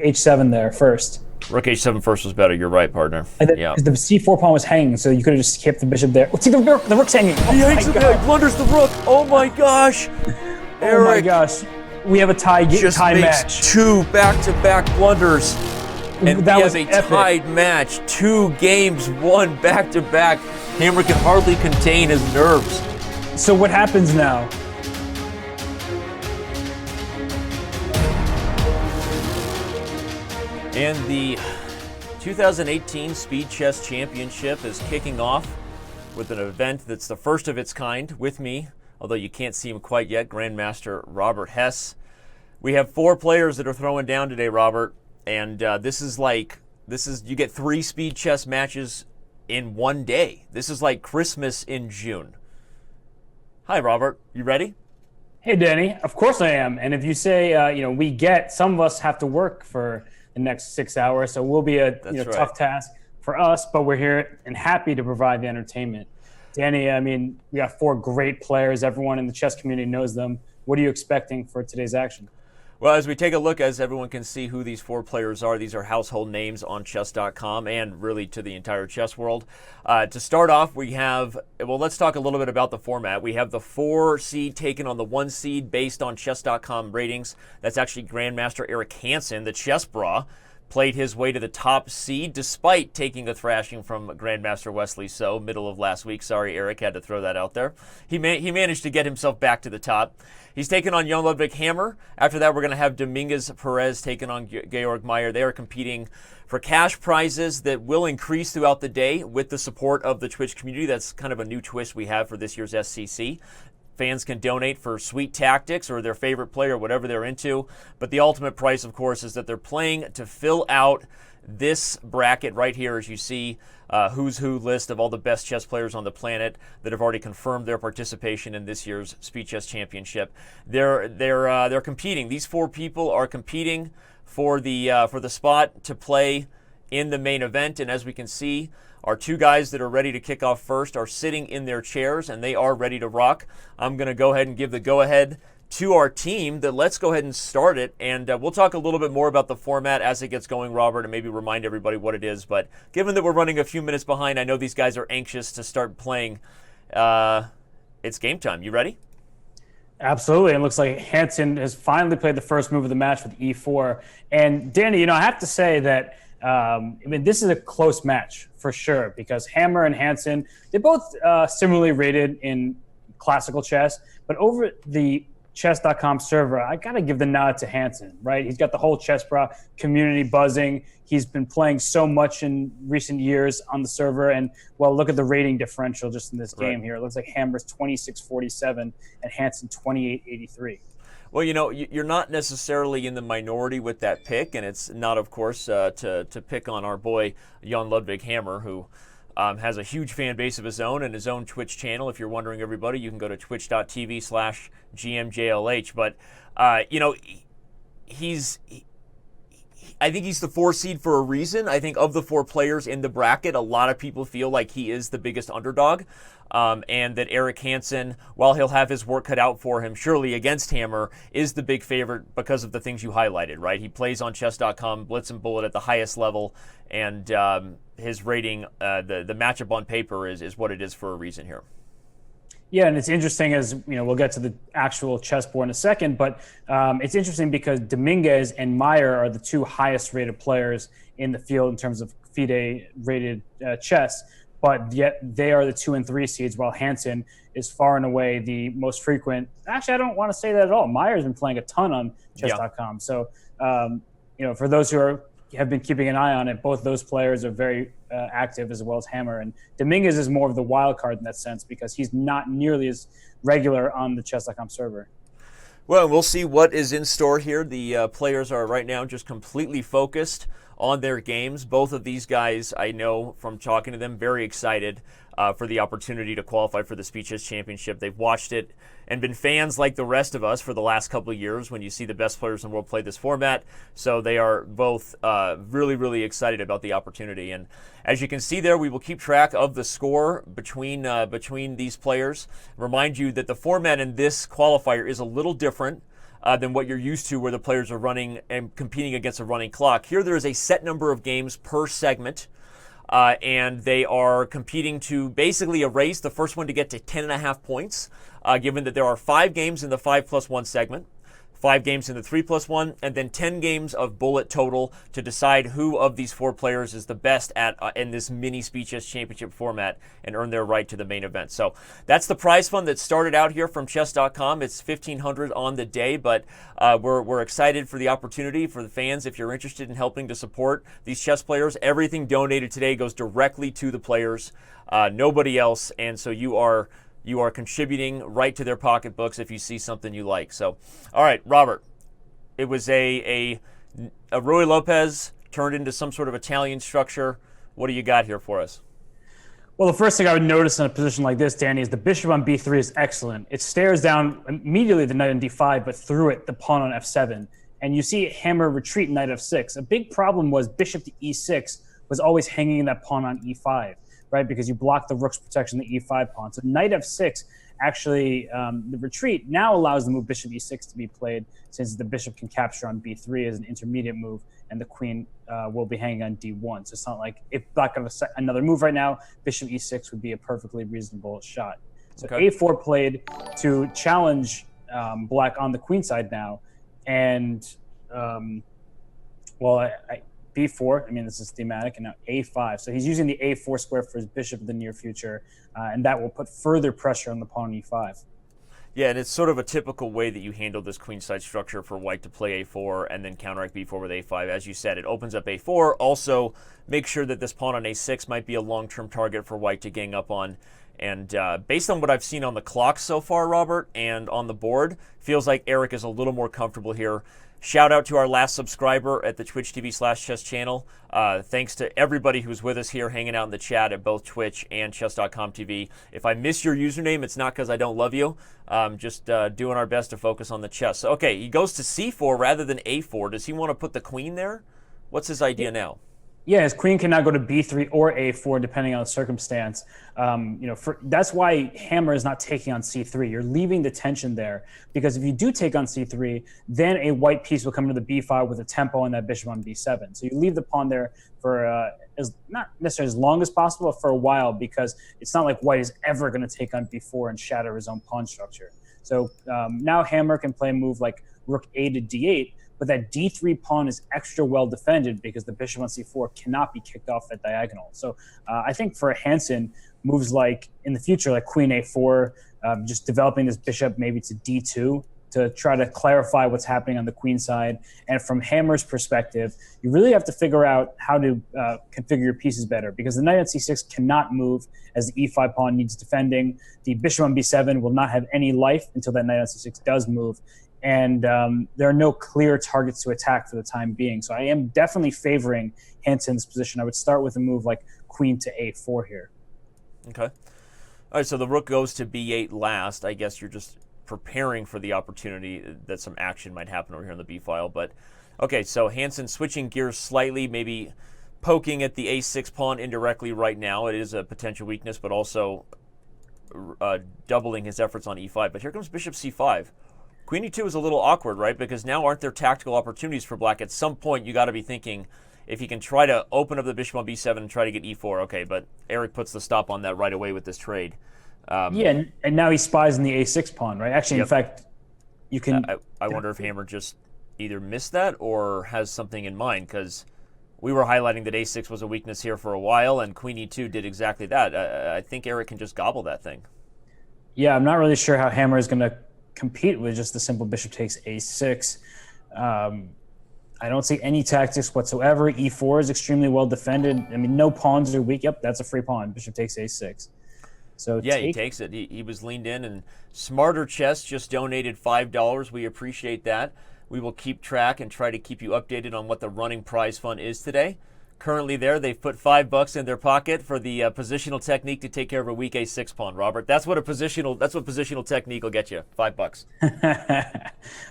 H7 there first. Rook H7 first was better. You're right, partner. And then, Yeah. 'cause the C4 pawn was hanging, so you could have just kept the bishop there. Oh, see, the rook's hanging. Oh He my hangs the god. blunders the rook. Oh my gosh. Oh my Eric gosh. We have a tie just tie makes match. 2 back-to-back blunders. And That we was have a epic. tied match. 2 games, 1 back-to-back. Hammer can hardly contain his nerves. So what happens now? And the 2018 Speed Chess Championship is kicking off with an event that's the first of its kind with me, although you can't see him quite yet, Grandmaster Robert Hess. We have 4 players that are throwing down today, Robert, and you get 3 speed chess matches in one day. This is like Christmas in June. Hi, Robert. You ready? Hey, Danny. Of course I am. And if you say, some of us have to work for the next 6 hours, so it will be a That's right. tough task for us, but we're here and happy to provide the entertainment. Danny, I mean, we got 4 great players. Everyone in the chess community knows them. What are you expecting for today's action? Well, as we take a look, as everyone can see who these 4 players are, these are household names on Chess.com and really to the entire chess world. To start off, let's talk a little bit about the format. We have the 4 seed taken on the 1 seed based on Chess.com ratings. That's actually Grandmaster Eric Hansen, the Chessbrah, played his way to the top seed despite taking a thrashing from Grandmaster Wesley So, middle of last week. Sorry, Eric, had to throw that out there. He managed to get himself back to the top. He's taken on Jon Ludvig Hammer. After that, we're going to have Dominguez Perez taking on Georg Meyer. They are competing for cash prizes that will increase throughout the day with the support of the Twitch community. That's kind of a new twist we have for this year's SCC. Fans can donate for sweet tactics or their favorite player, whatever they're into. But the ultimate price, of course, is that they're playing to fill out this bracket right here, as you see, who's who list of all the best chess players on the planet that have already confirmed their participation in this year's Speed Chess Championship. They're competing. These 4 people are competing for the spot to play in the main event, and as we can see, our 2 guys that are ready to kick off first are sitting in their chairs, and they are ready to rock. I'm going to go ahead and give the go-ahead to our team. Let's go ahead and start it, and we'll talk a little bit more about the format as it gets going, Robert, and maybe remind everybody what it is. But given that we're running a few minutes behind, I know these guys are anxious to start playing. It's game time. You ready? Absolutely. It looks like Hansen has finally played the first move of the match with E4. And Danny, I have to say that this is a close match for sure because Hammer and Hansen, they're both similarly rated in classical chess, but over the Chess.com server, I got to give the nod to Hansen, right? He's got the whole Chessbrah community buzzing. He's been playing so much in recent years on the server. And, well, look at the rating differential just in this game here. It looks like Hammer's 2647 and Hansen 2883. Well, you're not necessarily in the minority with that pick, and it's not, of course, to pick on our boy Jon Ludvig Hammer, who has a huge fan base of his own and his own Twitch channel. If you're wondering, everybody, you can go to twitch.tv/GMJLH. But, I think he's the 4 seed for a reason. I think of the 4 players in the bracket, a lot of people feel like he is the biggest underdog. And that Eric Hansen, while he'll have his work cut out for him, surely against Hammer, is the big favorite because of the things you highlighted, right? He plays on Chess.com, Blitz and Bullet at the highest level, and his rating, the matchup on paper is what it is for a reason here. Yeah, and it's interesting as, we'll get to the actual chessboard in a second, but it's interesting because Dominguez and Meyer are the 2 highest rated players in the field in terms of FIDE rated chess, but yet they are the 2 and 3 seeds, while Hansen is far and away the most frequent. Actually, I don't want to say that at all. Meyer's been playing a ton on Chess.com. So, for those who have been keeping an eye on it, both those players are very active, as well as Hammer. And Dominguez is more of the wild card in that sense because he's not nearly as regular on the Chess.com server. Well, we'll see what is in store here. The players are right now just completely focused on their games. Both of these guys, I know from talking to them, very excited for the opportunity to qualify for the Speed Chess Championship. They've watched it and been fans like the rest of us for the last couple of years when you see the best players in the world play this format. So they are both really, really excited about the opportunity. And as you can see there, we will keep track of the score between these players. Remind you that the format in this qualifier is a little different. than what you're used to, where the players are running and competing against a running clock. Here, there is a set number of games per segment, and they are competing to basically erase the first one to get to 10.5 points, given that there are 5 games in the 5+1 segment, 5 games in the 3+1, and then 10 games of bullet total to decide who of these 4 players is the best at in this mini Speed Chess Championship format and earn their right to the main event. So that's the prize fund that started out here from Chess.com. It's $1,500 on the day, but we're excited for the opportunity for the fans. If you're interested in helping to support these chess players, everything donated today goes directly to the players, nobody else, and so you are contributing right to their pocketbooks if you see something you like. So, all right, Robert, it was a Ruy Lopez turned into some sort of Italian structure. What do you got here for us? Well, the first thing I would notice in a position like this, Danny, is the bishop on b3 is excellent. It stares down immediately the knight on d5, but through it, the pawn on f7. And you see Hammer retreat knight f6. A big problem was bishop to e6 was always hanging that pawn on e5. Right, because you block the rook's protection, the e5 pawn. So knight f6, actually, the retreat now allows the move bishop e6 to be played, since the bishop can capture on b3 as an intermediate move, and the queen will be hanging on d1. So it's not like if black got another move right now, bishop e6 would be a perfectly reasonable shot. So okay. a4 played to challenge black on the queen side now, and b4, I mean, this is thematic, and now a5. So he's using the a4 square for his bishop in the near future, and that will put further pressure on the pawn on e5. Yeah, and it's sort of a typical way that you handle this queenside structure for white to play a4 and then counteract b4 with a5. As you said, it opens up a4. Also, make sure that this pawn on a6 might be a long-term target for white to gang up on. And based on what I've seen on the clock so far, Robert, and on the board, feels like Eric is a little more comfortable here. Shout out to our last subscriber at the Twitch TV/Chess channel. Thanks to everybody who's with us here, hanging out in the chat at both Twitch and Chess.com TV. If I miss your username, it's not because I don't love you. Just doing our best to focus on the chess. So, okay, he goes to c4 rather than a4. Does he want to put the queen there? What's his idea now? Yeah, his queen can now go to b3 or a4 depending on the circumstance. That's why Hammer is not taking on c3. You're leaving the tension there, because if you do take on c3, then a white piece will come into the b file with a tempo and that bishop on b7. So you leave the pawn there for not necessarily as long as possible, but for a while, because it's not like white is ever going to take on b4 and shatter his own pawn structure. So now Hammer can play a move like rook a to d8, but that d3 pawn is extra well defended because the bishop on c4 cannot be kicked off that diagonal. So I think for Hansen, moves like in the future, like queen a4, just developing this bishop maybe to d2 to try to clarify what's happening on the queen side. And from Hammer's perspective, you really have to figure out how to configure your pieces better, because the knight on c6 cannot move as the e5 pawn needs defending. The bishop on b7 will not have any life until that knight on c6 does move. And there are no clear targets to attack for the time being. So I am definitely favoring Hansen's position. I would start with a move like queen to a4 here. Okay. All right, so the rook goes to b8 last. I guess you're just preparing for the opportunity that some action might happen over here on the b file. But, okay, so Hansen switching gears slightly, maybe poking at the a6 pawn indirectly right now. It is a potential weakness, but also doubling his efforts on e5. But here comes bishop c5. Queen e2 is a little awkward, right? Because now aren't there tactical opportunities for black? At some point, you got to be thinking, if he can try to open up the bishop on b7 and try to get e4, okay, but Eric puts the stop on that right away with this trade. Yeah, and now he spies in the a6 pawn, right? Actually, Yep. In fact, you can... I wonder if Hammer just either missed that or has something in mind, because we were highlighting that a6 was a weakness here for a while, and queen e2 did exactly that. I think Eric can just gobble that thing. Yeah, I'm not really sure how Hammer is going to compete with just the simple bishop takes a6. I don't see any tactics whatsoever. e4 is extremely well defended. I mean, no pawns are weak. Yep, that's a free pawn. Bishop takes a6. So yeah, he takes it. He was leaned in, and Smarter Chess just donated $5. We appreciate that. We will keep track and try to keep you updated on what the running prize fund is today. currently there. They've put $5 in their pocket for the positional technique to take care of a weak a6 pawn. Robert, that's what positional technique will get you. $5.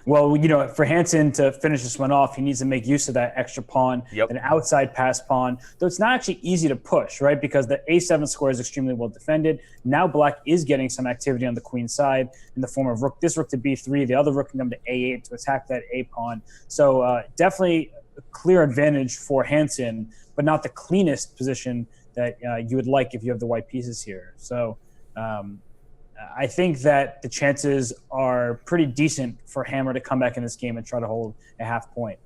Well, for Hansen to finish this one off, he needs to make use of that extra pawn, an outside pass pawn. Though it's not actually easy to push, right? Because the a7 square is extremely well defended. Now Black is getting some activity on the queen side in the form of this rook to b3. The other rook can come to a8 to attack that a pawn. So definitely a clear advantage for Hansen, but not the cleanest position that you would like if you have the white pieces here. So I think that the chances are pretty decent for Hammer to come back in this game and try to hold a half point.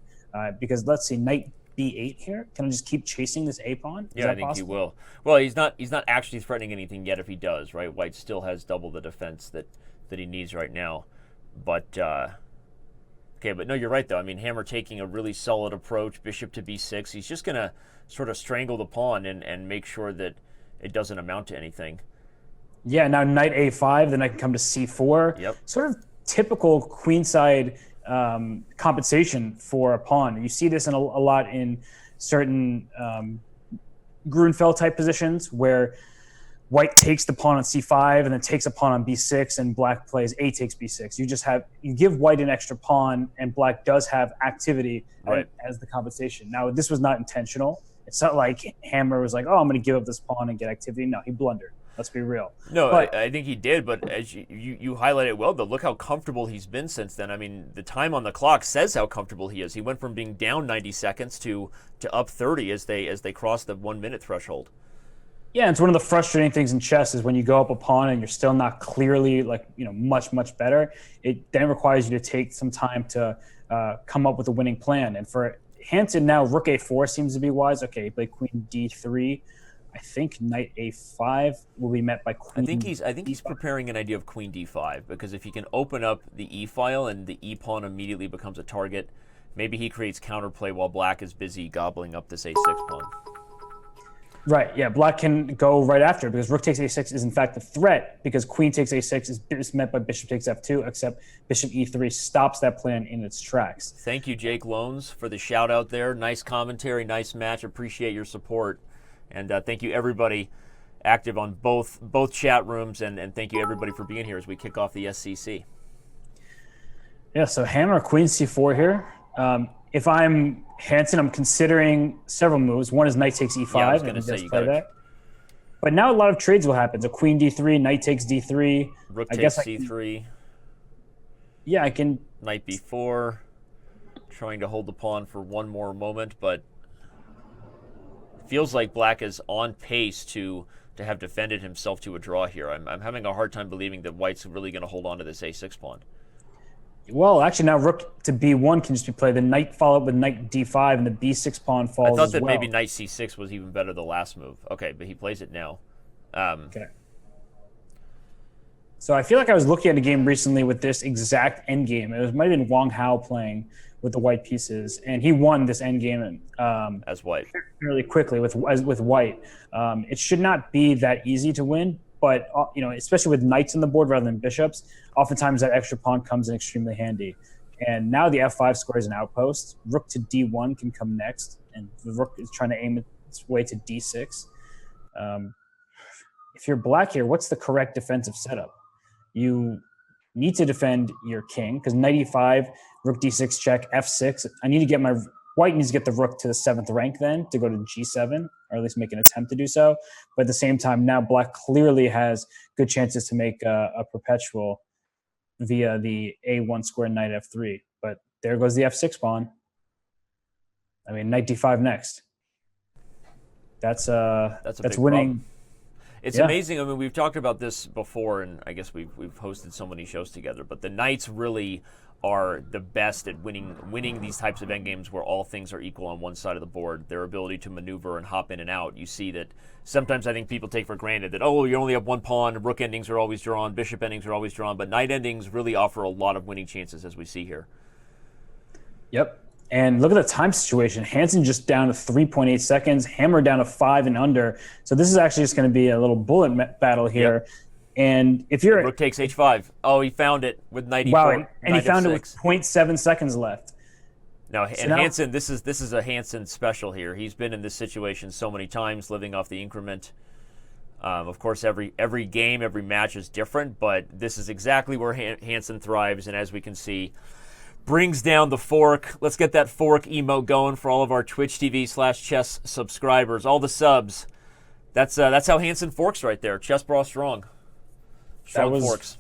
Because let's see, knight b8 here. Can I just keep chasing this a pawn? Yeah, I think he will. Well, he's not actually threatening anything yet if he does, right? White still has double the defense that he needs right now. But okay, but no, you're right though. I mean, Hammer taking a really solid approach, bishop to b6. He's just gonna sort of strangle the pawn and make sure that it doesn't amount to anything. Yeah, now knight a5, then I can come to c4. Yep. Sort of typical queenside compensation for a pawn. You see this a lot in certain Grunfeld type positions where white takes the pawn on c5 and then takes a pawn on b6 and black plays a takes b6. You give white an extra pawn and black does have activity as the compensation. Now, this was not intentional. It's not like Hammer was like, oh, I'm going to give up this pawn and get activity. No, he blundered. Let's be real. No, I think he did, but as you highlighted well, though, look how comfortable he's been since then. I mean, the time on the clock says how comfortable he is. He went from being down 90 seconds to up 30 as they crossed the 1 minute threshold. Yeah, it's one of the frustrating things in chess is when you go up a pawn and you're still not clearly much better. It then requires you to take some time to come up with a winning plan. And for Hansen now, rook a4 seems to be wise. Okay, he played queen d3. I think knight a5 will be met by queen. I think he's preparing an idea of queen d5 because if he can open up the e file and the e pawn immediately becomes a target, maybe he creates counterplay while black is busy gobbling up this a6 pawn. Right, yeah, black can go right after it because rook takes a6 is in fact a threat because queen takes a6 is met by bishop takes f2, except bishop e3 stops that plan in its tracks. Thank you, Jake Loans, for the shout out there. Nice commentary, nice match. Appreciate your support. And thank you, everybody active on both chat rooms, and thank you, everybody, for being here as we kick off the SCC. Yeah, so Hammer, queen c4 here. If I'm Hansen, I'm considering several moves. One is knight takes e5. Yeah, I was going to say you got that. But now a lot of trades will happen. So queen d3, knight takes d3. Rook takes c3. Yeah, I can. Knight b4. Trying to hold the pawn for one more moment, but feels like black is on pace to have defended himself to a draw here. I'm having a hard time believing that white's really going to hold on to this a6 pawn. Well, actually, now rook to b1 can just be played. The knight followed with knight d5, and the b6 pawn falls. I thought that maybe knight c6 was even better the last move. Okay, but he plays it now. Okay. So I feel like I was looking at a game recently with this exact endgame. It might have been Wang Hao playing with the white pieces, and he won this endgame as white fairly quickly with white. It should not be that easy to win, but especially with knights on the board rather than bishops, oftentimes that extra pawn comes in extremely handy. And now the f5 square is an outpost. Rook to d1 can come next, and the rook is trying to aim its way to d6. If you're black here, what's the correct defensive setup? You need to defend your king because knight e5, rook d6 check, f6. I need to get my white needs to get the rook to the 7th rank then to go to g7, or at least make an attempt to do so. But at the same time, now black clearly has good chances to make a perpetual via the a1 square knight f3. But there goes the f6 pawn. I mean, knight d5 next. That's winning. Problem. It's amazing. I mean, we've talked about this before, and I guess we've hosted so many shows together. But the knights really are the best at winning these types of endgames where all things are equal on one side of the board. Their ability to maneuver and hop in and out. You see that sometimes I think people take for granted that, you only have one pawn, rook endings are always drawn, bishop endings are always drawn, but knight endings really offer a lot of winning chances, as we see here. Yep. And look at the time situation. Hansen just down to 3.8 seconds, Hammer down to 5 and under. So this is actually just going to be a little bullet battle here. Yep. And if you're rook takes h5. Oh, he found it with knight e4. Wow, and he found it with 0.7 seconds left. Now, So and now, Hansen, this is a Hansen special here. He's been in this situation so many times, living off the increment. Of course, every game, every match is different, but this is exactly where Hansen thrives. And as we can see, brings down the fork. Let's get that fork emote going for all of our Twitch TV/chess subscribers, all the subs. That's how Hansen forks right there. Chessbrah strong forks.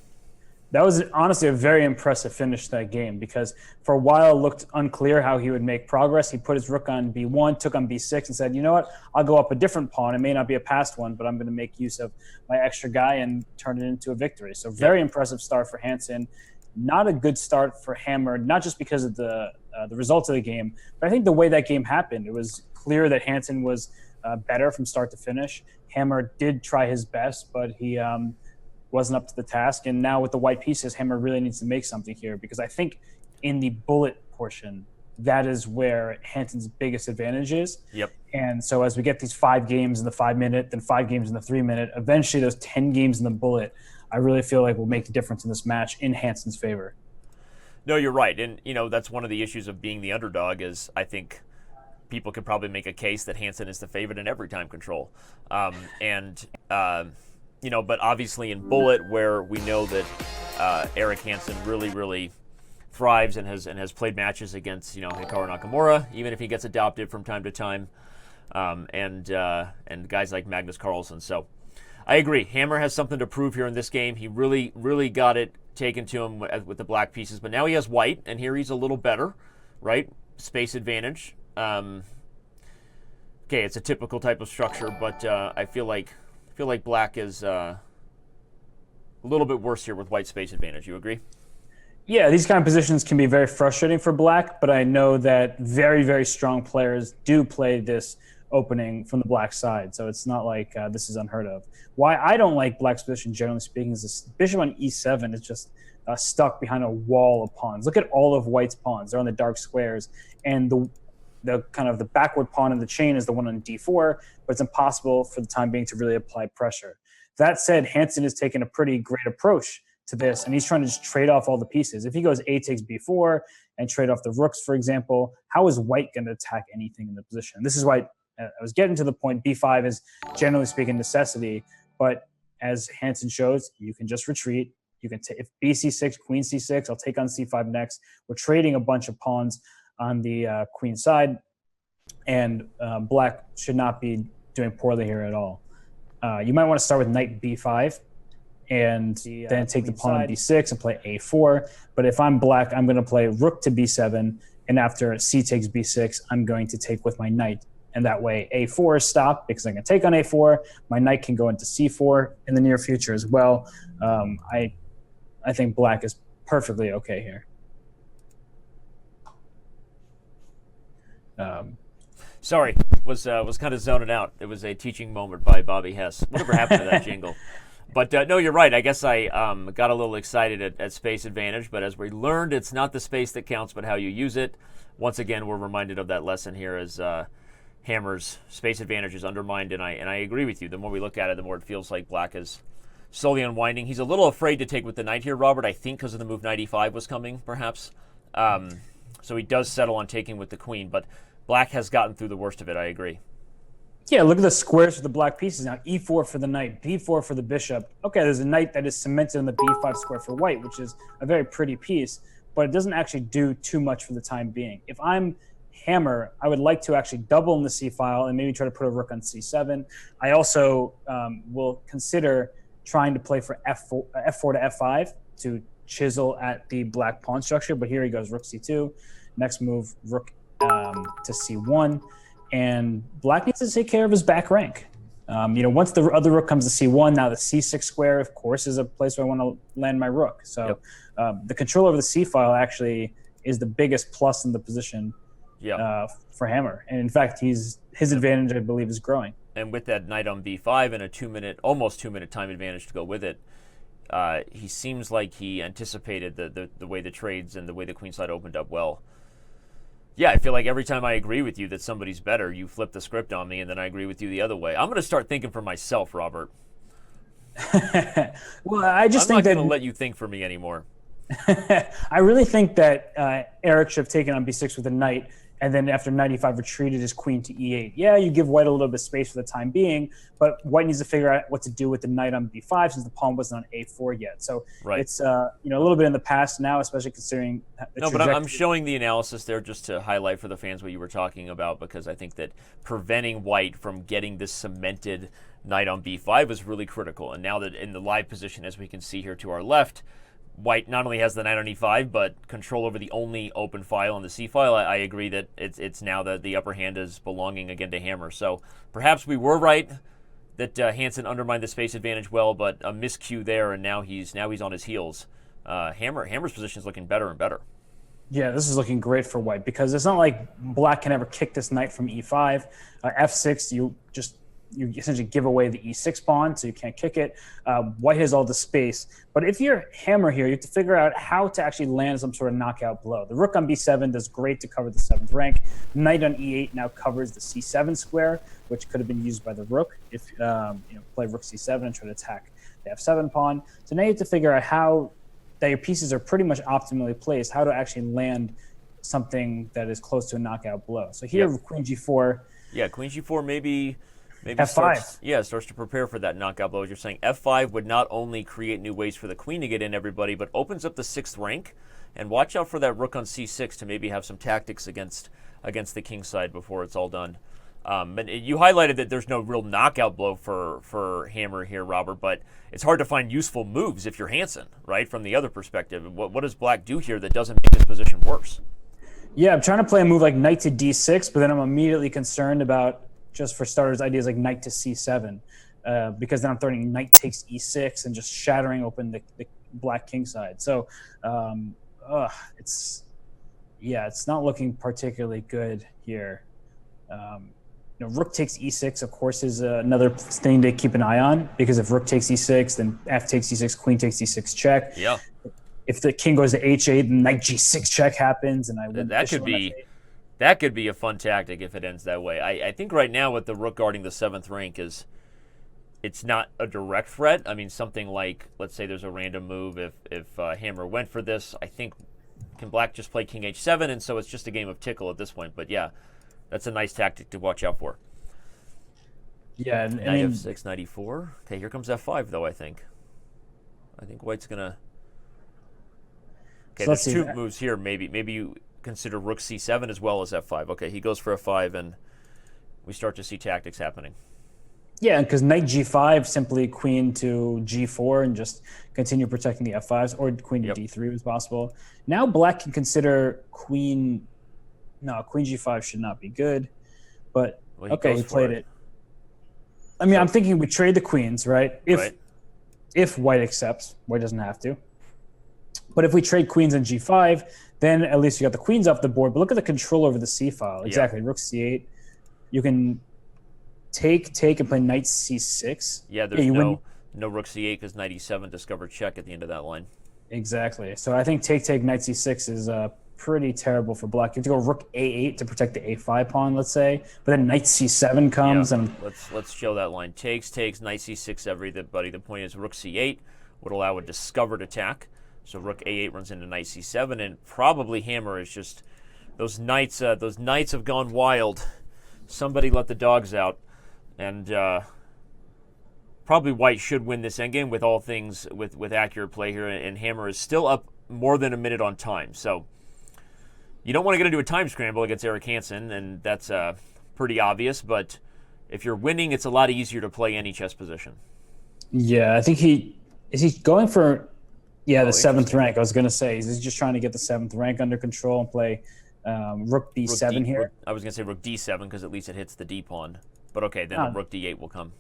that was honestly a very impressive finish to that game, because for a while it looked unclear how he would make progress. He put his rook on b1, took on b6, and said, you know what, I'll go up a different pawn. It may not be a passed one, but I'm going to make use of my extra guy and turn it into a victory. So very impressive start for Hansen. Not a good start for Hammer, not just because of the results of the game, but I think the way that game happened, it was clear that Hansen was better from start to finish. Hammer did try his best, but he wasn't up to the task. And now with the white pieces, Hammer really needs to make something here, because I think in the bullet portion, that is where Hansen's biggest advantage is. Yep. And so as we get these 5 games in the 5 minute, then 5 games in the 3 minute, eventually those 10 games in the bullet, I really feel like will make the difference in this match in Hansen's favor. No, you're right. And, that's one of the issues of being the underdog is I think people could probably make a case that Hansen is the favorite in every time control. But obviously in bullet, where we know that Eric Hansen really, really thrives and has played matches against, Hikaru Nakamura, even if he gets adopted from time to time, and guys like Magnus Carlsen. So I agree. Hammer has something to prove here in this game. He really, really got it taken to him with the black pieces, but now he has white, and here he's a little better, right? Space advantage. Okay, it's a typical type of structure, but I feel like black is a little bit worse here with white space advantage. You agree? Yeah, these kind of positions can be very frustrating for black, but I know that very, very strong players do play this opening from the black side, so it's not like this is unheard of. Why I don't like black's position, generally speaking, is this bishop on e7 is just stuck behind a wall of pawns. Look at all of white's pawns. They're on the dark squares, and the kind of the backward pawn in the chain is the one on d4, but it's impossible for the time being to really apply pressure. That said, Hansen has taken a pretty great approach to this, and he's trying to just trade off all the pieces. If he goes a takes b4 and trade off the rooks, for example, how is white going to attack anything in the position? This is why I was getting to the point. b5 is, generally speaking, necessity, but as Hansen shows, you can just retreat. You can if bc6, queen c6, I'll take on c5 next. We're trading a bunch of pawns on the queen side, and black should not be doing poorly here at all. You might want to start with knight b5 and then take the pawn on b6 and play a4. But if I'm black, I'm going to play rook to b7, and after c takes b6, I'm going to take with my knight. And that way a4 is stopped because I can take on a4. My knight can go into c4 in the near future as well. I think black is perfectly okay here. Sorry, was kind of zoning out. It was a teaching moment by Bobby Hess. Whatever happened to that jingle? But no, you're right. I guess I got a little excited at space advantage, but as we learned, it's not the space that counts, but how you use it. Once again, we're reminded of that lesson here as Hammer's space advantage is undermined, and I agree with you. The more we look at it, the more it feels like black is slowly unwinding. He's a little afraid to take with the knight here, Robert, I think because of the move knight e5 was coming, perhaps. So he does settle on taking with the queen, but black has gotten through the worst of it, I agree. Yeah, look at the squares for the black pieces now. e4 for the knight, b4 for the bishop. Okay, there's a knight that is cemented in the b5 square for white, which is a very pretty piece, but it doesn't actually do too much for the time being. If I'm Hammer, I would like to actually double in the c file and maybe try to put a rook on c7. I also will consider trying to play for f4 to f5 to chisel at the black pawn structure, but here he goes, rook c2. Next move, rook to c1. And black needs to take care of his back rank. Once the other rook comes to c1, now the c6 square, of course, is a place where I want to land my rook. So the control over the c file actually is the biggest plus in the position for Hammer. And in fact, his advantage, I believe, is growing. And with that knight on b5 and a almost 2 minute time advantage to go with it, he seems like he anticipated the way the trades and the way the queen side opened up well. Yeah, I feel like every time I agree with you that somebody's better, you flip the script on me, and then I agree with you the other way. I'm going to start thinking for myself, Robert. Well, I just think I'm not going to let you think for me anymore. I really think that Eric should have taken on b6 with a knight, and then after knight e5 retreated his queen to e8. Yeah, you give white a little bit of space for the time being, but white needs to figure out what to do with the knight on b5 since the pawn wasn't on a4 yet. So it's a little bit in the past now, especially considering the No, but I'm showing the analysis there just to highlight for the fans what you were talking about, because I think that preventing white from getting this cemented knight on b5 was really critical. And now that in the live position, as we can see here to our left, white not only has the knight on e5, but control over the only open file on the c file. I agree that it's now that the upper hand is belonging again to Hammer. So perhaps we were right that Hansen undermined the space advantage well, but a miscue there, and now he's on his heels. Hammer's position is looking better and better. Yeah, this is looking great for white because it's not like black can ever kick this knight from e5. F6, you essentially give away the e6 pawn, so you can't kick it. White has all the space. But if you're Hammer here, you have to figure out how to actually land some sort of knockout blow. The rook on b7 does great to cover the 7th rank. Knight on e8 now covers the c7 square, which could have been used by the rook if play rook c7 and try to attack the f7 pawn. So now you have to figure out how that your pieces are pretty much optimally placed, how to actually land something that is close to a knockout blow. So here, queen g4. Yeah, queen g4 maybe F5. Starts to prepare for that knockout blow. As you're saying, F5 would not only create new ways for the queen to get in, everybody, but opens up the 6th rank. And watch out for that rook on c6 to maybe have some tactics against the king side before it's all done. But you highlighted that there's no real knockout blow for Hammer here, Robert, but it's hard to find useful moves if you're Hansen, right? From the other perspective, what does black do here that doesn't make his position worse? Yeah, I'm trying to play a move like knight to d6, but then I'm immediately concerned about, just for starters, ideas like knight to c7, because then I'm throwing knight takes e6 and just shattering open the black king side. So it's not looking particularly good here. Rook takes e6, of course, is another thing to keep an eye on, because if rook takes e6, then f takes e6, queen takes e6 check. Yeah. If the king goes to h8, then knight g6 check happens, and I win. That could be a fun tactic if it ends that way. I think right now with the rook guarding the 7th rank it's not a direct threat. I mean, something like, let's say there's a random move. If Hammer went for this, I think, can black just play king h7, and so it's just a game of tickle at this point. But yeah, that's a nice tactic to watch out for. Yeah, knight f6, knight e4. Okay, here comes f5, though, I think. I think white's going to... Okay, so there's two moves here. Maybe you consider rook c7 as well as f5. Okay, he goes for f5, and we start to see tactics happening. Yeah, because knight g5, simply queen to g4 and just continue protecting the f5s, or queen to d3 was possible. Now black can consider queen... No, queen g5 should not be good, but okay, he played it. I mean, I'm thinking we trade the queens, right? If white accepts, white doesn't have to. But if we trade queens and g5, then at least you got the queens off the board. But look at the control over the c file. Exactly, rook c8. You can take and play knight c6. Yeah, there's no rook c8 because knight e7 discovered check at the end of that line. Exactly. So I think take knight c6 is pretty terrible for black. You have to go rook a8 to protect the a5 pawn, let's say. But then knight c7 comes and let's show that line. Takes knight c6 everybody. The point is rook c8 would allow a discovered attack. So rook a8 runs into knight c7, and probably Hammer is just those knights have gone wild. Somebody let the dogs out, and probably white should win this endgame with all things with accurate play here, and Hammer is still up more than a minute on time. So you don't want to get into a time scramble against Eric Hansen, and that's pretty obvious. But if you're winning, it's a lot easier to play any chess position. Yeah, I think is going for the 7th rank. I was going to say, he's just trying to get the 7th rank under control and play rook b7 here. I was going to say rook d7 because at least it hits the d pawn. But okay, then rook d8 will come.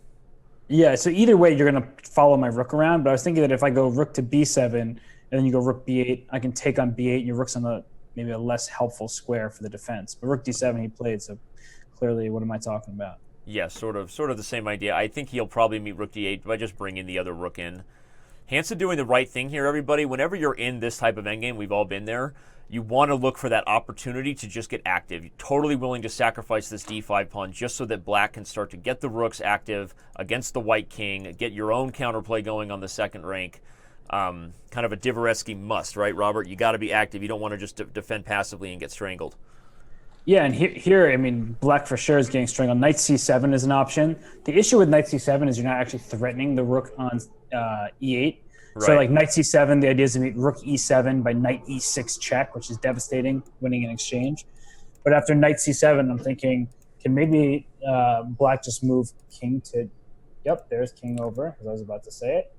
Yeah, so either way, you're going to follow my rook around. But I was thinking that if I go rook to b7 and then you go rook b8, I can take on b8 and your rook's on maybe a less helpful square for the defense. But rook d7 he played, so clearly what am I talking about? Yeah, sort of the same idea. I think he'll probably meet rook d8 by just bringing the other rook in. Hansen doing the right thing here, everybody. Whenever you're in this type of endgame, we've all been there, you want to look for that opportunity to just get active. You're totally willing to sacrifice this d5 pawn just so that black can start to get the rooks active against the white king, get your own counterplay going on the 2nd rank. kind of a Dvoretzky must, right, Robert? You got to be active. You don't want to just defend passively and get strangled. Yeah, and here, I mean, black for sure is getting strangled. Knight c7 is an option. The issue with knight c7 is you're not actually threatening the rook on e8. Right. So like knight c7, the idea is to meet rook e7 by knight e6 check, which is devastating, winning an exchange. But after knight c7, I'm thinking, can maybe black just move king to, yep, there's king over, as I was about to say it.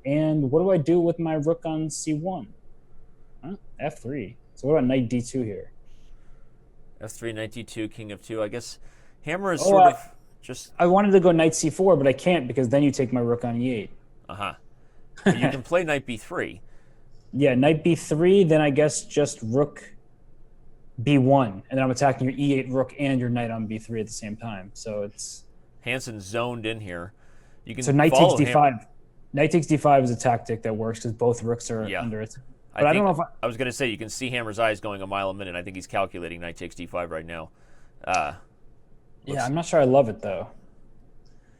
And what do I do with my rook on c1? Huh? f3. So what about knight d2 here? f3, knight d2, king of 2. I guess Hammer is sort of just... I wanted to go knight c4, but I can't because then you take my rook on e8. Uh-huh. But you can play knight b3. Yeah, knight b3, then I guess just rook b1. And then I'm attacking your e8 rook and your knight on b3 at the same time. So it's... Hansen zoned in here. You can so knight takes d5. Hammer. Knight takes d5 is a tactic that works because both rooks are under it. But I don't know if I was going to say, you can see Hammer's eyes going a mile a minute. I think he's calculating knight takes d5 right now. Yeah, I'm not sure I love it, though.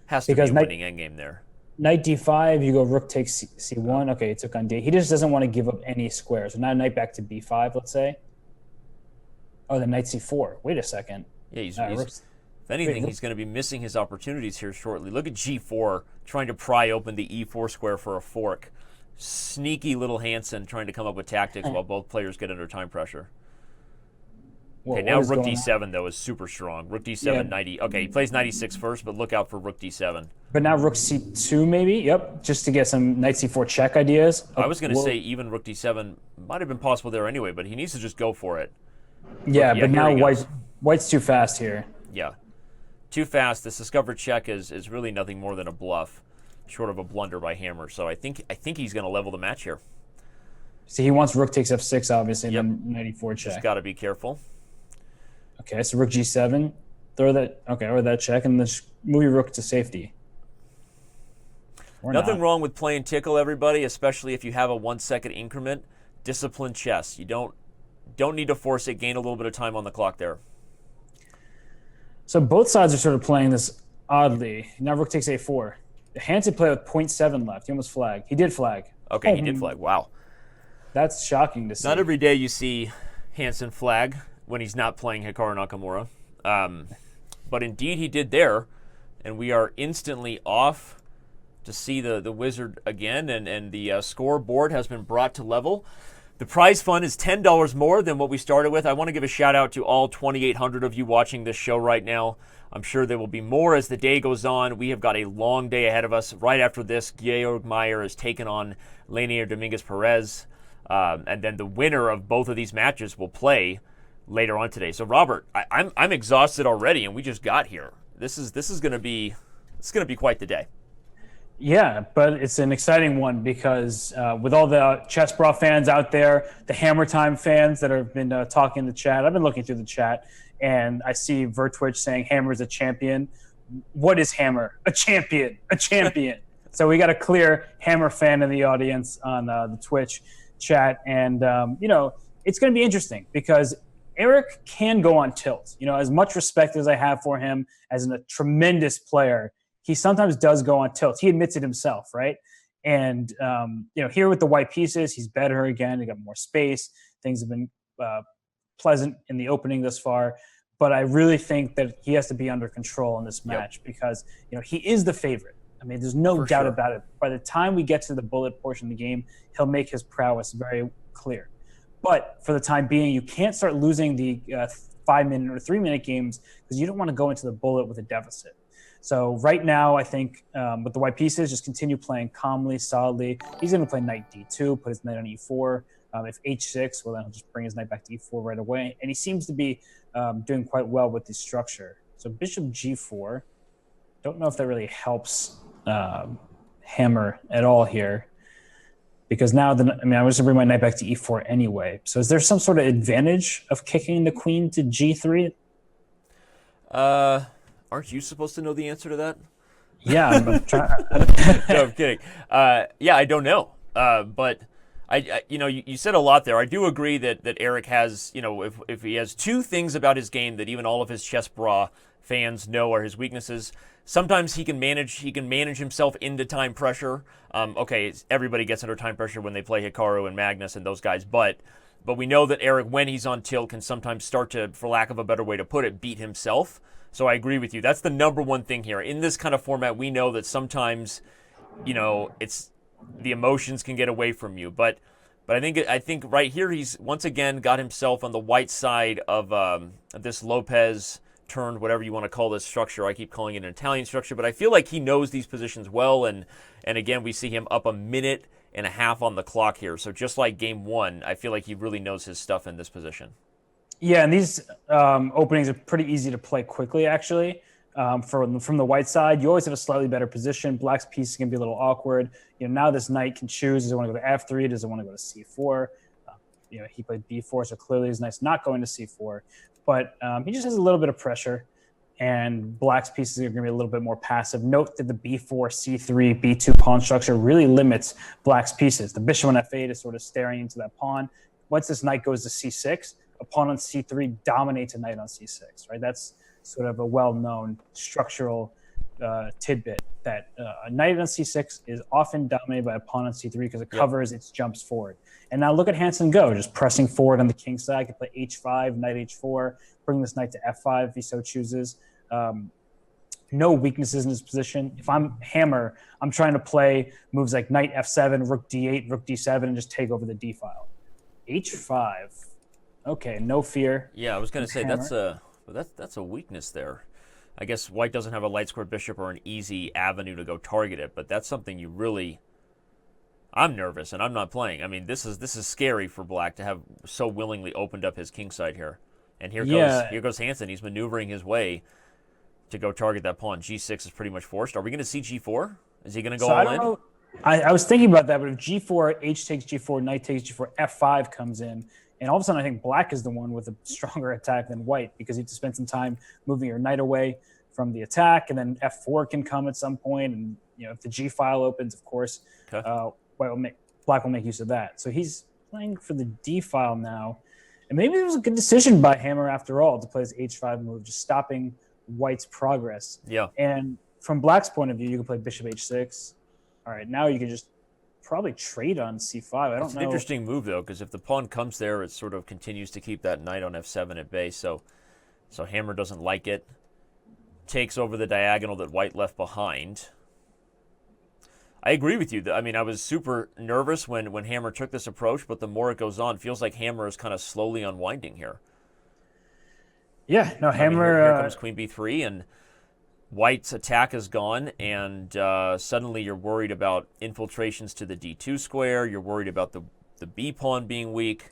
Has to be a winning endgame there. Knight d5, you go rook takes c1. Okay, he took on d8. He just doesn't want to give up any squares. So now knight back to b5, let's say. Oh, then knight c4. Wait a second. Yeah, if anything, he's going to be missing his opportunities here shortly. Look at g4, trying to pry open the e4 square for a fork. Sneaky little Hansen trying to come up with tactics while both players get under time pressure. Okay, now rook d7, though, is super strong. Rook d7, knight e... Okay, he plays knight e6 first, but look out for rook d7. But now rook c2, maybe? Yep, just to get some knight c4 check ideas. I was going to say even rook d7 might have been possible there anyway, but he needs to just go for it. Yeah, but now white's too fast here. Yeah, too fast. This discovered check is really nothing more than a bluff, short of a blunder by Hammer. So I think he's going to level the match here. See, he wants rook takes f6, obviously, and then knight e4 check. Just got to be careful. Okay, so rook g7, throw that. Okay, or that check, and then move your rook to safety. Nothing wrong with playing tickle, everybody, especially if you have a 1 second increment. Disciplined chess. You don't need to force it. Gain a little bit of time on the clock there. So both sides are sort of playing this oddly. Now rook takes a4. Hansen played with 0.7 left. He almost flagged. He did flag. Okay, he did flag. Wow. That's shocking to see. Not every day you see Hansen flag when he's not playing Hikaru Nakamura. But indeed he did there. And we are instantly off to see the wizard again. And the scoreboard has been brought to level. The prize fund is $10 more than what we started with. I want to give a shout out to all 2,800 of you watching this show right now. I'm sure there will be more as the day goes on. We have got a long day ahead of us. Right after this, Georg Meyer is taking on Lenier Dominguez-Perez. And then the winner of both of these matches will play later on today. So, Robert, I'm exhausted already, and we just got here. This is going to be quite the day. Yeah, but it's an exciting one because with all the Chessbrah fans out there, the Hammer Time fans that have been talking in the chat, I've been looking through the chat, and I see Vertwitch saying Hammer's a champion. What is Hammer? A champion. A champion. So we got a clear Hammer fan in the audience on the Twitch chat, and it's going to be interesting because Eric can go on tilt. As much respect as I have for him as a tremendous player, he sometimes does go on tilt. He admits it himself, right? And here with the white pieces, he's better again. He got more space. Things have been pleasant in the opening thus far, but I really think that he has to be under control in this match because he is the favorite. I mean, there's no doubt about it. By the time we get to the bullet portion of the game, he'll make his prowess very clear. But for the time being, you can't start losing the 5-minute or 3-minute games because you don't want to go into the bullet with a deficit. So right now, I think with the white pieces, just continue playing calmly, solidly. He's going to play knight d2, put his knight on e4. If h6, well, then he'll just bring his knight back to e4 right away. And he seems to be doing quite well with the structure. So bishop g4. Don't know if that really helps Hammer at all here. Because now, I was going to bring my knight back to e4 anyway. So is there some sort of advantage of kicking the queen to g3? Aren't you supposed to know the answer to that? Yeah, I'm trying. No, I'm kidding. Yeah, I don't know. But you said a lot there. I do agree that Eric has, if he has two things about his game that even all of his Chessbrah fans know are his weaknesses. Sometimes he can manage himself into time pressure. Okay, everybody gets under time pressure when they play Hikaru and Magnus and those guys, but we know that Eric, when he's on tilt, can sometimes start to, for lack of a better way to put it, beat himself. So I agree with you. That's the number one thing here. In this kind of format, we know that sometimes, it's the emotions can get away from you. But I think right here he's once again got himself on the white side of this Lopez turned, whatever you want to call this structure. I keep calling it an Italian structure, but I feel like he knows these positions well. And again, we see him up a minute and a half on the clock here. So just like game one, I feel like he really knows his stuff in this position. Yeah, and these openings are pretty easy to play quickly, actually. From the white side, you always have a slightly better position. Black's piece is going to be a little awkward. Now this knight can choose. Does it want to go to f3? Does it want to go to c4? He played b4, so clearly his knight's not going to c4. But he just has a little bit of pressure, and Black's pieces are going to be a little bit more passive. Note that the b4, c3, b2 pawn structure really limits Black's pieces. The bishop on f8 is sort of staring into that pawn. Once this knight goes to c6, a pawn on c3 dominates a knight on c6, right? That's sort of a well-known structural tidbit that a knight on c6 is often dominated by a pawn on c3 because it covers its jumps forward. And now look at Hansen go, just pressing forward on the king side. Can play h5, knight h4, bring this knight to f5 if he so chooses. No weaknesses in his position. If I'm Hammer, I'm trying to play moves like knight f7, rook d8, rook d7, and just take over the d file. h5. Okay, no fear. Yeah, I was going to say that's a weakness there. I guess white doesn't have a light square bishop or an easy avenue to go target it, but that's something you really. I'm nervous, and I'm not playing. I mean, this is scary for Black to have so willingly opened up his king side here. And here goes Hansen. He's maneuvering his way to go target that pawn. G6 is pretty much forced. Are we going to see G4? Is he going to go all in? I was thinking about that, but if G4, H takes G4, knight takes G4, F5 comes in, and all of a sudden I think Black is the one with a stronger attack than White because you have to spend some time moving your knight away from the attack, and then F4 can come at some point, and if the G file opens, of course, Black will make use of that. So he's playing for the D file now, and maybe it was a good decision by Hammer after all to play his H5 move, just stopping White's progress. Yeah. And from Black's point of view, you can play Bishop H6. All right, now you can just probably trade on C5. I don't know. It's an interesting move though, because if the pawn comes there, it sort of continues to keep that knight on F7 at bay. So Hammer doesn't like it. Takes over the diagonal that White left behind. I agree with you. I mean, I was super nervous when Hammer took this approach, but the more it goes on, it feels like Hammer is kind of slowly unwinding here. Yeah, no, Hammer. Here comes Queen B3, and White's attack is gone, and suddenly you're worried about infiltrations to the D2 square. You're worried about the B pawn being weak.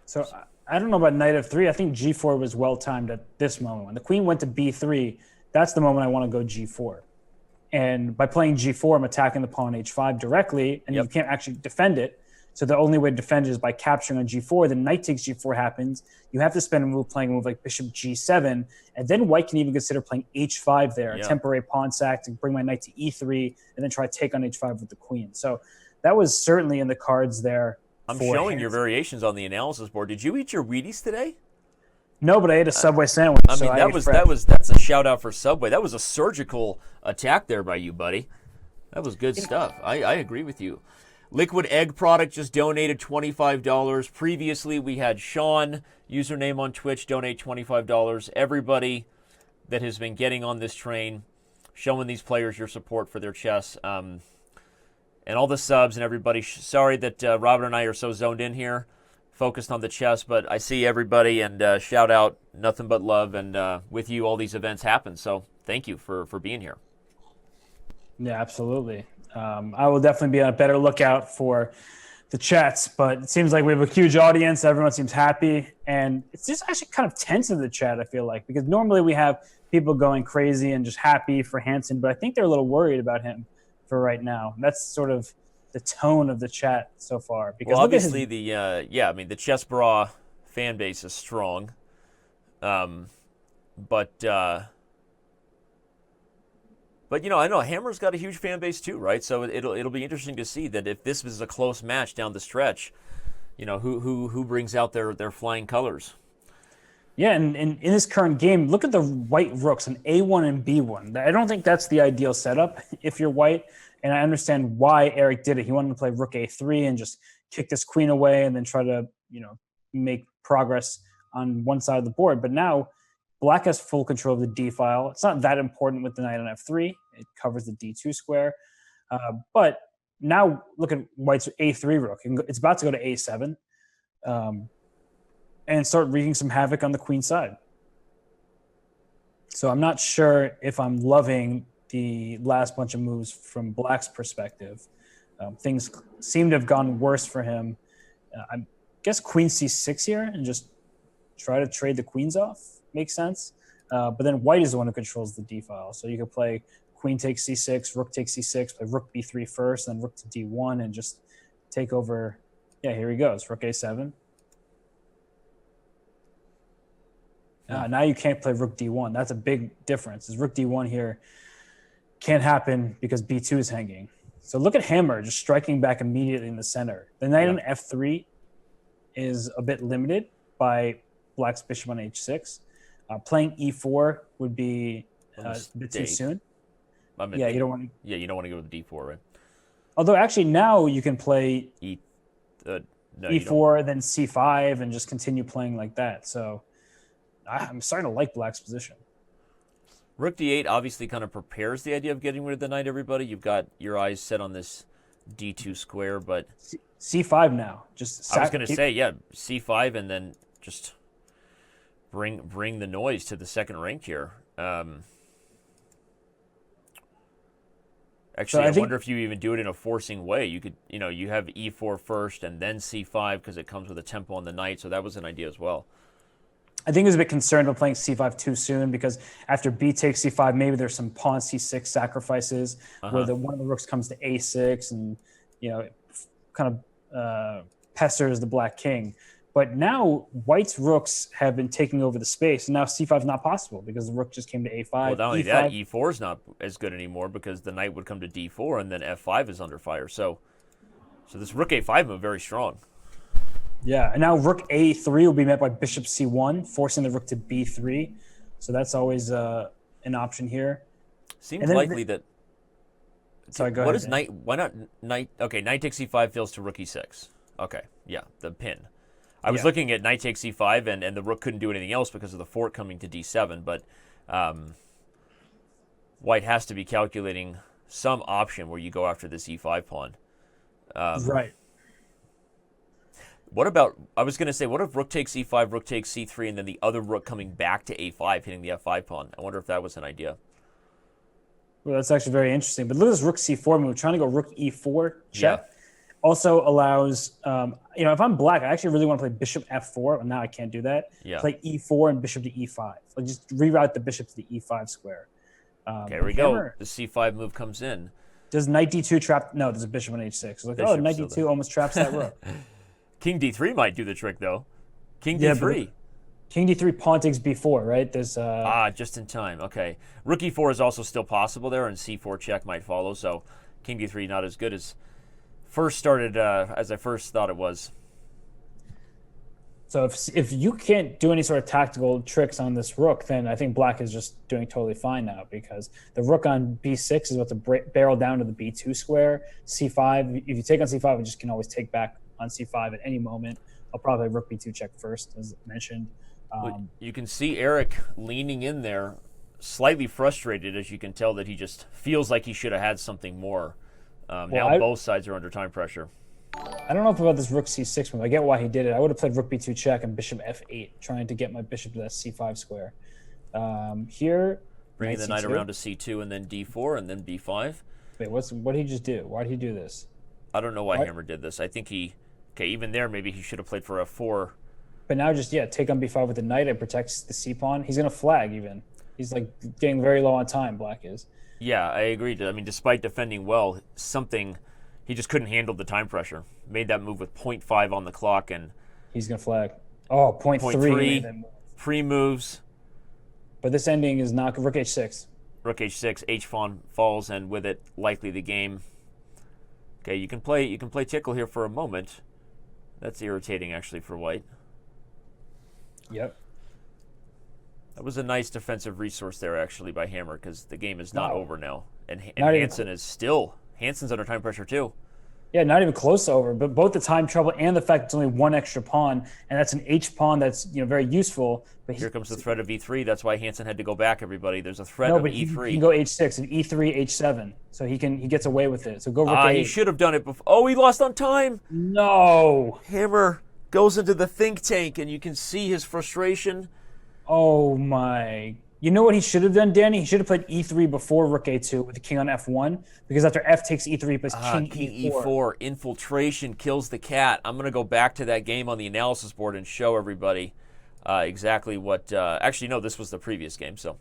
So I don't know about knight F3. I think G4 was well timed at this moment. When the queen went to B3, that's the moment I want to go G4. And by playing G4, I'm attacking the pawn H5 directly, and you can't actually defend it. So the only way to defend it is by capturing on G4. Then knight takes G4 happens. You have to spend a move playing a move like Bishop G7, and then White can even consider playing H5 there, a temporary pawn sack to bring my knight to E3, and then try to take on H5 with the queen. So that was certainly in the cards there. I'm showing your variations on the analysis board. Did you eat your Wheaties today? No, but I ate a Subway sandwich. I mean, that's a shout out for Subway. That was a surgical attack there by you, buddy. That was good stuff. I agree with you. Liquid Egg Product just donated $25. Previously, we had Sean, username on Twitch, donate $25. Everybody that has been getting on this train, showing these players your support for their chess, and all the subs and everybody. Sorry that Robert and I are so zoned in here, focused on the chess, but I see everybody, and shout out, nothing but love, and with you, all these events happen. So thank you for being here. Yeah, absolutely. I will definitely be on a better lookout for the chats, but it seems like we have a huge audience. Everyone seems happy, and it's just actually kind of tense in the chat, I feel like, because normally we have people going crazy and just happy for Hansen, but I think they're a little worried about him for right now. That's sort of the tone of the chat so far. Because obviously the Chessbrah fan base is strong, but I know Hammer's got a huge fan base too, right? So it'll be interesting to see that if this is a close match down the stretch, who brings out their flying colors. Yeah, and in this current game, look at the white rooks, an A1 and B1. I don't think that's the ideal setup if you're white, and I understand why Eric did it. He wanted to play rook A3 and just kick this queen away and then try to, make progress on one side of the board. But now black has full control of the D file. It's not that important with the knight on F3. It covers the D2 square. But now look at white's A3 rook. It's about to go to A7. And start wreaking some havoc on the queen side. So I'm not sure if I'm loving the last bunch of moves from black's perspective. Things seem to have gone worse for him. I guess queen C6 here and just try to trade the queens off makes sense. But then white is the one who controls the D file. So you could play queen takes C6, rook takes C6, play rook B3 first, then rook to D1 and just take over. Yeah, here he goes, rook A7. Now you can't play rook d1. That's a big difference. Is rook d1 here can't happen because b2 is hanging. So look at Hammer just striking back immediately in the center. The knight on f3 is a bit limited by black's bishop on h6. Playing e4 would be a bit too soon. You don't want to. Yeah, you don't want to go with d4, right? Although actually now you can play no, e4, then c5, and just continue playing like that. So I'm starting to like black's position. Rook d8 obviously kind of prepares the idea of getting rid of the knight, everybody. You've got your eyes set on this d2 square, but... c5 now. I was going to say, yeah, c5 and then just bring the noise to the second rank here. Actually, I wonder if you even do it in a forcing way. You could, you have e4 first and then c5 because it comes with a tempo on the knight, so that was an idea as well. I think he was a bit concerned about playing c5 too soon because after b takes c5, maybe there's some pawn c6 sacrifices where one of the rooks comes to a6 and, kind of pesters the black king. But now white's rooks have been taking over the space, and now c5 is not possible because the rook just came to a5. Well, not only that, e4 is not as good anymore because the knight would come to d4, and then f5 is under fire. So this rook a5 move very strong. Yeah, and now rook a3 will be met by bishop c1, forcing the rook to b3. So that's always an option here. Seems likely that... Sorry, go ahead. What is knight? Why not knight? Okay, knight takes c5 fails to rook e6. Okay, yeah, the pin. I was looking at knight takes c5, and the rook couldn't do anything else because of the fork coming to d7, but white has to be calculating some option where you go after this e5 pawn. Right. What about, I was going to say, what if rook takes e5, rook takes c3, and then the other rook coming back to a5, hitting the f5 pawn? I wonder if that was an idea. Well, that's actually very interesting. But look at this rook c4 move, trying to go rook e4 check. Yeah. Also allows, if I'm black, I actually really want to play bishop f4. Well, now I can't do that. Yeah. Play e4 and bishop to e5. Like just reroute the bishop to the e5 square. Okay, here we go. The c5 move comes in. Does knight d2 trap? No, there's a bishop on h6. Like, knight d2 almost traps that rook. King d3 might do the trick, though. King d3. King d3, pawn takes b4, right? There's just in time. Okay. Rook e4 is also still possible there, and c4 check might follow. So king d3 not as good as I first thought it was. So if you can't do any sort of tactical tricks on this rook, then I think black is just doing totally fine now because the rook on b6 is about to barrel down to the b2 square. c5, if you take on c5, it just can always take back on c5 at any moment. I'll probably rook b2 check first, as mentioned. You can see Eric leaning in there, slightly frustrated, as you can tell that he just feels like he should have had something more. Now both sides are under time pressure. I don't know about this rook c6 move. I get why he did it. I would have played rook b2 check and bishop f8, trying to get my bishop to that c5 square. Here, bringing the knight around to c2 and then d4 and then b5. Wait, what did he just do? Why did he do this? I don't know why Hammer did this. I think even there, maybe he should have played for f4. But now just, take on b5 with the knight. It protects the c-pawn. He's going to flag even. He's like getting very low on time, black is. Yeah, I agree. I mean, despite defending well, he just couldn't handle the time pressure. Made that move with 0.5 on the clock, and he's going to flag. Oh, 0.3. Pre-moves. But this ending is not rook h6. Rook h6, h-pawn falls, and with it, likely the game. Okay, you can play tickle here for a moment. That's irritating, actually, for white. Yep. That was a nice defensive resource there, actually, by Hammer, because the game is not over now. And Not even Hansen is still, Hansen's under time pressure, too. Yeah, not even close to over, but both the time trouble and the fact it's only one extra pawn, and that's an H pawn that's very useful. But Here comes the threat of E3. That's why Hansen had to go back, everybody. There's a threat no, of but E3. he can go H6 and E3, H7, so he gets away with it. So go rook A8. He should have done it before. Oh, he lost on time. No. Hammer goes into the think tank, and you can see his frustration. Oh my. You know what he should have done, Danny? He should have played E3 before rook A2 with the king on F1, because after F takes E3, he plays king E4. Infiltration kills the cat. I'm going to go back to that game on the analysis board and show everybody exactly what. Actually, no, this was the previous game. So,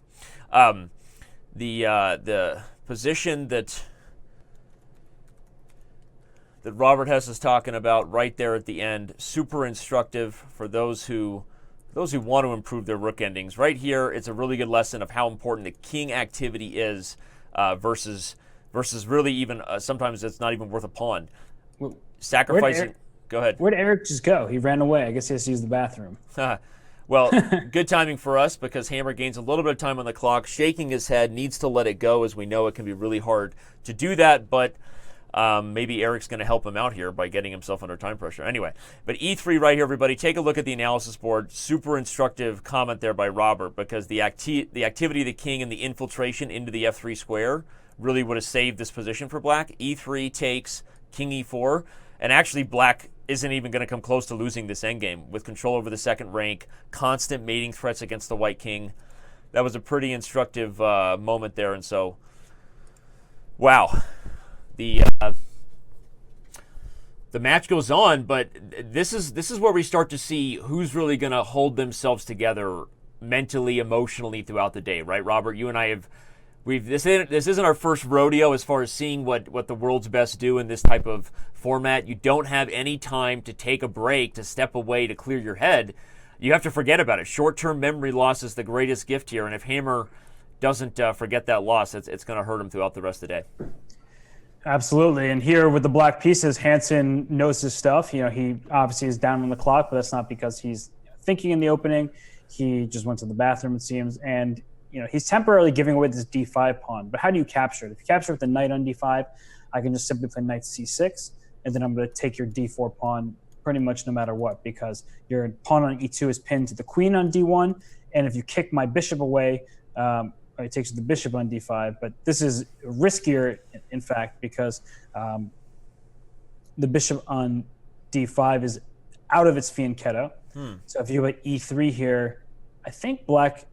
the position that Robert Hess is talking about right there at the end, super instructive for those who want to improve their rook endings. Right here, it's a really good lesson of how important the king activity is versus really even sometimes it's not even worth a pawn. Sacrificing. Go ahead. Where'd Eric just go? He ran away. I guess he has to use the bathroom. Well, good timing for us because Hammer gains a little bit of time on the clock, shaking his head, needs to let it go. As we know, it can be really hard to do that, but maybe Eric's going to help him out here by getting himself under time pressure. Anyway, but E3 right here, everybody. Take a look at the analysis board. Super instructive comment there by Robert, because the activity of the king and the infiltration into the F3 square really would have saved this position for black. E3 takes king E4, and actually black isn't even going to come close to losing this endgame with control over the second rank, constant mating threats against the white king. That was a pretty instructive moment there, and so, wow. The match goes on, but this is where we start to see who's really going to hold themselves together mentally, emotionally throughout the day, right, Robert? You and I this isn't our first rodeo as far as seeing what the world's best do in this type of format. You don't have any time to take a break, to step away, to clear your head. You have to forget about it. Short-term memory loss is the greatest gift here, and if Hammer doesn't forget that loss, it's going to hurt him throughout the rest of the day. Absolutely. And here with the black pieces, Hansen knows his stuff. He obviously is down on the clock, but that's not because he's thinking in the opening. He just went to the bathroom, it seems. And, he's temporarily giving away this D5 pawn. But how do you capture it? If you capture it with the knight on D5, I can just simply play knight C6, and then I'm going to take your D4 pawn pretty much no matter what, because your pawn on E2 is pinned to the queen on D1. And if you kick my bishop away, it takes the bishop on D5, but this is riskier, in fact, because the bishop on D5 is out of its fianchetto. So if you put E3 here, I think black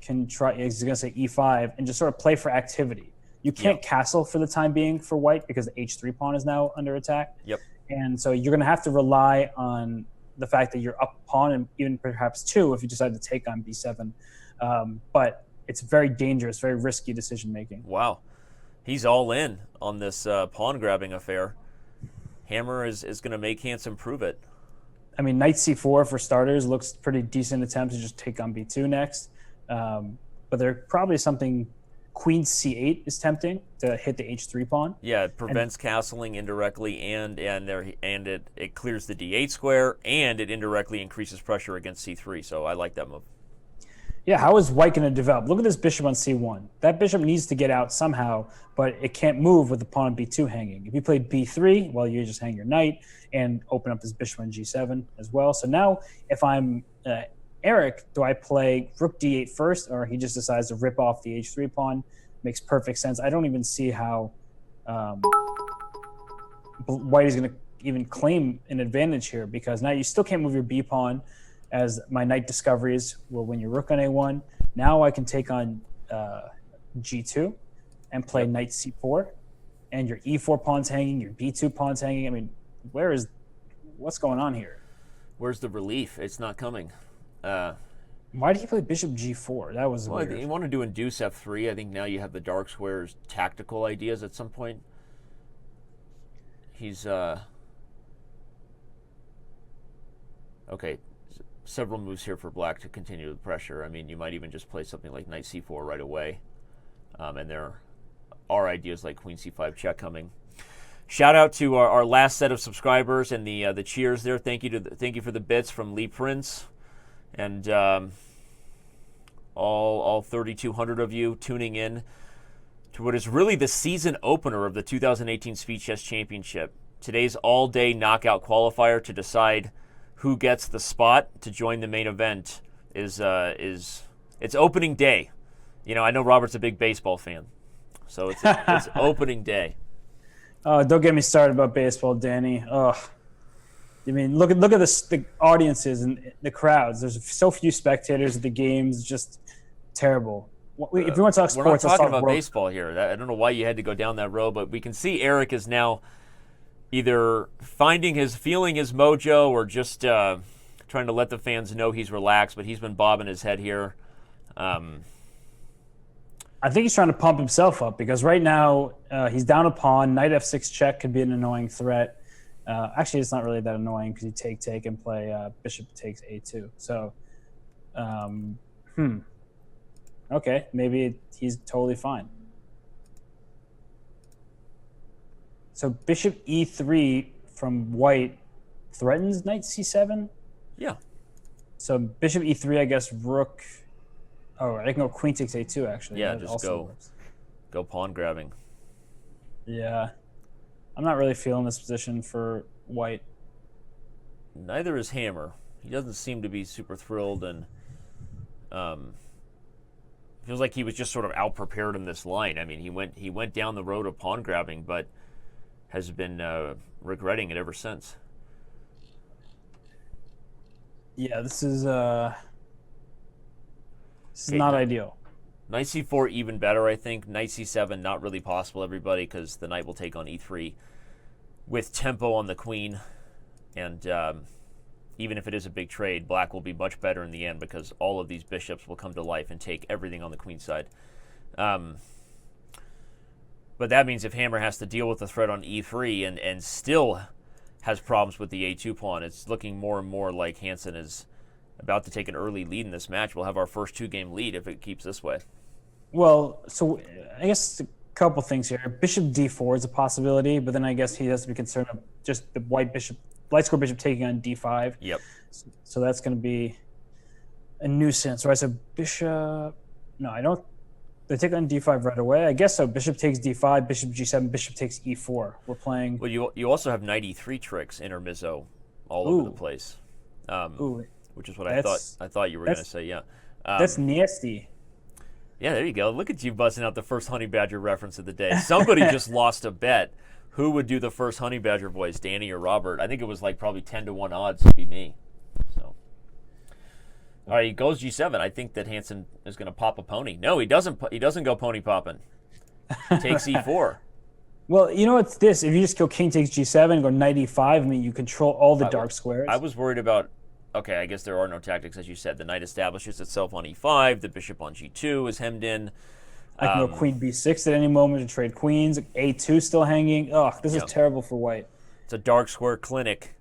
can try, he's going to say E5, and just sort of play for activity. You can't castle for the time being for white because the H3 pawn is now under attack. Yep. And so you're going to have to rely on the fact that you're up a pawn, and even perhaps two if you decide to take on B7. But it's very dangerous, very risky decision-making. Wow. He's all in on this pawn-grabbing affair. Hammer is going to make Hansen prove it. I mean, knight C4 for starters looks pretty decent attempt to just take on B2 next. But there probably something queen C8 is tempting to hit the H3 pawn. Yeah, it prevents castling indirectly, and it clears the D8 square, and it indirectly increases pressure against C3. So I like that move. Yeah, how is white going to develop? Look at this bishop on C1. That bishop needs to get out somehow, but it can't move with the pawn on B2 hanging. If you played B3, well, you just hang your knight and open up this bishop on G7 as well. So now if I'm Eric, do I play rook D8 first, or he just decides to rip off the H3 pawn? Makes perfect sense. I don't even see how white is going to even claim an advantage here, because now you still can't move your B pawn, as my knight discoveries will win your rook on A1. Now I can take on G2 and play knight C4, and your E4 pawn's hanging, your B2 pawn's hanging. I mean, what's going on here? Where's the relief? It's not coming. Why did he play bishop G4? That was weird. You want to do induce F3. I think now you have the dark squares tactical ideas at some point. He's okay. Several moves here for black to continue the pressure. I mean, you might even just play something like knight c4 right away. And there are ideas like queen c5 check coming. Shout out to our last set of subscribers and the cheers there. Thank you for the bits from Lee Prince. And all 3,200 of you tuning in to what is really the season opener of the 2018 Speed Chess Championship. Today's all-day knockout qualifier to decide who gets the spot to join the main event is it's opening day. You know, I know Robert's a big baseball fan, so it's opening day. Oh, don't get me started about baseball, Danny. Oh, I mean, look at the audiences and the crowds. There's so few spectators at the games, just terrible. If you want to talk sports, we're not talking about World baseball here. I don't know why you had to go down that road, but we can see Eric is now either feeling his mojo or just trying to let the fans know he's relaxed. But he's been bobbing his head here. I think he's trying to pump himself up because right now he's down a pawn. Knight f6 check could be an annoying threat. Actually, it's not really that annoying because you take and play bishop takes a2. So, okay, maybe he's totally fine. So bishop e3 from white threatens knight c7? Yeah. So bishop e3, I guess rook... Oh, I can go queen takes a2, actually. Yeah, that just go pawn grabbing. Yeah. I'm not really feeling this position for white. Neither is Hammer. He doesn't seem to be super thrilled, and feels like he was just sort of out-prepared in this line. I mean, he went down the road of pawn grabbing, but has been regretting it ever since. Yeah, this is not ideal. Knight c4 even better, I think. Knight c7 not really possible, everybody, because the knight will take on e3 with tempo on the queen, and even if it is a big trade, black will be much better in the end because all of these bishops will come to life and take everything on the queen side. But that means if Hammer has to deal with the threat on e3 and still has problems with the a2 pawn, it's looking more and more like Hansen is about to take an early lead in this match. We'll have our first two-game lead if it keeps this way. Well, so I guess a couple things here. Bishop d4 is a possibility, but then I guess he has to be concerned of just the light square bishop taking on d5. Yep. So that's going to be a nuisance, right? So bishop... No, I don't... They take on d5 right away? I guess so. Bishop takes d5, bishop g7, bishop takes e4. We're playing... Well, you also have knight e3 tricks, intermezzo, all over the place. Which is what I thought you were going to say, yeah. That's nasty. Yeah, there you go. Look at you busting out the first Honey Badger reference of the day. Somebody just lost a bet. Who would do the first Honey Badger voice, Danny or Robert? I think it was like probably 10-1 odds to be me. So, all right, he goes g7. I think that Hansen is going to pop a pony. No, he doesn't. He doesn't go pony popping. Takes e4. Well, you know what's this? If you just go king takes g7 and go knight e5, I mean, you control all the dark squares. I was worried about... Okay, I guess there are no tactics, as you said. The knight establishes itself on e5. The bishop on g2 is hemmed in. I can go queen b6 at any moment to trade queens. a2 still hanging. Ugh, this is terrible for white. It's a dark square clinic.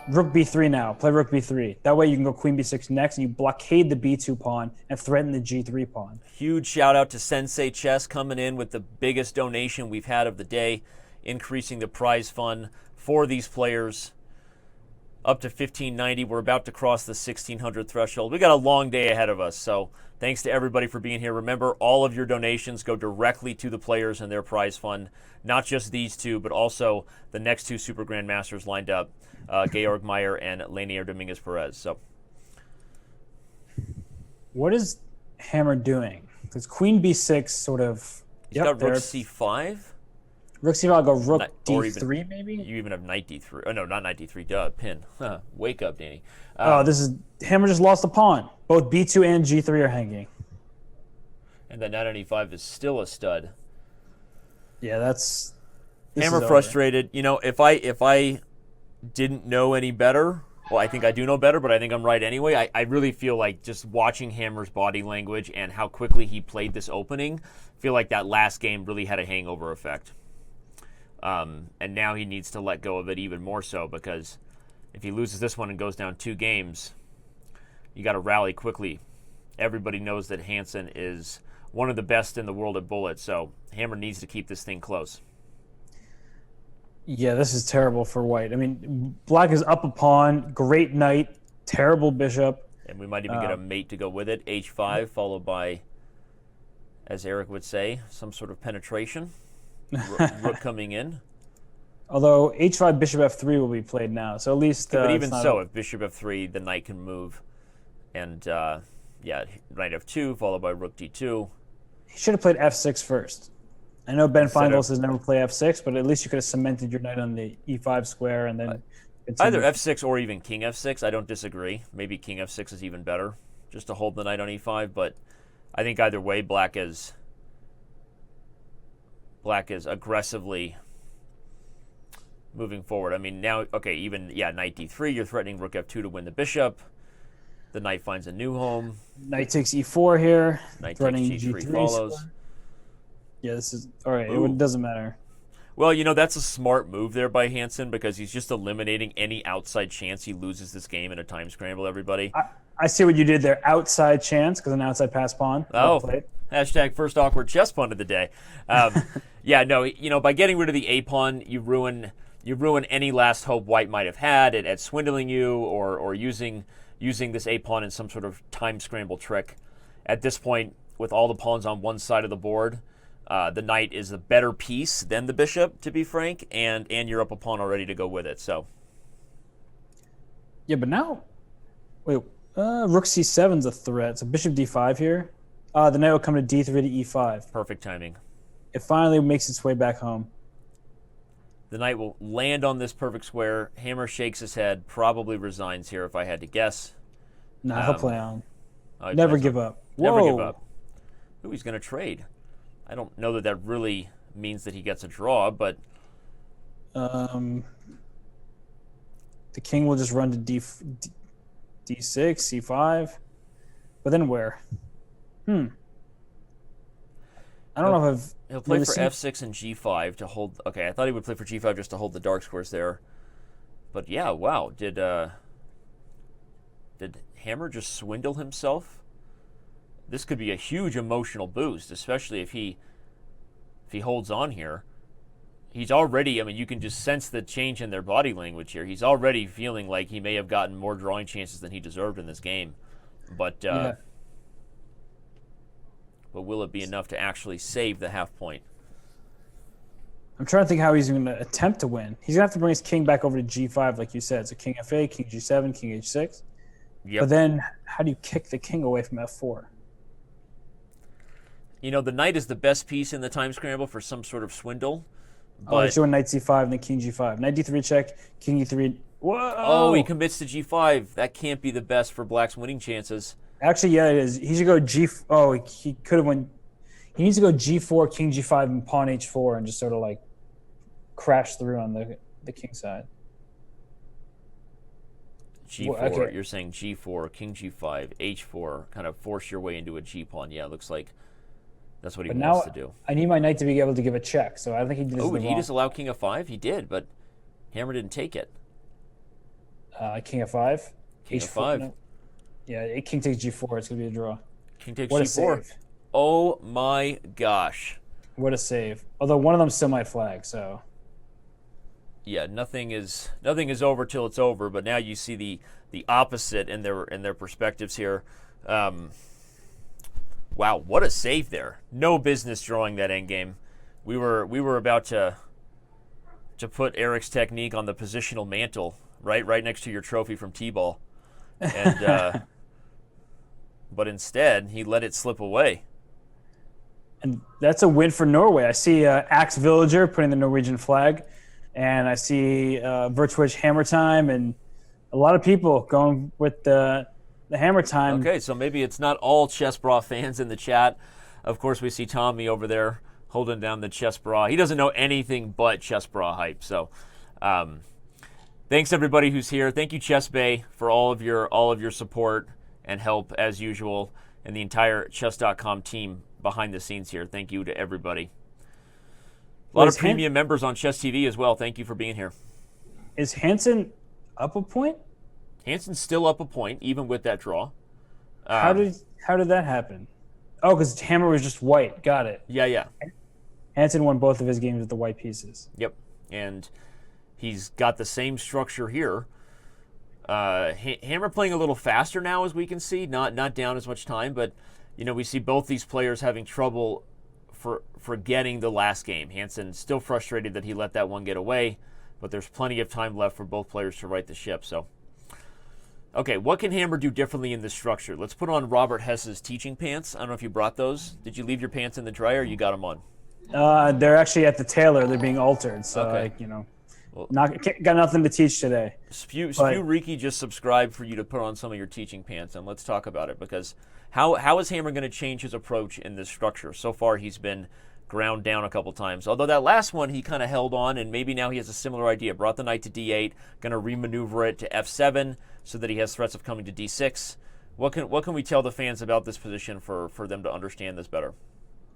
Rook b3 now. Play rook b3. That way you can go queen b6 next, and you blockade the b2 pawn and threaten the g3 pawn. Huge shout out to Sensei Chess coming in with the biggest donation we've had of the day, increasing the prize fund for these players up to $1,590. We're about to cross the 1,600 threshold. We got a long day ahead of us, so thanks to everybody for being here. Remember, all of your donations go directly to the players and their prize fund, not just these two, but also the next two Super Grandmasters lined up, Georg Meyer and Lenier Dominguez Perez. So, what is Hammer doing? Because queen b6 sort of... He's got rook c5. Rook c5, I'll go rook d3 maybe? You even have knight d3. Oh, no, not knight d3. Duh, pin. Wake up, Danny. Hammer just lost a pawn. Both b2 and g3 are hanging. And the knight on e5 is still a stud. Yeah, Hammer frustrated. You know, if I didn't know any better, well, I think I do know better, but I think I'm right anyway. I really feel like just watching Hammer's body language and how quickly he played this opening, I feel like that last game really had a hangover effect. And now he needs to let go of it even more so, because if he loses this one and goes down 2 games, you got to rally quickly. Everybody knows that Hansen is one of the best in the world at bullets, so Hammer needs to keep this thing close. Yeah, this is terrible for white. I mean, black is up a pawn, great knight, terrible bishop. And we might even get a mate to go with it. H5 followed by, as Eric would say, some sort of penetration. Rook coming in. Although H5 Bishop F3 will be played now, so at least. But even so, if Bishop F3, the knight can move, and knight F2 followed by Rook D2. He should have played F6 first. I know Ben Feingold says never play F6, but at least you could have cemented your knight on the E5 square and then. Either F6 or even King F6. I don't disagree. Maybe King F6 is even better, just to hold the knight on E5. But I think either way, Black is aggressively moving forward. I mean, now, okay, even, knight D3, you're threatening Rook F2 to win the bishop. The knight finds a new home. Knight takes E4 here. Knight takes G3 follows. Yeah, this is, all right, it doesn't matter. Well, that's a smart move there by Hansen because he's just eliminating any outside chance he loses this game in a time scramble, everybody. I see what you did there. Outside chance, because an outside pass pawn. Oh, hashtag first awkward chess pawn of the day. By getting rid of the A pawn, you ruin any last hope White might have had at swindling you or using this A pawn in some sort of time scramble trick. At this point, with all the pawns on one side of the board, the knight is a better piece than the bishop, to be frank, and you're up a pawn already to go with it. So, yeah, but now, wait, Rook C7 is a threat. So Bishop D5 here. The knight will come to D3 to E5. Perfect timing. It finally makes its way back home. The knight will land on this perfect square. Hammer shakes his head, probably resigns here if I had to guess. No, he'll play on. Never give up. Never give up. Ooh, he's going to trade. I don't know that really means that he gets a draw, but... the king will just run to D6, C5. But then where? I don't know if he'll play for F6 and G5 to hold... Okay, I thought he would play for G5 just to hold the dark squares there. But yeah, wow. Did Hammer just swindle himself? This could be a huge emotional boost, especially if he holds on here. He's already, I mean, you can just sense the change in their body language here. He's already feeling like he may have gotten more drawing chances than he deserved in this game. But will it be enough to actually save the half point? I'm trying to think how he's going to attempt to win. He's going to have to bring his king back over to G5, like you said. So king F8, king G7, king H6. Yep. But then how do you kick the king away from F4? The knight is the best piece in the time scramble for some sort of swindle. But showing knight C5 and then king G5. Knight D3 check, king E3. Whoa! Oh, he commits to G5. That can't be the best for Black's winning chances. Actually, yeah, it is. He should go he could have went. He needs to go G4, king G5, and pawn H4 and just sort of like crash through on the king side. G4, okay. You're saying G4, king G5, H4, kind of force your way into a G pawn. Yeah, it looks like that's what he wants to do. I need my knight to be able to give a check, so I think he did this did he just allow king F5? He did, but Hammer didn't take it. King F5? King F5. No. Yeah, king takes G4. It's going to be a draw. King takes G4. Oh my gosh. What a save. Although one of them still might flag, so... Yeah, nothing is over till it's over, but now you see the opposite in their perspectives here. Wow, what a save there. No business drawing that endgame. We were about to put Eric's technique on the positional mantle, right next to your trophy from T-ball. And but instead, he let it slip away. And that's a win for Norway. I see Axe Villager putting the Norwegian flag, and I see Virtuich Hammer Time, and a lot of people going with the Hammer Time. Okay, so maybe it's not all Chessbrah fans in the chat. Of course, we see Tommy over there holding down the Chessbrah. He doesn't know anything but Chessbrah hype. So, thanks everybody who's here. Thank you, Chessbay, for all of your support and help as usual, and the entire Chess.com team behind the scenes here. Thank you to everybody. A lot of premium members on Chess TV as well. Thank you for being here. Is Hansen up a point? Hansen's still up a point, even with that draw. How did that happen? Oh, because Hammer was just white. Got it. Yeah. Hansen won both of his games with the white pieces. Yep, and he's got the same structure here. Hammer playing a little faster now, as we can see, not down as much time, but we see both these players having trouble forgetting the last game. Hansen still frustrated that he let that one get away, but there's plenty of time left for both players to right the ship. So, okay, what can Hammer do differently in this structure? Let's put on Robert Hess's teaching pants. I don't know if you brought those. Did you leave your pants in the dryer, or you got them on? They're actually at the tailor. They're being altered. So, okay. Got nothing to teach today. Spew Riki just subscribed for you to put on some of your teaching pants, and let's talk about it, because how is Hammer going to change his approach in this structure? So far, he's been ground down a couple times. Although that last one, he kind of held on, and maybe now he has a similar idea. Brought the knight to d8, going to remaneuver it to f7 so that he has threats of coming to d6. What can we tell the fans about this position for them to understand this better?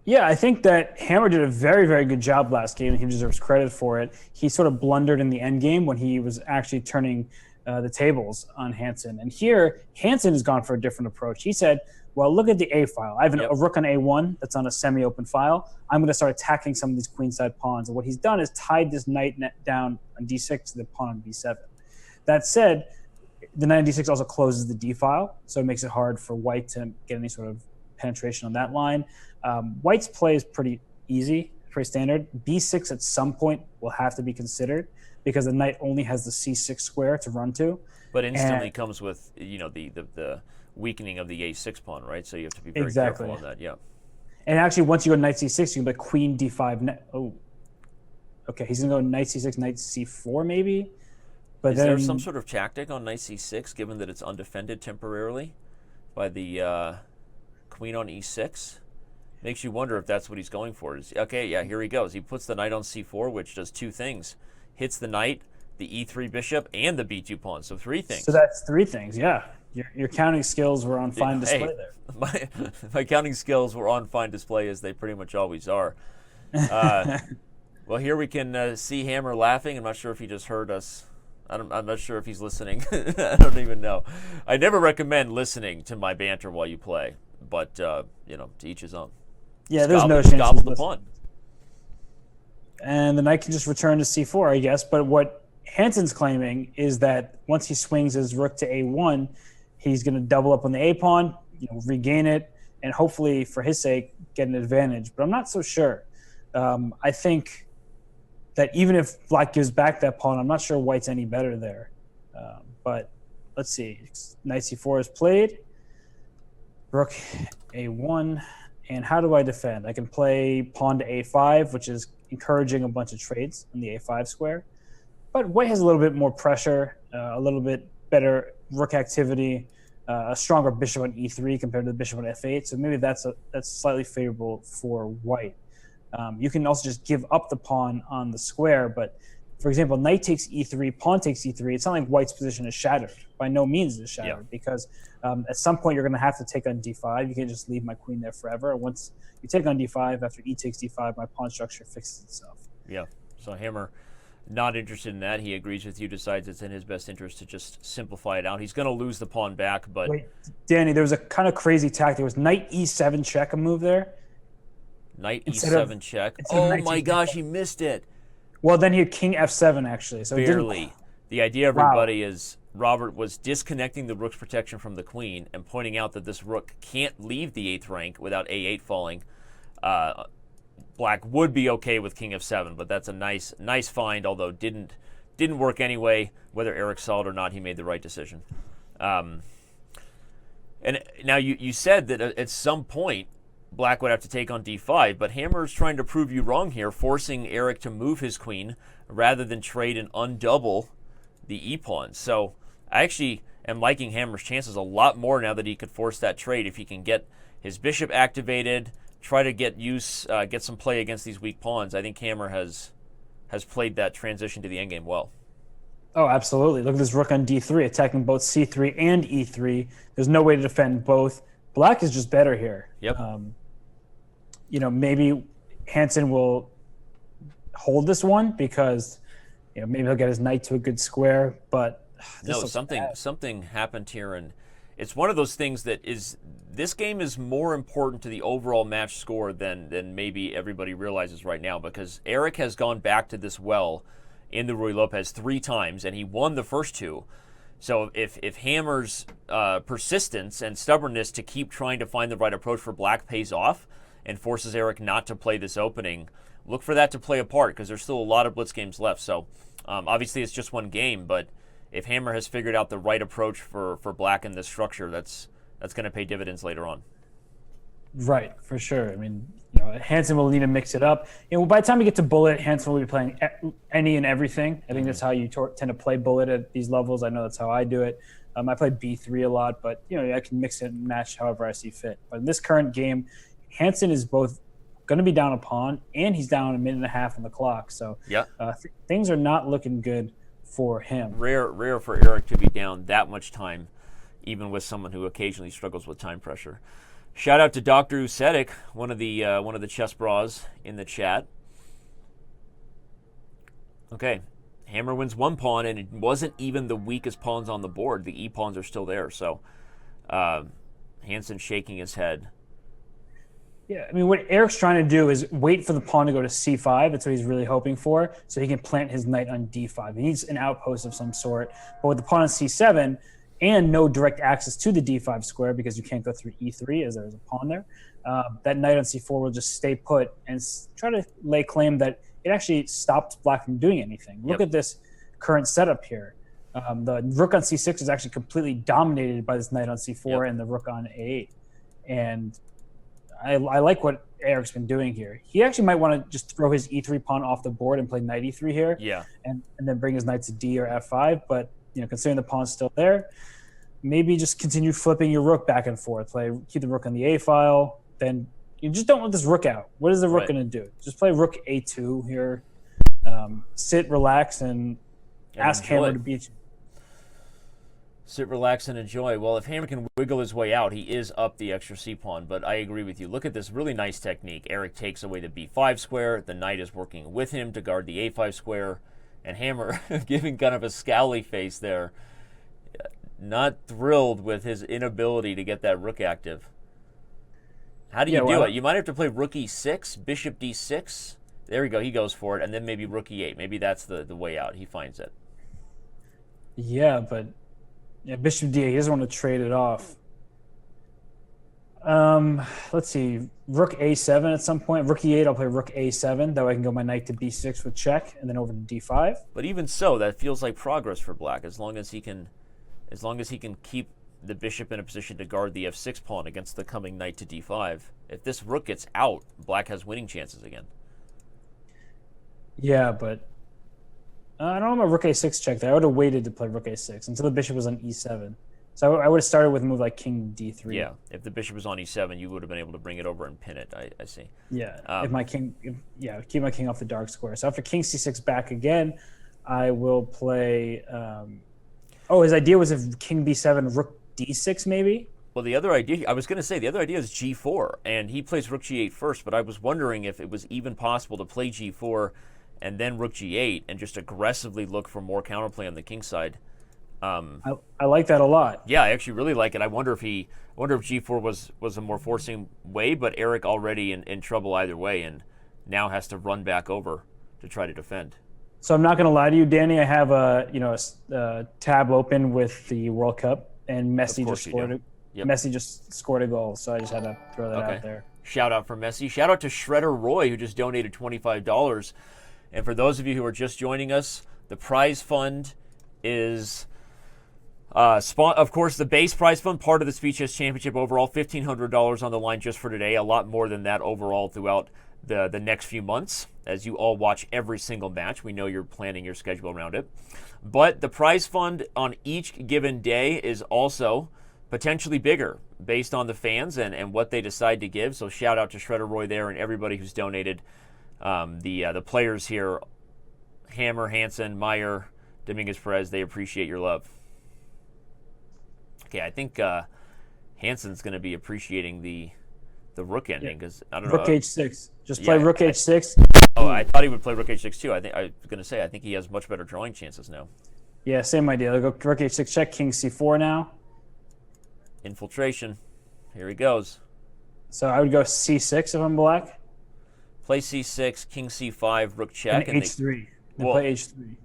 Yeah, I think that Hammer did a very, very good job last game, and he deserves credit for it. He sort of blundered in the end game when he was actually turning the tables on Hansen. And here, Hansen has gone for a different approach. He said, well, look at the A file. I have a rook on A1 that's on a semi-open file. I'm going to start attacking some of these queenside pawns. And what he's done is tied this knight down on D6 to the pawn on B7. That said, the knight on D6 also closes the D file, so it makes it hard for White to get any sort of penetration on that line. White's play is pretty easy, pretty standard. B6 at some point will have to be considered because the knight only has the C6 square to run to. But instantly comes with the weakening of the A6 pawn, right? So you have to be very careful on that. Yeah. And actually, once you go knight C6, you can play queen D5. Okay. He's gonna go knight C6, knight C4, maybe. But is there some sort of tactic on knight C6, given that it's undefended temporarily by the queen on E6? Makes you wonder if that's what he's going for. Here he goes. He puts the knight on C4, which does two things: hits the knight, the E3 bishop, and the B2 pawn. So three things. So that's three things. Yeah. Your counting skills were on fine display there. My counting skills were on fine display, as they pretty much always are. Well, here we can see Hammer laughing. I'm not sure if he just heard us. I'm not sure if he's listening. I don't even know. I never recommend listening to my banter while you play, but to each his own. Yeah, there's no chance. Gobble the pawn. And the knight can just return to C4, I guess. But what Hansen's claiming is that once he swings his rook to A1, he's going to double up on the A pawn, regain it, and hopefully, for his sake, get an advantage. But I'm not so sure. I think that even if Black gives back that pawn, I'm not sure White's any better there. But let's see. Knight C4 is played. Rook A1. And how do I defend? I can play pawn to A5, which is encouraging a bunch of trades on the A5 square. But White has a little bit more pressure, a little bit better rook activity, a stronger bishop on E3 compared to the bishop on F8. So maybe that's slightly favorable for White. You can also just give up the pawn on the square. But, for example, knight takes E3, pawn takes E3. It's not like White's position is shattered. By no means is it shattered because at some point you're going to have to take on D5. You can't just leave my queen there forever. Once you take on D5, after E takes D5, my pawn structure fixes itself. Yeah. So Hammer, not interested in that. He agrees with you, decides it's in his best interest to just simplify it out. He's going to lose the pawn back, but... Wait, Danny, there was a kind of crazy tactic. There was knight E7 check a move there. Knight E7 check. Oh my gosh, he missed it. Well, then he had king F7, actually. So barely. The idea, everybody, is Robert was disconnecting the rook's protection from the queen and pointing out that this rook can't leave the 8th rank without A8 falling. Black would be okay with king F7, but that's a nice find, although didn't work anyway. Whether Eric saw it or not, he made the right decision. And now you said that at some point Black would have to take on D5, but Hammer is trying to prove you wrong here, forcing Eric to move his queen rather than trade and undouble the E-pawn. So I actually am liking Hammer's chances a lot more now that he could force that trade. If he can get his bishop activated, try to get some play against these weak pawns, I think Hammer has played that transition to the endgame well. Oh, absolutely. Look at this rook on D3, attacking both C3 and E3. There's no way to defend both. Black is just better here. Yep. Maybe Hansen will hold this one because maybe he'll get his knight to a good square, but something happened here, and it's one of those things that is, this game is more important to the overall match score than maybe everybody realizes right now, because Eric has gone back to this well in the Ruy Lopez 3 times, and he won the first 2. So if Hammer's persistence and stubbornness to keep trying to find the right approach for black pays off and forces Eric not to play this opening, look for that to play a part because there's still a lot of blitz games left. So obviously it's just one game, but if Hammer has figured out the right approach for black in this structure, that's going to pay dividends later on. Right, for sure. I mean, Hansen will need to mix it up. By the time you get to Bullet, Hansen will be playing any and everything. I think that's how you tend to play Bullet at these levels. I know that's how I do it. I play B3 a lot, but I can mix it and match however I see fit. But in this current game, Hansen is both going to be down a pawn and he's down a minute and a half on the clock. So things are not looking good for him. Rare for Eric to be down that much time, even with someone who occasionally struggles with time pressure. Shout out to Dr. Usetic, one of the Chessbrahs in the chat. Okay, Hammer wins one pawn, and it wasn't even the weakest pawns on the board. The e-pawns are still there, so Hansen shaking his head. Yeah, I mean, what Eric's trying to do is wait for the pawn to go to c5. That's what he's really hoping for, so he can plant his knight on d5. He needs an outpost of some sort. But with the pawn on c7 and no direct access to the d5 square because you can't go through e3 as there's a pawn there, that knight on c4 will just stay put and try to lay claim that it actually stopped black from doing anything. Look at this current setup here. The rook on c6 is actually completely dominated by this knight on c4 and the rook on a8. And I like what Eric's been doing here. He actually might want to just throw his e3 pawn off the board and play knight e3 here. Yeah. And then bring his knight to d or f5. But considering the pawn's still there, maybe just continue flipping your rook back and forth. Keep the rook on the a file. Then you just don't want this rook out. What is the rook going to do? Just play rook a2 here. Sit, relax, and ask Hammer to beat you. Sit, relax, and enjoy. Well, if Hammer can wiggle his way out, he is up the extra c-pawn, but I agree with you. Look at this really nice technique. Eric takes away the b5 square. The knight is working with him to guard the a5 square, and Hammer giving kind of a scowly face there. Not thrilled with his inability to get that rook active. How do you do it? You might have to play rook e6, bishop d6. There we go. He goes for it, and then maybe rook e8. Maybe that's the way out. He finds it. Yeah, but bishop d8. He doesn't want to trade it off. Let's see. Rook a7 at some point. Rook e8. I'll play rook a7. That way I can go my knight to b6 with check, and then over to d5. But even so, that feels like progress for black as long as he can keep the bishop in a position to guard the f6 pawn against the coming knight to d5. If this rook gets out, black has winning chances again. Yeah, but I don't know about rook a6 check there. I would have waited to play rook a6 until the bishop was on e7. So I would have started with a move like king d3. Yeah, if the bishop was on e7, you would have been able to bring it over and pin it. I see. Yeah, keep my king off the dark square. So after king c6 back again, I will play... his idea was if king b7, rook d6 maybe? Well, the other idea is g4, and he plays rook g8 first, but I was wondering if it was even possible to play g4 and then rook g8 and just aggressively look for more counterplay on the king side. I like that a lot. Yeah, I actually really like it. I wonder if g4 was a more forcing way, but Eric already in trouble either way and now has to run back over to try to defend. So I'm not going to lie to you, Danny. I have a tab open with the World Cup, and Messi just scored a goal. So I just had to throw that out there. Shout out for Messi. Shout out to Shredder Roy, who just donated $25. And for those of you who are just joining us, the prize fund is, of course, the base prize fund, part of the Speed Chess Championship overall, $1,500 on the line just for today. A lot more than that overall throughout the next few months, as you all watch every single match. We know you're planning your schedule around it. But the prize fund on each given day is also potentially bigger based on the fans and what they decide to give. So shout out to Shredder Roy there and everybody who's donated. The players here, Hammer, Hansen, Meyer, Dominguez Perez, they appreciate your love. Okay, I think Hansen's going to be appreciating the rook ending because I don't know. Rook h6. Just play rook h6. I thought he would play rook h6 too. I was going to say I think he has much better drawing chances now. Yeah, same idea. I'll go rook h6 check, king c4 now. Infiltration. Here he goes. So I would go c6 if I'm black. Play c6, king c5, rook check, and h3. Play h3.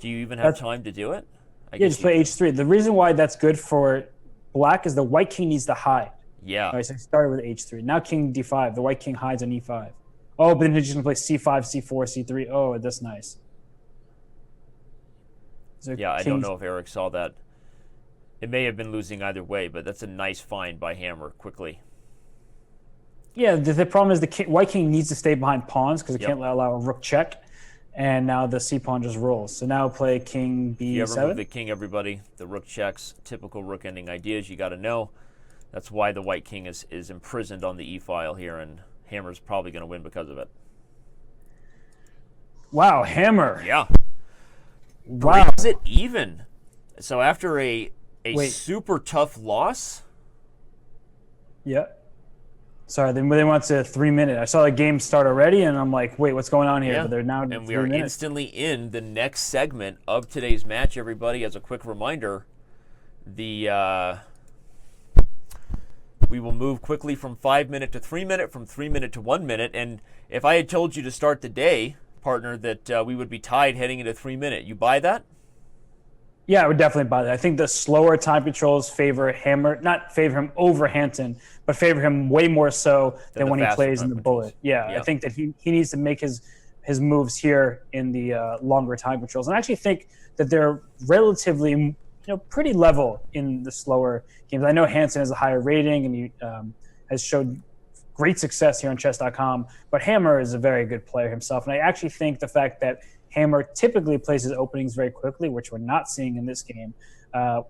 Do you even have time to do it? I Yeah, guess just play h3. The reason why that's good for black is the white king needs to hide. Yeah. All right, so he started with h3. Now king d5. The white king hides on e5. Oh, but then he's just going to play c5, c4, c3. Oh, that's nice. So Yeah, I don't know if Eric saw that. It may have been losing either way, but that's a nice find by Hammer quickly. Yeah, the problem is the white king needs to stay behind pawns because it can't allow a rook check. And now the c pawn just rolls. So now play king b7. You ever move the king, everybody? The rook checks. Typical rook ending ideas you got to know. That's why the white king is imprisoned on the e-file here, and Hammer's probably going to win because of it. Wow, Hammer. Yeah. Wow. Brings it even. So after a super tough loss. Yeah. Sorry, they went to 3 minutes. I saw the game start already, and I'm like, wait, what's going on here? Yeah. But they're now and 3 we are minutes. instantly in the next segment of today's match, everybody. As a quick reminder, we will move quickly from 5 minute to 3 minute, from 3 minute to 1 minute. And if I had told you to start the day, partner, that we would be tied heading into 3 minute, you buy that? Yeah, I would definitely buy that. I think the slower time controls favor Hammer, not favor him over Hansen, but favor him way more so than when he plays in the bullet. Yeah, I think that he needs to make his moves here in the longer time controls. And I actually think that they're relatively pretty level in the slower games. I know Hansen has a higher rating and he has showed great success here on Chess.com, but Hammer is a very good player himself. And I actually think the fact that Hammer typically plays his openings very quickly, which we're not seeing in this game,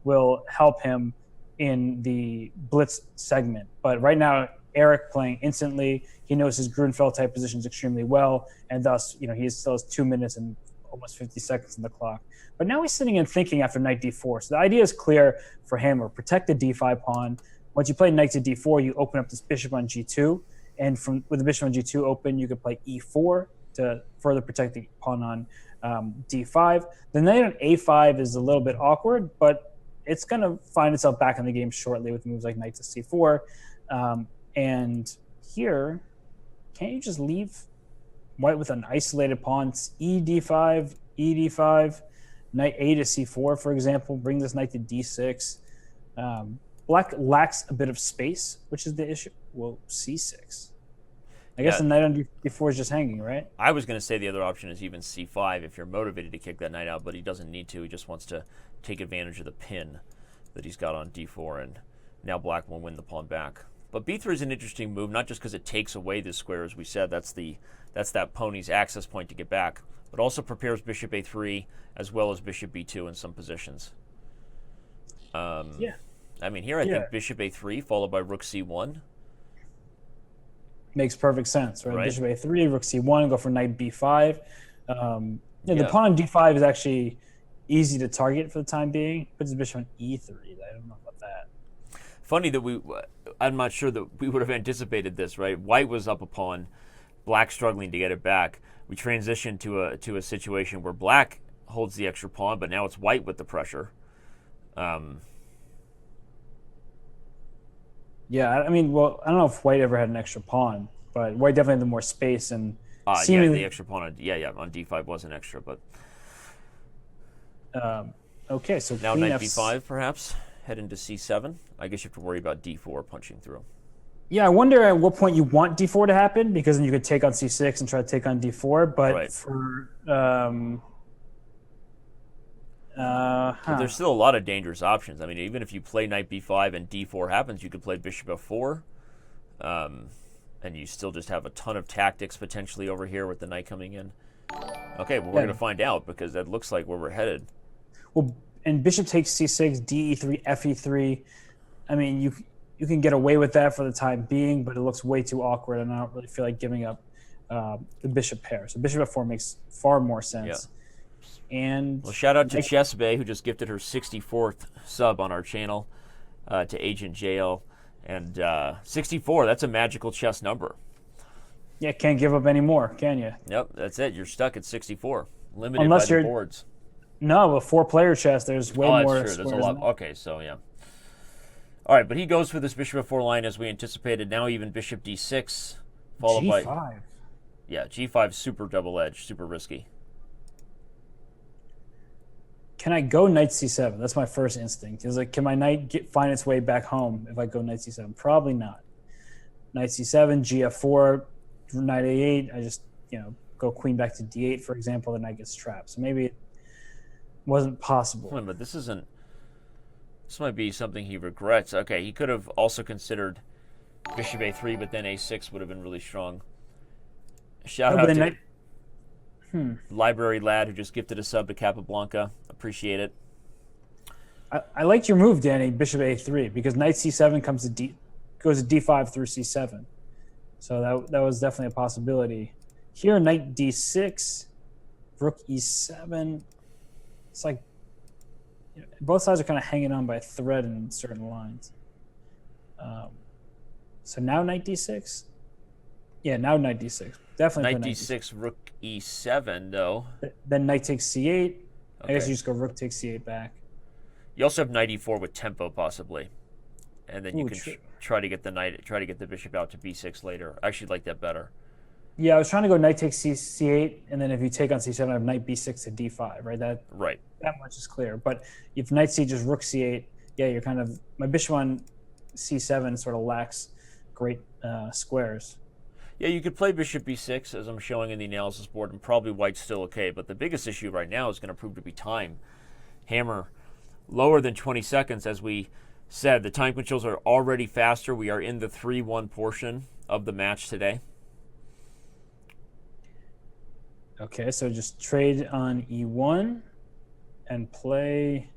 will help him in the blitz segment. But right now, Eric playing instantly, he knows his Grunfeld type positions extremely well, and thus, he still has 2 minutes and almost 50 seconds on the clock. But now he's sitting and thinking after knight d4. So the idea is clear for Hammer. Protect the d5 pawn. Once you play knight to d4, you open up this bishop on g2. And with the bishop on g2 open, you could play e4 to further protect the pawn on d5. The knight on a5 is a little bit awkward, but it's going to find itself back in the game shortly with moves like knight to c4. And here, can't you just leave white with an isolated pawn? It's e d5, knight a to c4, for example. Bring this knight to d6. Black lacks a bit of space, which is the issue. Well, c6. I guess the knight on d4 is just hanging, right? I was going to say the other option is even c5 if you're motivated to kick that knight out, but he doesn't need to. He just wants to take advantage of the pin that he's got on d4, and now black will win the pawn back. But b3 is an interesting move, not just because it takes away this square, as we said. That's that pony's access point to get back, but also prepares bishop a3 as well as bishop b2 in some positions. I mean, here I think bishop a3 followed by rook c1. Makes perfect sense, right? Bishop a3, rook c1, go for knight b5. The pawn on d5 is actually easy to target for the time being. Puts the bishop on e3. I don't know about that. Funny that I'm not sure that we would have anticipated this, right? White was up a pawn, black struggling to get it back. We transitioned to a situation where black holds the extra pawn, but now it's white with the pressure. Yeah, I mean, well, I don't know if white ever had an extra pawn, but white definitely had the more space and the extra pawn on d5 was an extra, but okay, so now knight b5 perhaps head into c7. I guess you have to worry about d4 punching through. Yeah, I wonder at what point you want d4 to happen, because then you could take on c6 and try to take on d4. But for but there's still a lot of dangerous options. I mean, even if you play knight b5 and d4 happens, you could play bishop f4, and you still just have a ton of tactics potentially over here with the knight coming in. Okay, well, we're going to find out, because that looks like where we're headed. Well, and bishop takes c6, de3, fe3. I mean, you can get away with that for the time being, but it looks way too awkward, and I don't really feel like giving up the bishop pair. So bishop f4 makes far more sense. Yeah. And well, shout out to Chessbrah, who just gifted her 64th sub on our channel, to Agent JL. And 64, that's a magical chess number. Yeah, can't give up any more, can you? Yep, that's it. You're stuck at 64. Limited by the boards. No, with 4-player chess, there's way more. That's true. There's a lot. Okay, so yeah. All right, but he goes for this bishop f4 line as we anticipated. Now even bishop d6, followed G5. by G5, super double edged, super risky. can I go knight c7? That's my first instinct. Is like, can my knight find its way back home if I go knight c7? Probably not. Knight c7, gf4, knight a8. I just, go queen back to d8, for example. The knight gets trapped. So maybe it wasn't possible. Wait, but this might be something he regrets. Okay, he could have also considered bishop a3, but then a6 would have been really strong. Shout out to Library Lad, who just gifted a sub to Capablanca. Appreciate it. I liked your move, Danny, bishop a3, because knight c7 goes to d5 through c7. So that was definitely a possibility. Here, knight d6, rook e7. It's like both sides are kind of hanging on by a thread in certain lines. So now knight d6? Yeah, now knight d6. Definitely knight d6, rook e7, though. Then knight takes c8. Okay. I guess you just go rook takes c8 back. You also have knight e4 with tempo, possibly. And then you can try to get the bishop out to b6 later. I actually like that better. Yeah, I was trying to go knight takes c8, and then if you take on c7, I have knight b6 to d5, right? That much is clear. But if knight c just rook c8, yeah, you're kind of my bishop on c7 sort of lacks great squares. Yeah, you could play bishop b6, as I'm showing in the analysis board, and probably white's still okay. But the biggest issue right now is going to prove to be time. Hammer lower than 20 seconds, as we said. The time controls are already faster. We are in the 3-1 portion of the match today. Okay, so just trade on e1 and play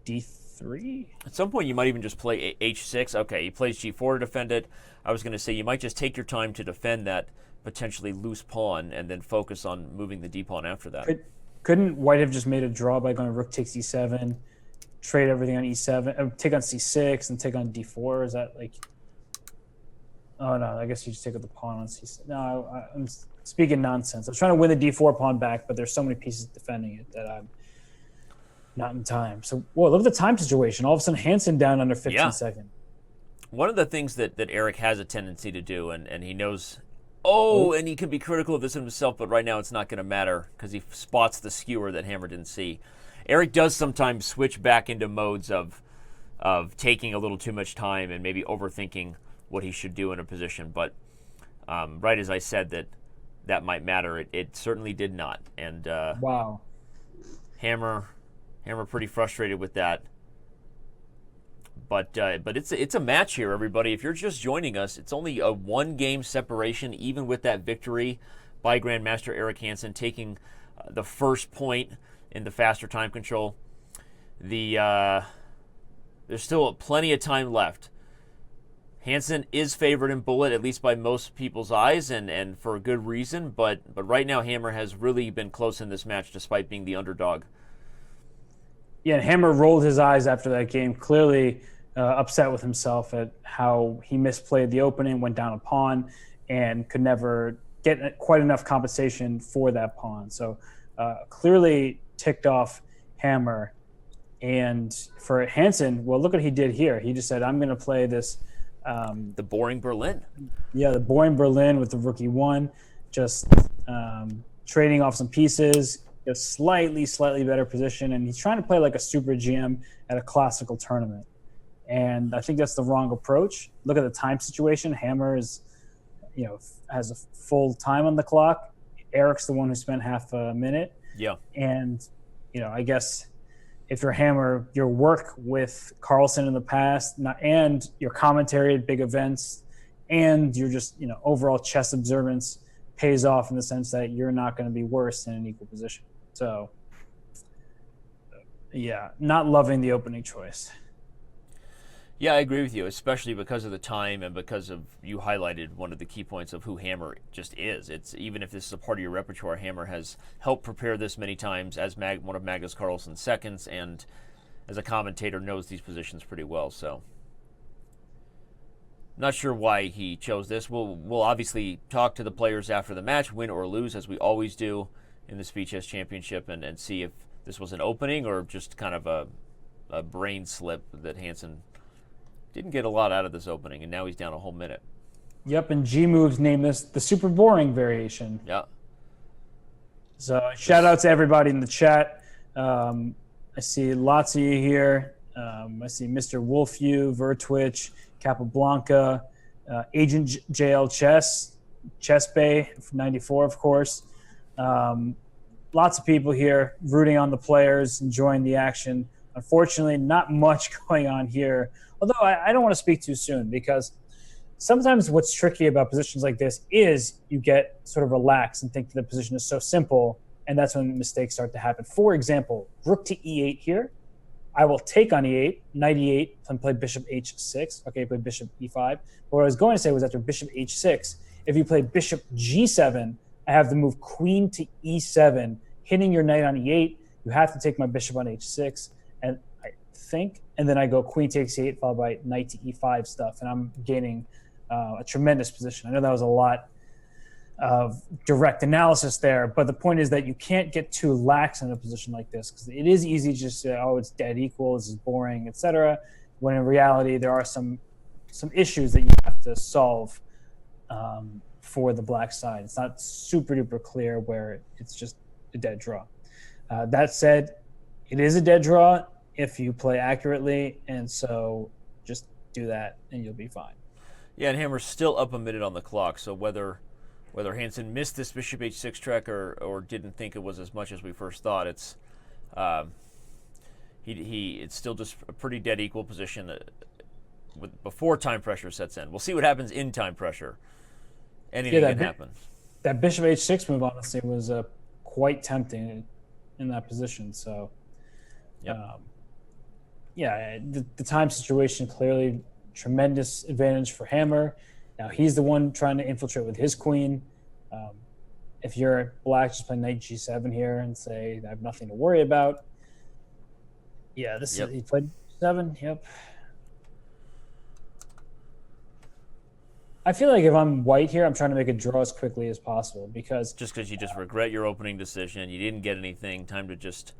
d3. At some point, you might even just play h6. Okay, he plays g4 to defend it. I was going to say you might just take your time to defend that potentially loose pawn and then focus on moving the d pawn after that. Couldn't white have just made a draw by going rook takes e7, trade everything on e7, take on c6, and take on d4? Is that like... Oh, no, I guess you just take out the pawn on c6. No, I'm speaking nonsense. I'm trying to win the d4 pawn back, but there's so many pieces defending it that I'm not in time. So, whoa, look at the time situation. All of a sudden, Hansen down under 15 seconds. One of the things that Eric has a tendency to do, and he knows, and he can be critical of this himself, but right now it's not going to matter because he spots the skewer that Hammer didn't see. Eric does sometimes switch back into modes of taking a little too much time and maybe overthinking what he should do in a position. But right as I said that might matter, it certainly did not. And wow, Hammer pretty frustrated with that. But it's a match here, everybody. If you're just joining us, it's only a 1-game separation, even with that victory by Grandmaster Eric Hansen taking the first point in the faster time control. There's still plenty of time left. Hansen is favored in bullet, at least by most people's eyes, and for a good reason. But right now, Hammer has really been close in this match, despite being the underdog. Yeah, and Hammer rolled his eyes after that game, clearly upset with himself at how he misplayed the opening, went down a pawn, and could never get quite enough compensation for that pawn. So clearly ticked off Hammer. And for Hansen, well, look what he did here. He just said, I'm going to play this... the boring Berlin. Yeah, the boring Berlin with the rook e1, just trading off some pieces, a slightly better position, and he's trying to play like a super GM at a classical tournament. And I think that's the wrong approach. Look at the time situation. Hammer is, has a full time on the clock. Eric's the one who spent half a minute. Yeah. And, I guess if you're Hammer, your work with Carlsen in the past, and your commentary at big events, and your just, overall chess observance pays off in the sense that you're not going to be worse in an equal position. So, yeah, not loving the opening choice. Yeah, I agree with you, especially because of the time and because of you highlighted one of the key points of who Hammer just is. It's even if this is a part of your repertoire, Hammer has helped prepare this many times as one of Magnus Carlsen's seconds, and as a commentator knows these positions pretty well. So, not sure why he chose this. We'll obviously talk to the players after the match, win or lose, as we always do in the Speed Chess Championship, and see if this was an opening or just kind of a brain slip that Hansen didn't get a lot out of this opening, and now he's down a whole minute. Yep, and G Moves named this the super boring variation. Yeah. So shout out to everybody in the chat. I see lots of you here. I see Mr. Wolfew, Vertwitch, Capablanca, Agent JL Chessbay, 94, of course. Lots of people here rooting on the players, enjoying the action. Unfortunately, not much going on here. Although I don't want to speak too soon, because sometimes what's tricky about positions like this is you get sort of relaxed and think that the position is so simple, and that's when mistakes start to happen. For example, rook to e8 here. I will take on e8, knight e8, and play bishop h6. Okay, play bishop e5. But what I was going to say was after bishop h6, if you play bishop g7, I have to move queen to e7, hitting your knight on e8. You have to take my bishop on h6, and I think, and then I go queen takes e8 followed by knight to e5 stuff, and I'm gaining a tremendous position. I know that was a lot of direct analysis there, but the point is that you can't get too lax in a position like this, because it is easy to just say, oh, it's dead equal, this is boring, etc., when in reality there are some issues that you have to solve for the black side. It's not super duper clear where it's just a dead draw. That said, it is a dead draw if you play accurately, and so just do that and you'll be fine. Yeah, and Hammer's still up a minute on the clock, so whether Hansen missed this bishop h6 track or didn't think it was as much as we first thought, it's it's still just a pretty dead equal position before time pressure sets in. We'll see what happens in time pressure. Anything can happen. That bishop h6 move, honestly, was quite tempting in that position. So, yep. The time situation clearly tremendous advantage for Hammer. Now he's the one trying to infiltrate with his queen. If you're black, just play knight g7 here and say I have nothing to worry about. Yeah, he played 7. Yep. I feel like if I'm white here, I'm trying to make a draw as quickly as possible, because you just regret your opening decision. You didn't get anything. Time to just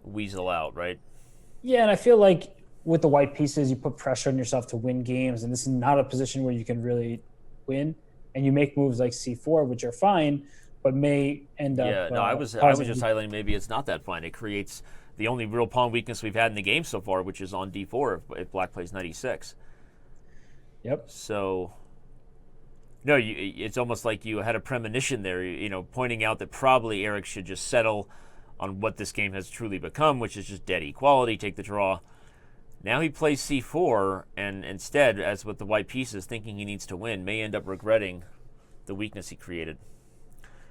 weasel out, right? Yeah, and I feel like with the white pieces, you put pressure on yourself to win games, and this is not a position where you can really win. And you make moves like c4, which are fine, but may end up. Yeah, no, I was just highlighting maybe it's not that fine. It creates the only real pawn weakness we've had in the game so far, which is on d4 if black plays knight e6. Yep. So, no, it's almost like you had a premonition there, pointing out that probably Eric should just settle on what this game has truly become, which is just dead equality, take the draw. Now he plays c4, and instead, as with the white pieces, thinking he needs to win, may end up regretting the weakness he created.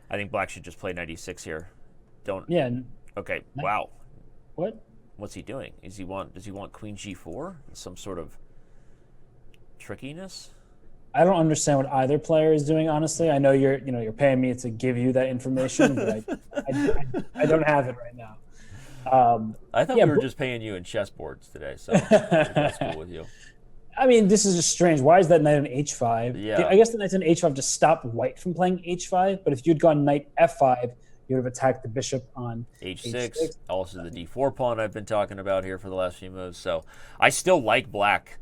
I think black should just play knight e6 here. Don't. Yeah. Okay. Wow. What? What's he doing? Does he want queen g4? Some sort of trickiness? I don't understand what either player is doing, honestly. I know you're paying me to give you that information, but I don't have it right now. I thought we were just paying you in chessboards today, so that's cool with you. I mean, this is just strange. Why is that knight on h5? Yeah. I guess the knight on h5 just stopped white from playing h5, but if you'd gone knight f5, you would have attacked the bishop on h6. Also the d4 pawn I've been talking about here for the last few moves. So I still like black's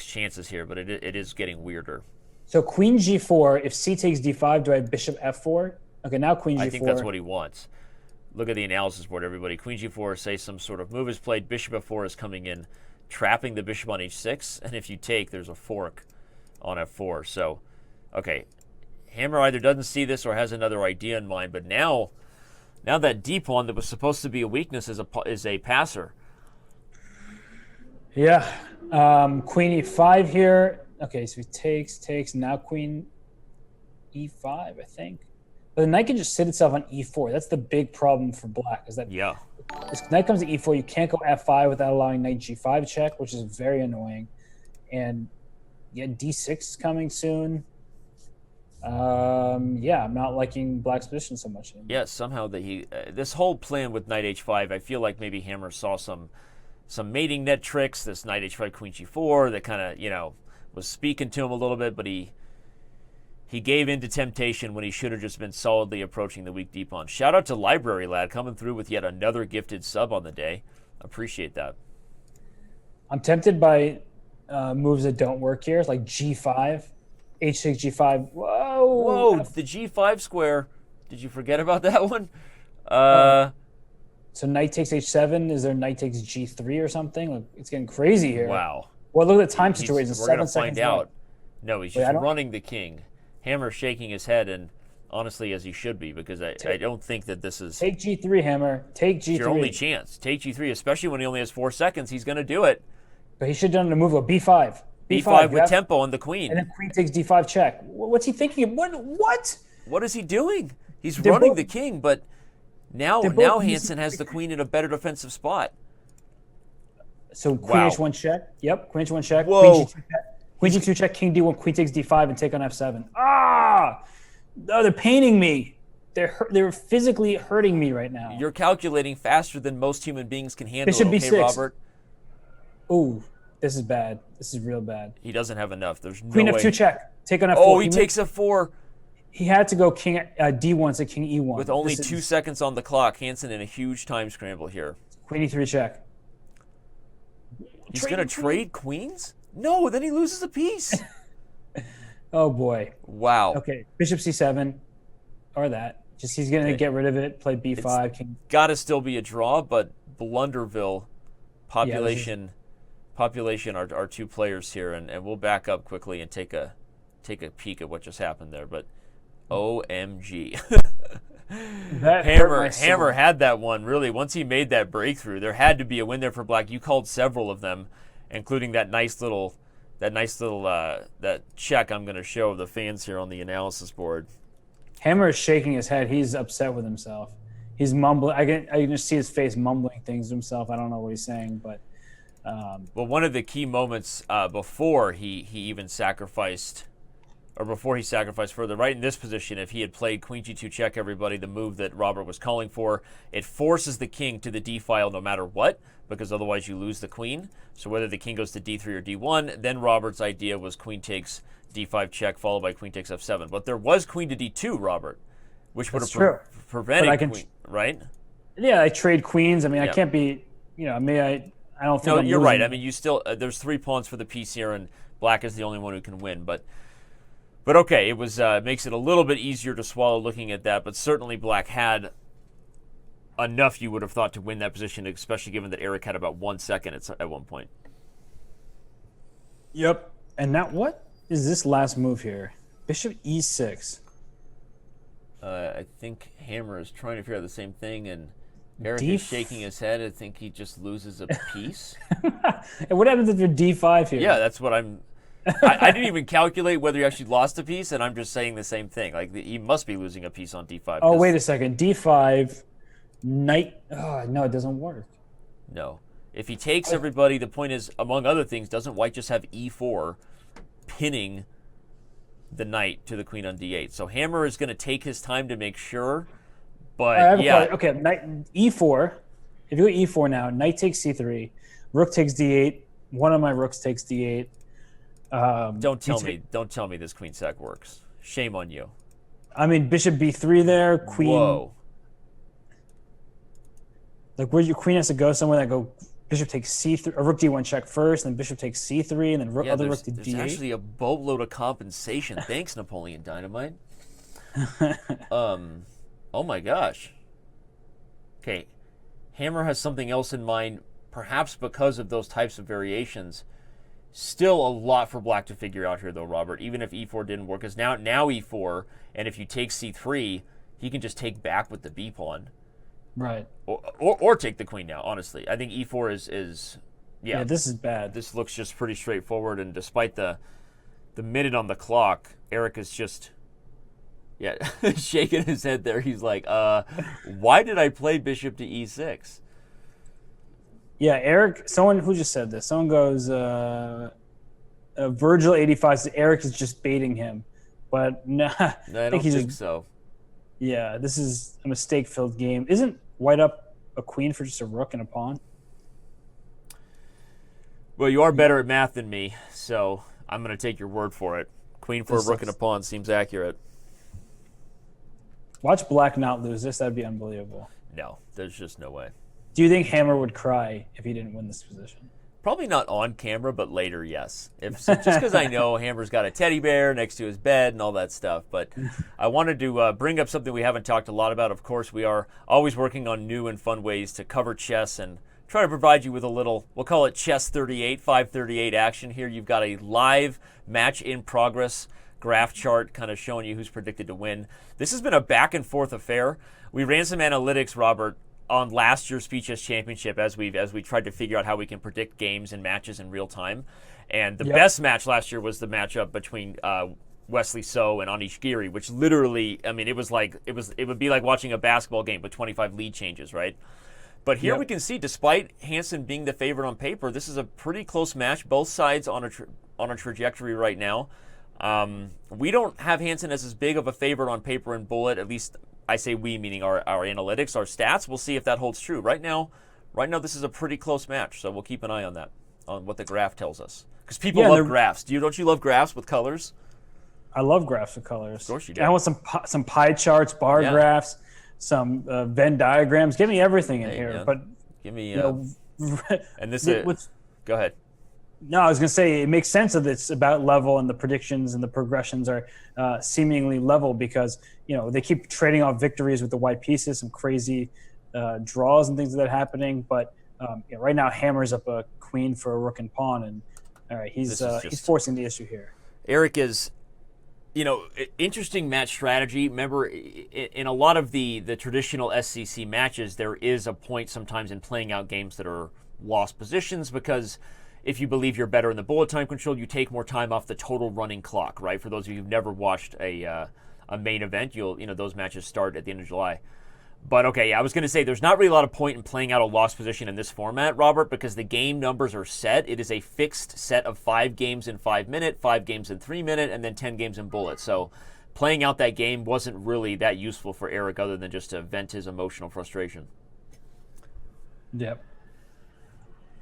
chances here, but it is getting weirder. So queen g4, if c takes d5, do I have bishop f4? Okay, now queen g4. I think that's what he wants. Look at the analysis board, everybody. Queen g4, say some sort of move is played. Bishop f4 is coming in, trapping the bishop on h6. And if you take, there's a fork on f4. So, okay, Hammer either doesn't see this or has another idea in mind. But now that d pawn that was supposed to be a weakness is a passer. Yeah. Queen e5 here. Okay, so he takes. Now queen e5, I think. But the knight can just sit itself on e4. That's the big problem for black. Is that this knight comes to e4, you can't go f5 without allowing knight g5 check, which is very annoying. And d6 is coming soon. I'm not liking black's position so much anymore. Yeah, somehow this whole plan with knight h5, I feel like maybe Hammer saw some mating net tricks. This knight h5 queen g4 that kind of was speaking to him a little bit, but he gave in to temptation when he should have just been solidly approaching the weak d pawn. Shout out to Library Lad coming through with yet another gifted sub on the day. Appreciate that. I'm tempted by moves that don't work here, like g5, h6, g5. Whoa, the g5 square. Did you forget about that one? So knight takes h7. Is there knight takes g3 or something? Like, it's getting crazy here. Wow. Well, look at the time situation. We're going to 7 seconds find out. left. No, he's just running the king. Hammer shaking his head, and honestly, as he should be, because I don't think that this is... Take g3, Hammer. Take g3. Your only chance. Take g3, especially when he only has 4 seconds. He's going to do it. But he should have done a move of b5. b5 with tempo on the queen. And then queen takes d5 check. What's he thinking of? What? What is he doing? He's running the king, but now Hansen has the queen in a better defensive spot. So queen h1 check. Yep, queen h1 check. Whoa. Queen g2 check, king d1, queen takes d5, and take on f7. Ah! Oh, they're paining me. They're physically hurting me right now. You're calculating faster than most human beings can handle. Bishop okay, b6. Robert? Ooh, this is bad. This is real bad. He doesn't have enough. There's no Queen way. f2 check. Take on f4. Oh, he takes f4. He had to go king d1 to king e1. With only 2 seconds on the clock, Hansen in a huge time scramble here. Queen e3 check. He's going to trade queens? No, then he loses a piece. Oh, boy. Wow. Okay, bishop c7, or that. Just he's going to get rid of it, play b5. King. Got to still be a draw, but Blunderville, population, are 2 players here, and we'll back up quickly and take a peek at what just happened there. But OMG. Hammer had that one, really. Once he made that breakthrough, there had to be a win there for Black. You called several of them, including that nice little that check I'm going to show the fans here on the analysis board. Hammer is shaking his head. He's upset with himself. He's mumbling. I can just see his face mumbling things to himself. I don't know what he's saying, but well, one of the key moments before he even sacrificed, or before he sacrificed further, right in this position, if he had played queen g2 check, everybody, the move that Robert was calling for, it forces the king to the d file no matter what, because otherwise you lose the queen. So whether the king goes to d3 or d1, then Robert's idea was queen takes d5 check followed by queen takes f7. But there was queen to d2, Robert, which would have prevented queen, right? Yeah, I trade queens. I mean, I can't be, I don't think No, I'm you're losing. right. I mean, you still, there's 3 pawns for the piece here, and Black is the only one who can win. But okay, it was makes it a little bit easier to swallow looking at that. But certainly Black had enough, you would have thought, to win that position, especially given that Eric had about 1 second at one point. Yep. And now what is this last move here? Bishop e6. I think Hammer is trying to figure out the same thing, and Eric is shaking his head. I think he just loses a piece. And what happens if you're d5 here? Yeah, that's what I didn't even calculate whether he actually lost a piece, and I'm just saying the same thing. Like, he must be losing a piece on d5. Oh, wait a second. d5, knight. Oh, no, it doesn't work. No. If he takes everybody, the point is, among other things, doesn't White just have e4 pinning the knight to the queen on d8? So Hammer is going to take his time to make sure, but Okay, knight e4. If you go e4 now, knight takes c3, rook takes d8. One of my rooks takes d8. Don't tell me this queen sack works. Shame on you. I mean, bishop b3 there, queen. Whoa. Like, where your queen has to go somewhere that go bishop takes c3, or rook d1 check first, and then bishop takes c3, and then rook to d8. There's actually a boatload of compensation. Thanks, Napoleon Dynamite. Oh my gosh. Okay, Hammer has something else in mind, perhaps because of those types of variations. Still a lot for Black to figure out here, though, Robert, even if e4 didn't work. Because now e4, and if you take c3, he can just take back with the b pawn. Right. Or take the queen now, honestly. I think e4 is yeah, this is bad. This looks just pretty straightforward, and despite the minute on the clock, Eric is just shaking his head there. He's like, why did I play bishop to e6? Yeah, Eric, someone who just said this. Someone goes, Virgil 85 says Eric is just baiting him. But no, I don't think so. Yeah, this is a mistake-filled game. Isn't White up a queen for just a rook and a pawn? Well, you are better at math than me, so I'm going to take your word for it. Queen for a rook and a pawn seems accurate. Watch Black not lose this. That'd be unbelievable. No, there's just no way. Do you think Hammer would cry if he didn't win this position? Probably not on camera, but later, yes. Just because I know Hammer's got a teddy bear next to his bed and all that stuff. But I wanted to bring up something we haven't talked a lot about. Of course, we are always working on new and fun ways to cover chess and try to provide you with a little, we'll call it Chess 38, 538 action here. You've got a live match in progress graph chart kind of showing you who's predicted to win. This has been a back and forth affair. We ran some analytics, Robert, on last year's Speed Chess Championship as we tried to figure out how we can predict games and matches in real time. And the best match last year was the matchup between Wesley So and Anish Giri, which literally, I mean, it would be like watching a basketball game with 25 lead changes, right? But here we can see, despite Hansen being the favorite on paper, this is a pretty close match. Both sides on a trajectory right now. We don't have Hansen as big of a favorite on paper and bullet, at least I say we, meaning our analytics, our stats. We'll see if that holds true. Right now, this is a pretty close match, so we'll keep an eye on that, on what the graph tells us. Because people love graphs. Don't you love graphs with colors? I love graphs with colors. Of course you do. I want some pie charts, bar graphs, some Venn diagrams. Give me everything in here. Man. But give me. And this is. Go ahead. No, I was going to say it makes sense that it's about level, and the predictions and the progressions are seemingly level because they keep trading off victories with the white pieces, some crazy draws and things like that happening. But right now, Hammer's up a queen for a rook and pawn, and all right, he's forcing the issue here. Eric is, interesting match strategy. Remember, in a lot of the traditional SCC matches, there is a point sometimes in playing out games that are lost positions because if you believe you're better in the bullet time control, you take more time off the total running clock, right? For those of you who've never watched a main event, those matches start at the end of July. But okay, I was going to say there's not really a lot of point in playing out a lost position in this format, Robert, because the game numbers are set. It is a fixed set of 5 games in 5 minutes, 5 games in 3 minutes, and then 10 games in bullet. So playing out that game wasn't really that useful for Eric other than just to vent his emotional frustration. Yep.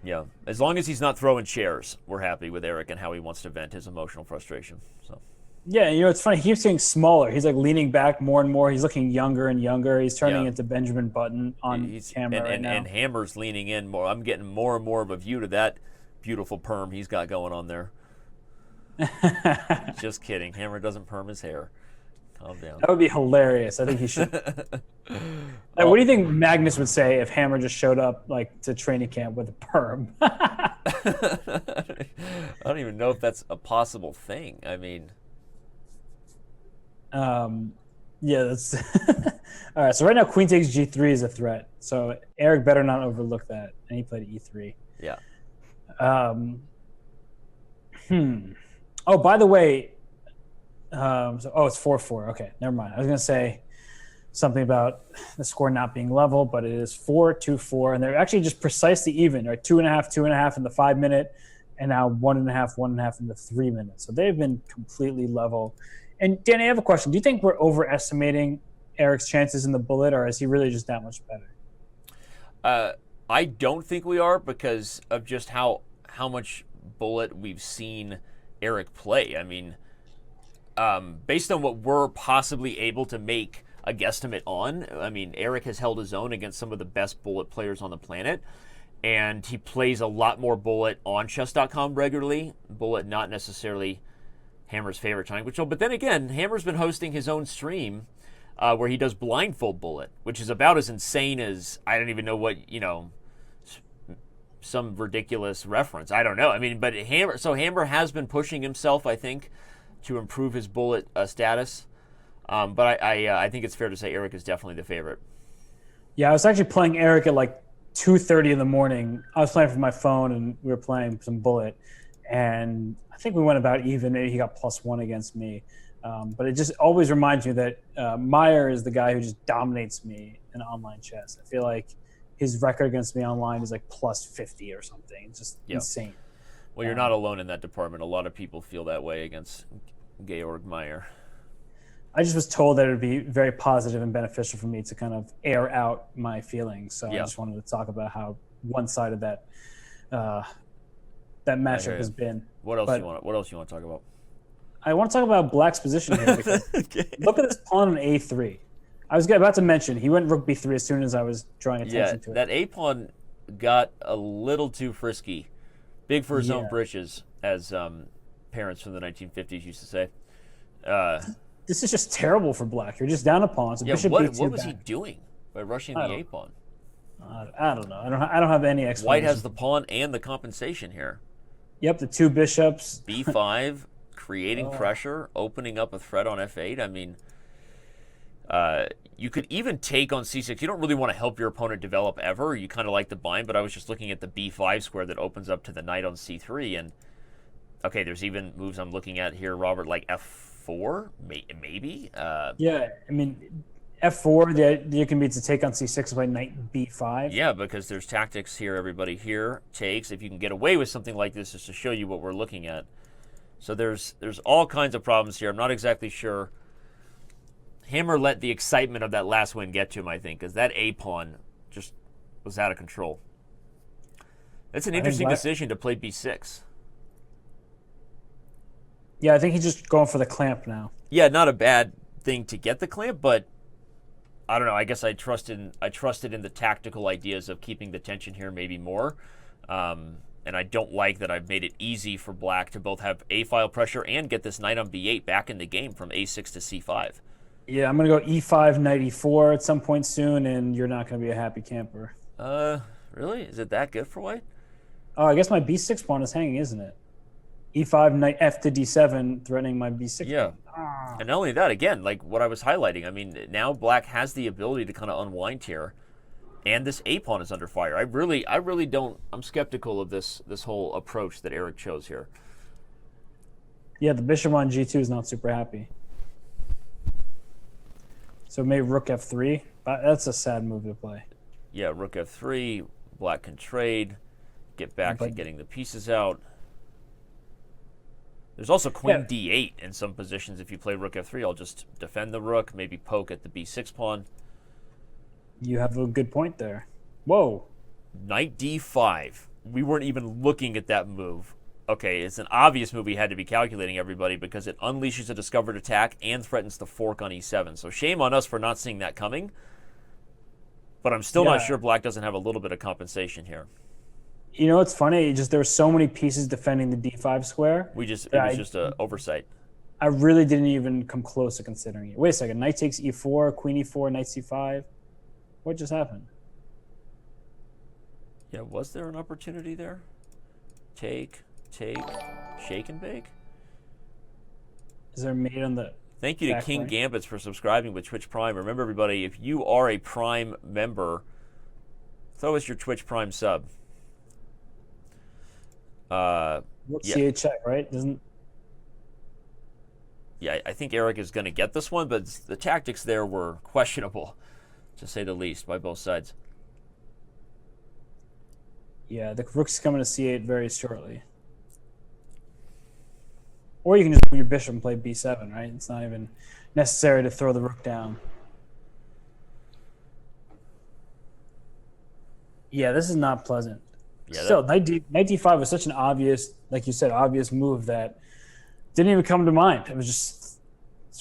Yeah, as long as he's not throwing chairs, we're happy with Eric and how he wants to vent his emotional frustration. So. Yeah, it's funny. He keeps getting smaller. He's like leaning back more and more. He's looking younger and younger. He's turning into Benjamin Button on camera right now. And Hammer's leaning in more. I'm getting more and more of a view to that beautiful perm he's got going on there. Just kidding. Hammer doesn't perm his hair. Calm down. That would be hilarious. I think he should. What do you think Magnus would say if Hammer just showed up to training camp with a perm? I don't even know if that's a possible thing. I mean, that's all right. So right now, Queen takes G3 is a threat. So Eric better not overlook that, and he played E3. Yeah. Oh, by the way, it's 4-4. Okay, never mind. I was gonna say something about the score not being level, but it is 4-2-4, and they're actually just precisely even. Right, 2.5, 2.5 in the 5 minute, and now 1.5, 1.5 in the 3 minutes. So they've been completely level. And Danny, I have a question. Do you think we're overestimating Eric's chances in the bullet, or is he really just that much better? I don't think we are because of just how much bullet we've seen Eric play. I mean, based on what we're possibly able to make a guesstimate on, I mean, Eric has held his own against some of the best bullet players on the planet, and he plays a lot more bullet on Chess.com regularly. Bullet not necessarily Hammer's favorite time control, but then again, Hammer's been hosting his own stream where he does blindfold bullet, which is about as insane as, I don't even know what, some ridiculous reference. I don't know. I mean, but Hammer has been pushing himself, I think, to improve his bullet status. But I think it's fair to say Eric is definitely the favorite. Yeah, I was actually playing Eric at 2:30 in the morning. I was playing from my phone, and we were playing some bullet. And I think we went about even. Maybe he got +1 against me. But it just always reminds me that Meyer is the guy who just dominates me in online chess. I feel like his record against me online is +50 or something. It's just insane. Well, you're not alone in that department. A lot of people feel that way against Georg Meyer. I just was told that it would be very positive and beneficial for me to kind of air out my feelings. So I just wanted to talk about how one-sided that matchup has been. What else you want to talk about? I want to talk about Black's position here. Because look at this pawn on A3. I was about to mention he went rook B3 as soon as I was drawing attention to it. That A pawn got a little too frisky Big for his own Yeah. britches, as parents from the 1950s used to say. This is just terrible for black. You're just down a pawn. So Yeah, bishop what b2 was he back. doing by rushing I the don't. a pawn? I don't know. I don't have any White has explanation. the pawn and the compensation here. Yep, the two bishops. b5, creating pressure, opening up a threat on f8. I mean, you could even take on c6. You don't really want to help your opponent develop ever. You kind of like the bind, but I was just looking at the b5 square that opens up to the knight on c3. And, okay, there's even moves I'm looking at here, Robert, like f4, maybe? Yeah, I mean, f4. The idea can be to take on c6 by knight b5. Yeah, because there's tactics here. Everybody here takes. If you can get away with something like this, just to show you what we're looking at. So there's all kinds of problems here. I'm not exactly sure. Hammer let the excitement of that last win get to him, I think, because that a pawn just was out of control. It's an interesting decision to play b6. Yeah, I think he's just going for the clamp now. Yeah, not a bad thing to get the clamp, but I don't know. I guess I trusted in the tactical ideas of keeping the tension here maybe more. And I don't like that I've made it easy for black to both have a-file pressure and get this knight on b8 back in the game from a6 to c5. Yeah, I'm going to go e5, knight e4 at some point soon, and you're not going to be a happy camper. Really? Is it that good for white? Oh, I guess my b6 pawn is hanging, isn't it? e5, knight f to d7, threatening my b6 Yeah. pawn. And not only that, again, like what I was highlighting, I mean, now black has the ability to kind of unwind here, and this a pawn is under fire. I really don't. I'm skeptical of this whole approach that Eric chose here. Yeah, the bishop on g2 is not super happy. So maybe rook f3. That's a sad move to play. Yeah, rook f3. Black can trade. Get back to getting the pieces out. There's also queen d8 in some positions. If you play rook f3, I'll just defend the rook, maybe poke at the b6 pawn. You have a good point there. Whoa. Knight d5. We weren't even looking at that move. Okay, it's an obvious move we had to be calculating, everybody, because it unleashes a discovered attack and threatens the fork on e7. So shame on us for not seeing that coming. But I'm still not sure black doesn't have a little bit of compensation here. You know what's funny? There were so many pieces defending the d5 square. It was just an oversight. I really didn't even come close to considering it. Wait a second. Knight takes e4, queen e4, knight c5. What just happened? Yeah, was there an opportunity there? Take, shake and bake? Is there a mate on the... Thank you to King Gambits for subscribing with Twitch Prime. Remember, everybody, if you are a Prime member, throw us your Twitch Prime sub. c8 check, right? Yeah, I think Eric is going to get this one, but the tactics there were questionable, to say the least, by both sides. Yeah, the rook's coming to c8 very shortly. Or you can just move your bishop and play b7, right? It's not even necessary to throw the rook down. Yeah, this is not pleasant. Yeah, Still, knight d5 was such an obvious, like you said, obvious move that didn't even come to mind. It was just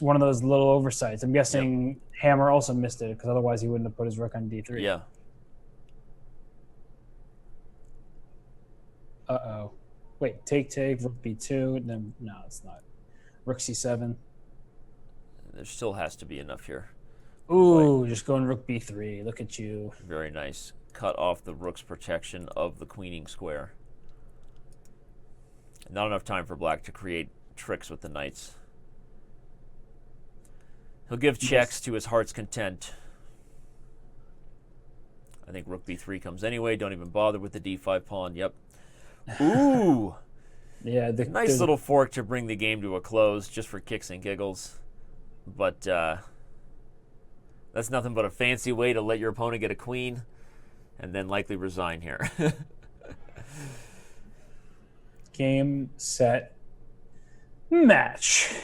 one of those little oversights. I'm guessing Hammer also missed it because otherwise he wouldn't have put his rook on d3. Yeah. Uh-oh. Wait, take, rook b2, and then, no, it's not. Rook c7. There still has to be enough here. Ooh, just going rook b3. Look at you. Very nice. Cut off the rook's protection of the queening square. Not enough time for black to create tricks with the knights. He'll give checks to his heart's content. I think rook b3 comes anyway. Don't even bother with the d5 pawn. Yep. Ooh! Yeah, nice little fork to bring the game to a close just for kicks and giggles. But that's nothing but a fancy way to let your opponent get a queen and then likely resign here. Game, set, match.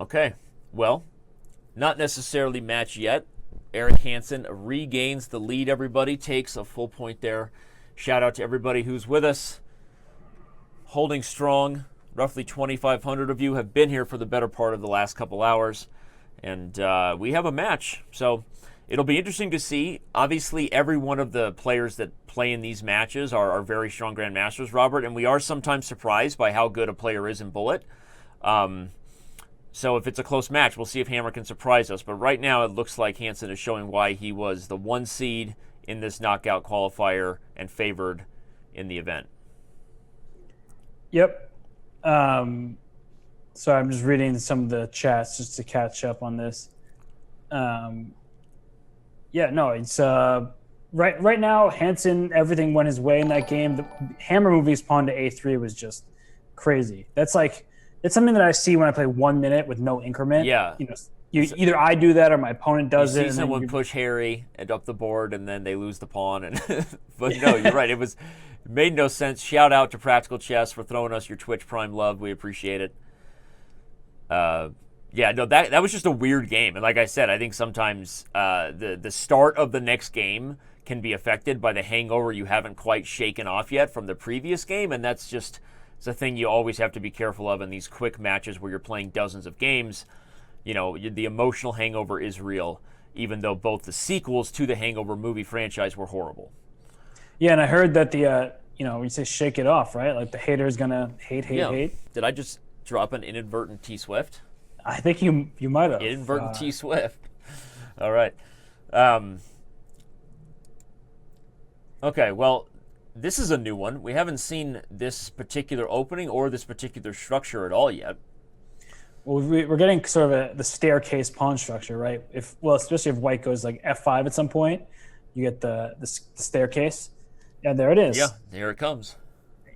Okay, well, not necessarily match yet. Eric Hansen regains the lead, everybody. Takes a full point there. Shout out to everybody who's with us. Holding strong. Roughly 2,500 of you have been here for the better part of the last couple hours. And we have a match. So It'll be interesting to see. Obviously, every one of the players that play in these matches are very strong grandmasters, Robert, and we are sometimes surprised by how good a player is in Bullet. So if it's a close match, we'll see if Hammer can surprise us. But right now, it looks like Hansen is showing why he was the 1 seed in this knockout qualifier and favored in the event. Yep. So I'm just reading some of the chats just to catch up on this. It's right now, Hansen, everything went his way in that game. The Hammer moving his pawn to A3 was just crazy. It's something that I see when I play 1 minute with no increment. Yeah. Either I do that or my opponent does it. You see someone push Harry and up the board, and then they lose the pawn. But no, you're right. It made no sense. Shout out to Practical Chess for throwing us your Twitch Prime love. We appreciate it. That was just a weird game. And like I said, I think sometimes the start of the next game can be affected by the hangover you haven't quite shaken off yet from the previous game, and it's a thing you always have to be careful of in these quick matches where you're playing dozens of games. The emotional hangover is real, even though both the sequels to the Hangover movie franchise were horrible. Yeah, and I heard that when you say shake it off, right? Like the hater is gonna hate. Did I just drop an inadvertent T-Swift? I think you might have. Inadvertent T-Swift. All right. Okay, well, this is a new one. We haven't seen this particular opening or this particular structure at all yet. Well, we're getting sort of the staircase pawn structure, right? Especially if white goes like F5 at some point, you get the staircase. Yeah, there it is. Yeah, here it comes.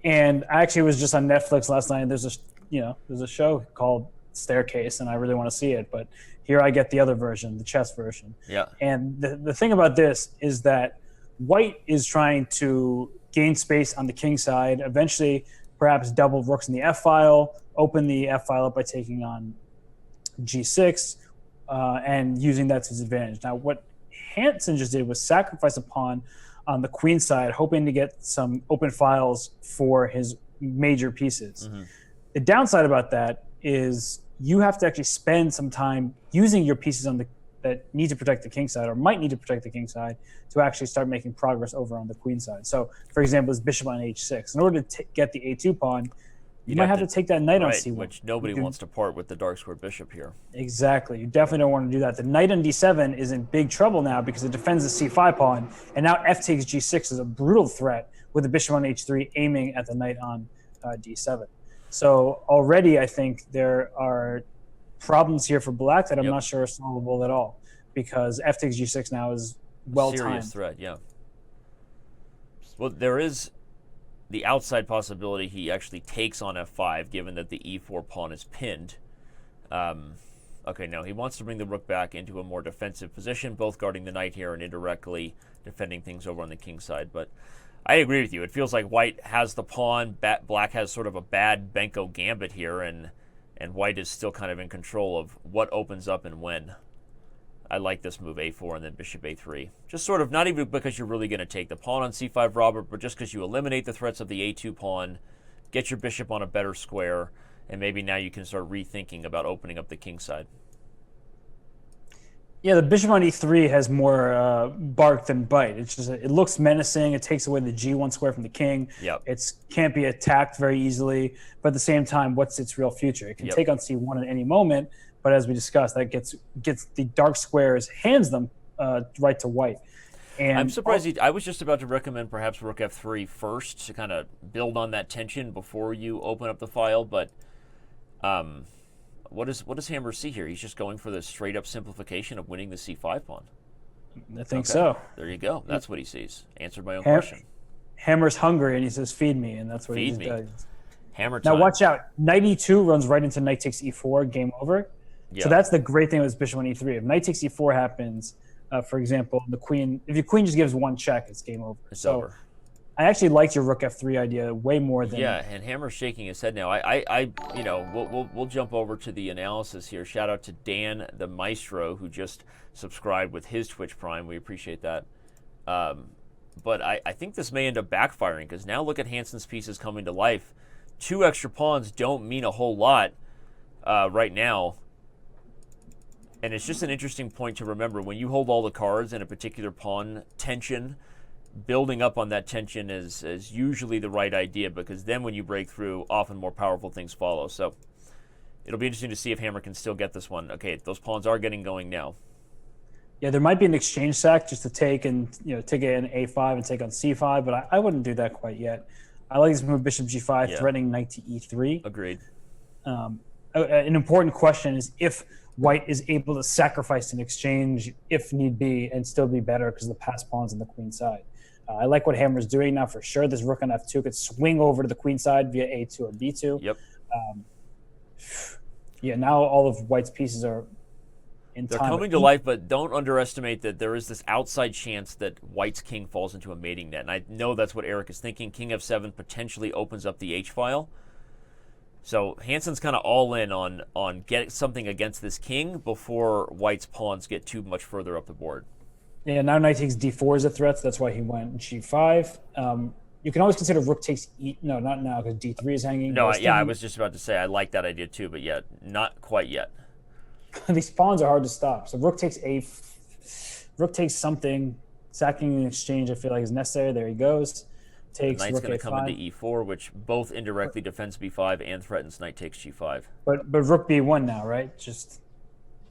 And I actually was just on Netflix last night, and there's a show called Staircase, and I really want to see it. But here I get the other version, the chess version. Yeah. And the thing about this is that white is trying to gain space on the king side, eventually perhaps double rooks in the F file, open the F file up by taking on G6, and using that to his advantage. Now, what Hansen just did was sacrifice a pawn on the queen side, hoping to get some open files for his major pieces. Mm-hmm. The downside about that is you have to actually spend some time using your pieces that need to protect the king side or might need to protect the king side to actually start making progress over on the queen side. So, for example, this bishop on h6. In order to get the a2 pawn, you might have to take that knight on c1. Which nobody wants to part with the dark square bishop here. Exactly. You definitely don't want to do that. The knight on d7 is in big trouble now because it defends the c5 pawn, and now f takes g6 is a brutal threat with the bishop on h3 aiming at the knight on d7. So already I think there are problems here for black that I'm not sure are solvable at all, because f takes g6 now is well-timed. Serious threat, yeah. Well, there is the outside possibility he actually takes on f5, given that the e4 pawn is pinned. Okay, no, he wants to bring the rook back into a more defensive position, both guarding the knight here and indirectly defending things over on the king side. But I agree with you. It feels like white has the pawn, black has sort of a bad Benko gambit here, and white is still kind of in control of what opens up and when. I like this move, a4 and then bishop a3. Just sort of not even because you're really going to take the pawn on c5, Robert, but just because you eliminate the threats of the a2 pawn, get your bishop on a better square, and maybe now you can start rethinking about opening up the king side. Yeah, the bishop on e3 has more bark than bite. It's just it looks menacing. It takes away the g1 square from the king. Yep. It can't be attacked very easily. But at the same time, what's its real future? It can take on c1 at any moment. But as we discussed, that gets the dark squares, hands them right to white. And I'm surprised. I was just about to recommend perhaps rook f3 first to kind of build on that tension before you open up the file. But what does Hammer see here? He's just going for the straight up simplification of winning the c5 pawn. I think so. There you go. That's what he sees. Answered my own question. Hammer's hungry and he says, "Feed me," and that's what he does. Hammer time. Now watch out. Knight e2 runs right into knight takes e4. Game over. Yeah. So that's the great thing with bishop on e3. If knight takes e4 happens, for example, if your queen just gives one check, it's game over. It's over. I actually liked your rook f3 idea way more than and Hammer's shaking his head now. We'll jump over to the analysis here. Shout out to Dan the Maestro who just subscribed with his Twitch Prime. We appreciate that. But I think this may end up backfiring because now look at Hansen's pieces coming to life. 2 extra pawns don't mean a whole lot right now. And it's just an interesting point to remember. When you hold all the cards in a particular pawn tension, building up on that tension is usually the right idea, because then when you break through, often more powerful things follow. So it'll be interesting to see if Hammer can still get this one. Okay, those pawns are getting going now. Yeah, there might be an exchange sack just to take and take an a5 and take on c5, but I wouldn't do that quite yet. I like this move, bishop g5, threatening knight to e3. Agreed. An important question is if White is able to sacrifice an exchange if need be and still be better because of the passed pawns on the queen side. I like what Hammer's doing now for sure. This rook on f2 could swing over to the queen side via a2 or b2. Yep. Yeah, now all of White's pieces are in They're time. coming to life, but don't underestimate that there is this outside chance that White's king falls into a mating net. And I know that's what Eric is thinking. King f7 potentially opens up the h-file. So Hansen's kind of all in on getting something against this king before White's pawns get too much further up the board. Yeah, now knight takes d4 is a threat, so that's why he went g5. You can always consider rook takes no, not now because d3 is hanging. No, I was just about to say I like that idea too, but yeah, not quite yet. These pawns are hard to stop. So rook takes something, sacking an exchange I feel like is necessary. There he goes. Takes the knight's going to come into e4, which both indirectly defends b5 and threatens knight takes g5. But rook b1 now, right? Just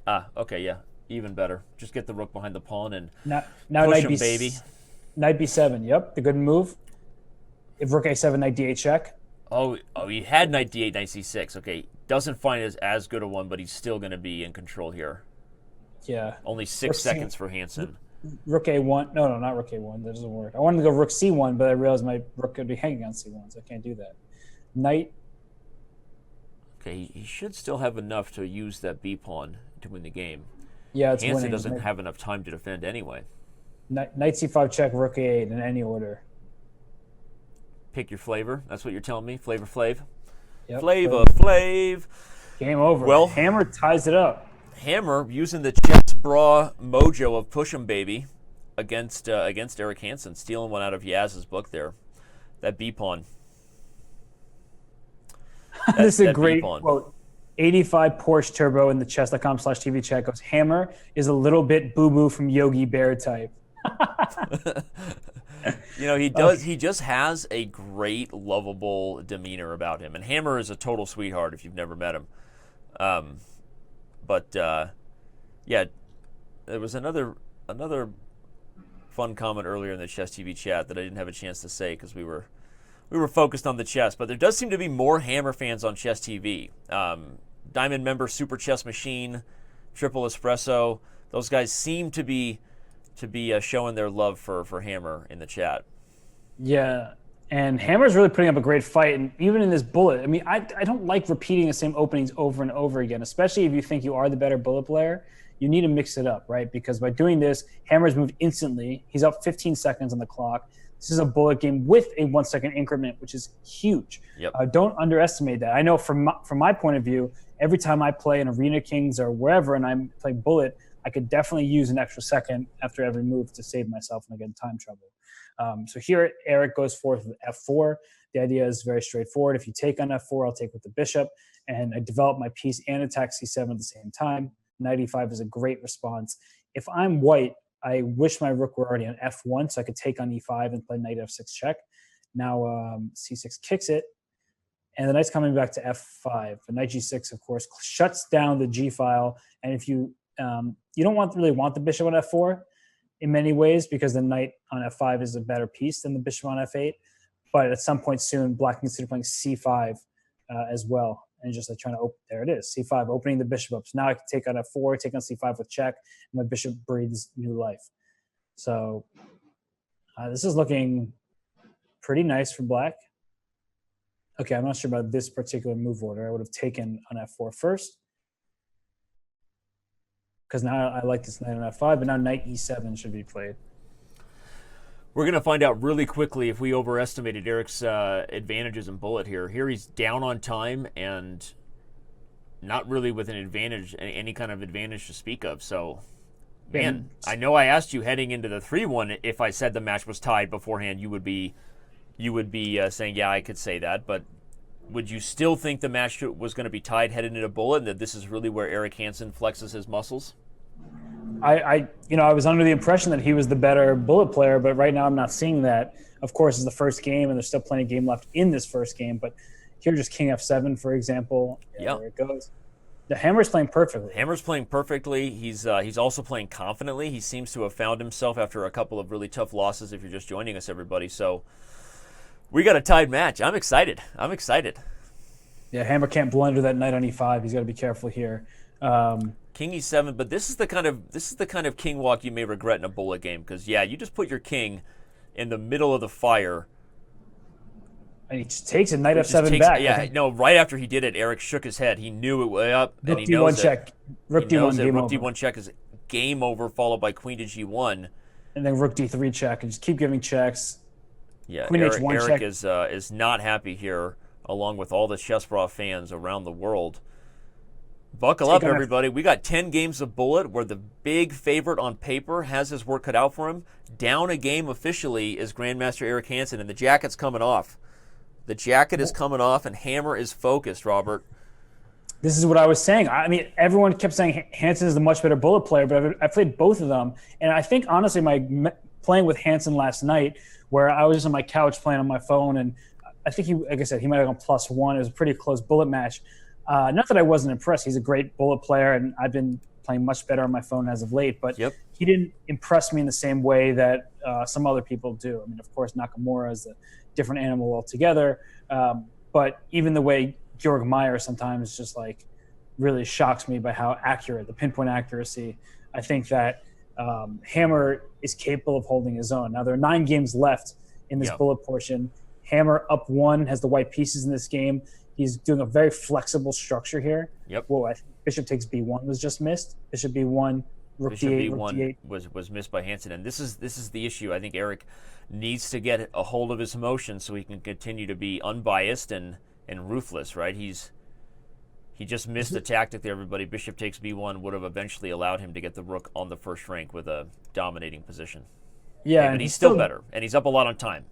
okay, yeah, even better. Just get the rook behind the pawn and now push knight him, baby. Knight b7. Yep, the good move. If rook a7, knight d8 check. Oh, he had knight d8, knight c6. Okay, doesn't find it as good a one, but he's still going to be in control here. Yeah. Only 6 seconds for Hansen. Rook a1. No, not rook a1. That doesn't work. I wanted to go rook c1, but I realized my rook could be hanging on c1, so I can't do that. Knight. Okay, he should still have enough to use that b pawn to win the game. Yeah, it's Hansen winning. doesn't have enough time to defend anyway. Knight c5 check, rook a8 in any order. Pick your flavor. That's what you're telling me. Flavor Flav. Yep. Flav. Game over. Well, Hammer ties it up. Hammer using the Chessbrah mojo of push 'em baby against Eric Hansen, stealing one out of Yaz's book there. That b pawn. This is a great quote. 85 Porsche Turbo in the chess.com/TV chat goes, Hammer is a little bit boo-boo from Yogi Bear type. He does. He just has a great, lovable demeanor about him. And Hammer is a total sweetheart if you've never met him. Yeah, there was another fun comment earlier in the Chess TV chat that I didn't have a chance to say because we were focused on the chess. But there does seem to be more Hammer fans on Chess TV. Diamond member Super Chess Machine, Triple Espresso, those guys seem to be showing their love for Hammer in the chat. Yeah, and Hammer's really putting up a great fight, and even in this bullet, I mean, I don't like repeating the same openings over and over again, especially if you think you are the better bullet player. You need to mix it up, right? Because by doing this, Hammer's moved instantly. He's up 15 seconds on the clock. This is a bullet game with a 1 second increment, which is huge. Yep. Don't underestimate that. I know from my point of view, every time I play in Arena Kings or wherever and I'm playing bullet, I could definitely use an extra second after every move to save myself and I get in time trouble. So here, Eric goes forth with f4. The idea is very straightforward. If you take on f4, I'll take with the bishop, and I develop my piece and attack c7 at the same time. Knight e5 is a great response. If I'm white, I wish my rook were already on f1 so I could take on e5 and play knight f6 check. Now c6 kicks it, and the knight's coming back to f5. But knight g6, of course, shuts down the g file, and if you don't really want the bishop on f4 in many ways because the knight on f5 is a better piece than the bishop on f8. But at some point soon, black can consider playing c5 as well. And just like trying to open, there it is, c5, opening the bishop up. So now I can take on f4, take on c5 with check, and my bishop breathes new life. So this is looking pretty nice for black. Okay, I'm not sure about this particular move order. I would have taken on f4 first, because now I like this knight on f5, but now knight e7 should be played. We're going to find out really quickly if we overestimated Eric's advantages in bullet here. Here he's down on time and not really with an advantage, any kind of advantage to speak of. So, man, I know I asked you heading into the 3-1 if I said the match was tied beforehand, you would be saying, yeah, I could say that. But would you still think the match was going to be tied heading into bullet and that this is really where Eric Hansen flexes his muscles? I was under the impression that he was the better bullet player, but right now I'm not seeing that. Of course, it's the first game, and there's still plenty of game left in this first game. But here, just King F7, for example. Yeah, there it goes. The Hammer's playing perfectly. Hammer's playing perfectly. He's also playing confidently. He seems to have found himself after a couple of really tough losses. If you're just joining us, everybody, so we got a tied match. I'm excited. Yeah, Hammer can't blunder that knight on E5. He's got to be careful here. King E7, but this is the kind of king walk you may regret in a bullet game, because you just put your king in the middle of the fire. And he just takes it, knight F7 back. Yeah, no, right after he did it, Eric shook his head. He knew it was up, and he knows D1 check. Rook D1, game Rook over. D1 check is game over, followed by Queen to G1. And then Rook D3 check, and just keep giving checks. Yeah, Queen H1 Eric check. is not happy here, along with all the Chessbrah fans around the world. Buckle up, everybody. We got 10 games of bullet where the big favorite on paper has his work cut out for him. Down a game officially is Grandmaster Eric Hansen, and the jacket's coming off. The jacket is coming off, and Hammer is focused, Robert. This is what I was saying. I mean, everyone kept saying Hansen is the much better bullet player, but I played both of them. And I think, honestly, playing with Hansen last night, where I was just on my couch playing on my phone, and I think like I said, he might have gone +1. It was a pretty close bullet match. Not that I wasn't impressed. He's a great bullet player, and I've been playing much better on my phone as of late. But he didn't impress me in the same way that some other people do. I mean, of course, Nakamura is a different animal altogether. But even the way Georg Meyer sometimes just like really shocks me by how accurate, the pinpoint accuracy. I think that Hammer is capable of holding his own. Now, there are 9 games left in this bullet portion. Hammer up 1, has the white pieces in this game. He's doing a very flexible structure here. Whoa, I think Bishop takes B1 was just missed. Bishop B1, Rook D8, Rook D8 was missed by Hansen, and this is the issue. I think Eric needs to get a hold of his emotions so he can continue to be unbiased and ruthless. Right? He just missed a tactic there. Everybody, Bishop takes B1 would have eventually allowed him to get the rook on the first rank with a dominating position. Yeah, but he's still better, and he's up a lot on time.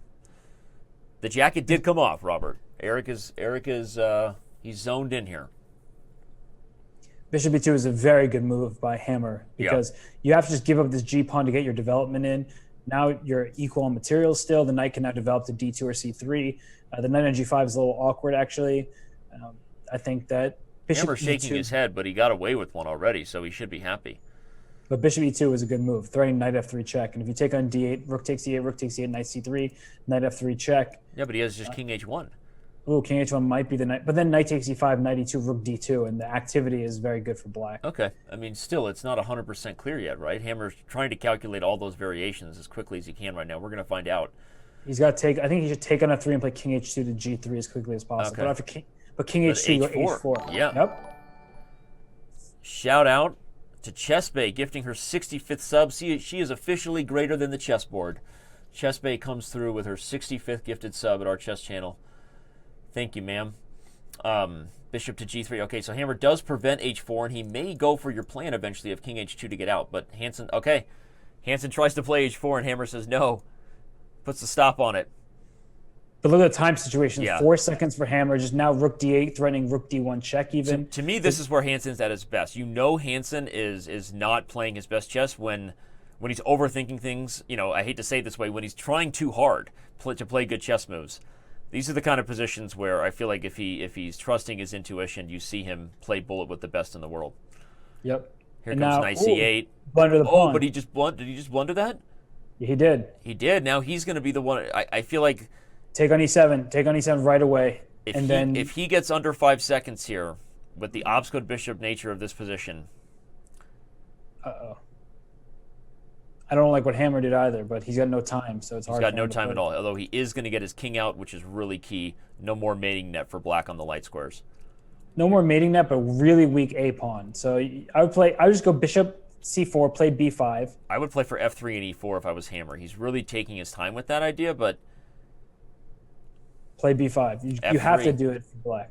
The jacket did come off, Robert. Eric is he's zoned in here. Bishop B2 is a very good move by Hammer because you have to just give up this G pawn to get your development in. Now you're equal on materials still. The knight can now develop to D2 or C3. The knight on G5 is a little awkward, actually. I think that Bishop Hammer's shaking his head, but he got away with one already, so he should be happy. But Bishop E2 is a good move, threatening knight F3 check. And if you take on D8, Rook takes D8, Rook takes D8, knight C3, knight F3 check. Yeah, but he has just King H1. Oh, King H1 might be the knight. But then knight takes E5, knight E2, Rook D2, and the activity is very good for black. Okay. I mean, still, it's not 100% clear yet, right? Hammer's trying to calculate all those variations as quickly as he can right now. We're going to find out. He's got to take, I think he should take on F3 and play King H2 to G3 as quickly as possible. Okay. But King H2 go H4. Yeah. Yep. Shout out to Chessbrah gifting her 65th sub. She is officially greater than the chessboard. Chessbrah comes through with her 65th gifted sub at our chess channel. Thank you, ma'am. Bishop to G3. Okay, so Hammer does prevent H4, and he may go for your plan eventually of King H2 to get out. But Hansen tries to play H4, and Hammer says no. Puts the stop on it. But look at the time situation. 4 seconds for Hammer. Just now Rook D8, threatening Rook D1 check even. To me, this is where Hansen's at his best. You know Hansen is not playing his best chess when he's overthinking things. You know, I hate to say it this way, when he's trying too hard to play good chess moves. These are the kind of positions where I feel like if he's trusting his intuition, you see him play bullet with the best in the world. Yep. Here comes knight C8. Blunder the pawn. But did he just blunder that? Yeah, he did. He did. Now he's going to be the one. I feel like take on E7. Take on E7 right away. If he gets under 5 seconds here with the obstacle bishop nature of this position. Uh-oh. I don't like what Hammer did either, but he's got no time, so it's hard. He's got no time at all, although he is going to get his king out, which is really key. No more mating net for black on the light squares. No more mating net, but really weak A pawn. So I would just go Bishop C4, play B5. I would play for F3 and E4 if I was Hammer. He's really taking his time with that idea, but play B5. You have to do it for black.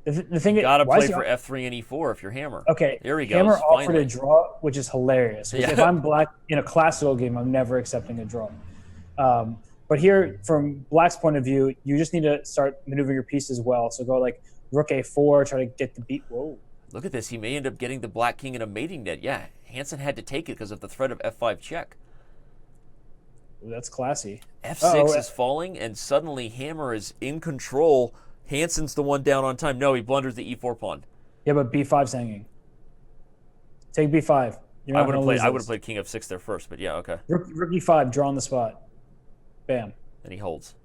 The thing you got to play for F3 and E4 if you're Hammer. Okay, there he goes. Hammer offered a draw, which is hilarious. Yeah. If I'm black in a classical game, I'm never accepting a draw. But here, from black's point of view, you just need to start maneuvering your pieces well. So go like Rook A4, try to get the beat. Whoa. Look at this. He may end up getting the black king in a mating net. Yeah, Hansen had to take it because of the threat of f5 check. Ooh, that's classy. f6 is falling, and suddenly Hammer is in control. Hansen's the one down on time. No, he blunders the e4 pawn. Yeah, but b5's hanging. Take b5. I would have played king f6 there first, but yeah, okay. Rook e5, draw on the spot. Bam. And he holds.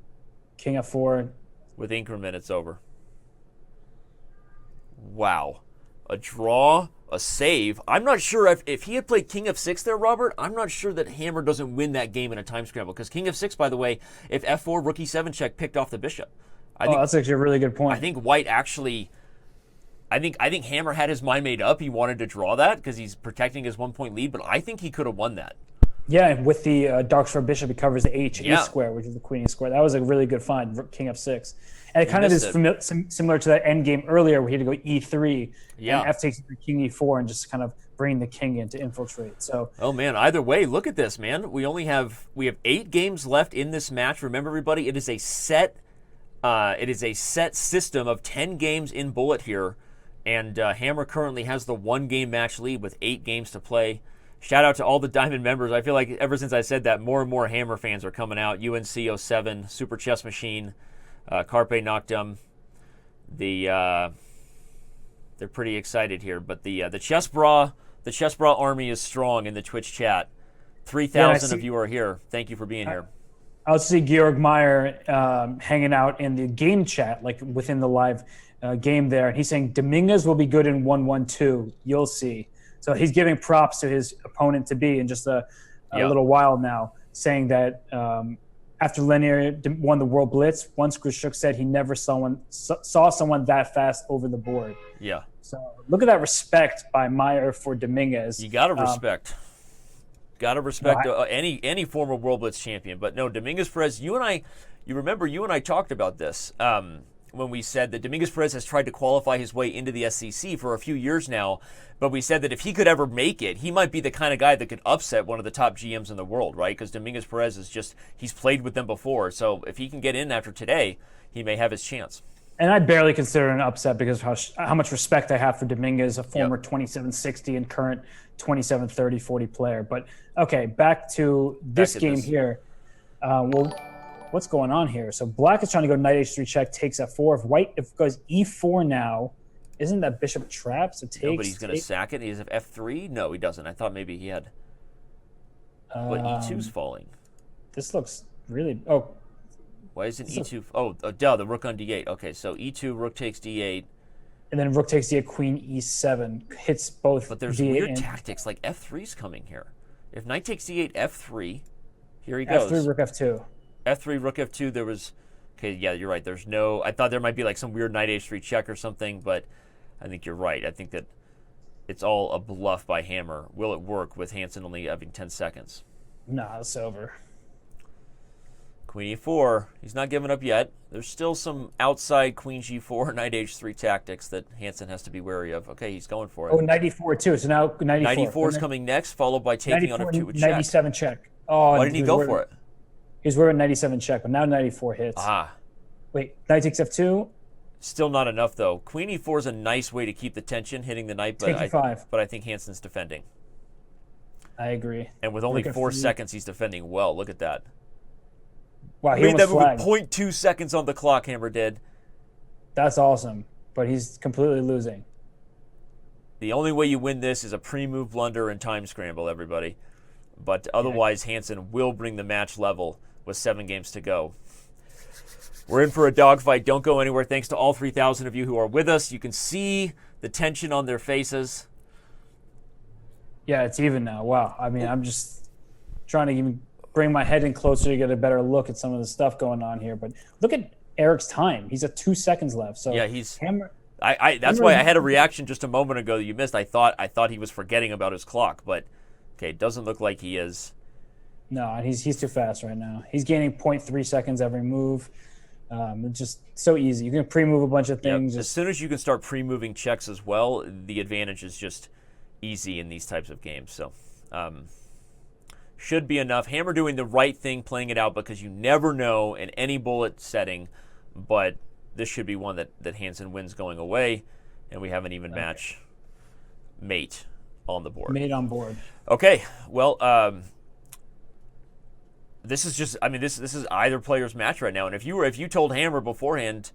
King f4. With increment, it's over. Wow. A draw, a save. I'm not sure if he had played king f6 there, Robert, I'm not sure that Hammer doesn't win that game in a time scramble. Because king f6, by the way, if f4, rook e7 check picked off the bishop. That's actually a really good point. I think White actually... I think Hammer had his mind made up. He wanted to draw that because he's protecting his 1-point lead, but I think he could have won that. Yeah, and with the dark square bishop, he covers the h square, which is the queen e square. That was a really good find, king f6. And it kind of is similar to that end game earlier where he had to go e3, and f takes king e4, and just kind of bring the king in to infiltrate. So, oh man, either way, look at this, man. We have 8 games left in this match. Remember, everybody, it is a set system of 10 games in bullet here. And Hammer currently has the 1-game match lead with 8 games to play. Shout out to all the Diamond members. I feel like ever since I said that, more and more Hammer fans are coming out. UNC07, Super Chess Machine, Carpe Noctem. They're pretty excited here. But the Chessbrah army is strong in the Twitch chat. 3,000 of you are here. Thank you for being here. I also see Georg Meyer hanging out in the game chat, like within the live game there, and he's saying Dominguez will be good in 1-1-2. You'll see. So he's giving props to his opponent to be in just a little while now, saying that after Linear won the World Blitz, once Grishuk said he never saw someone that fast over the board. Yeah. So look at that respect by Meyer for Dominguez. You gotta respect. Gotta respect any former World Blitz champion. But no, Dominguez Perez. You remember you and I talked about this. When we said that Dominguez Perez has tried to qualify his way into the SEC for a few years now, but we said that if he could ever make it, he might be the kind of guy that could upset one of the top GMs in the world, right? Because Dominguez Perez he's played with them before. So if he can get in after today, he may have his chance. And I barely consider it an upset because of how much respect I have for Dominguez, a former 2760 and current 2730-40 player. But okay, back to this game here. What's going on here? So Black is trying to go knight h3 check, takes f4. If White goes e4 now, isn't that bishop trapped? So takes. No, but he's going to sack it. He has f3? No, he doesn't. I thought maybe he had. But e2's falling. This looks really. Why isn't e2? Duh, the rook on d8. Okay, so e2, rook takes d8. And then rook takes d8, queen e7 hits both. But there's weird tactics like f3's coming here. If knight takes d8, f3. Here he goes. f3, rook f2. f3, rook f2, there was... Okay, yeah, you're right. There's no... I thought there might be like some weird knight h3 check or something, but I think you're right. I think that it's all a bluff by Hammer. Will it work with Hansen only having 10 seconds? Nah, it's over. Queen e4. He's not giving up yet. There's still some outside queen g4, knight h3 tactics that Hansen has to be wary of. Okay, he's going for it. Oh, knight e4 too. So now knight e4. Knight e4 is coming next, followed by taking on f2 with check. 97 check. Oh, why didn't he go for it? He was worried 97 check, but now 94 hits. Ah. Wait, knight takes f2? Still not enough, though. Queen e4 is a nice way to keep the tension, hitting the knight, but I think Hansen's defending. I agree. And with only 4 seconds, he's defending well. Look at that. Wow, he made that move with flagged. 0.2 seconds on the clock, Hammer did. That's awesome, but he's completely losing. The only way you win this is a pre-move blunder and time scramble, everybody. But otherwise, Hansen will bring the match level with 7 games to go. We're in for a dogfight. Don't go anywhere. Thanks to all 3,000 of you who are with us. You can see the tension on their faces. Yeah, it's even now. Wow. I mean, I'm just trying to even bring my head in closer to get a better look at some of the stuff going on here. But look at Eric's time. He's at 2 seconds left. So yeah, he's. Hammer, that's why I had a reaction just a moment ago that you missed. I thought he was forgetting about his clock, but okay, it doesn't look like he is. No, he's too fast right now. He's gaining 0.3 seconds every move. It's just so easy. You can pre-move a bunch of things. As soon as you can start pre-moving checks as well, the advantage is just easy in these types of games. So should be enough. Hammer doing the right thing, playing it out, because you never know in any bullet setting, but this should be one that Hansen wins going away, and we have an even match mate on the board. Mate on board. Okay, well, this is just, I mean, this is either player's match right now. And if you told Hammer beforehand,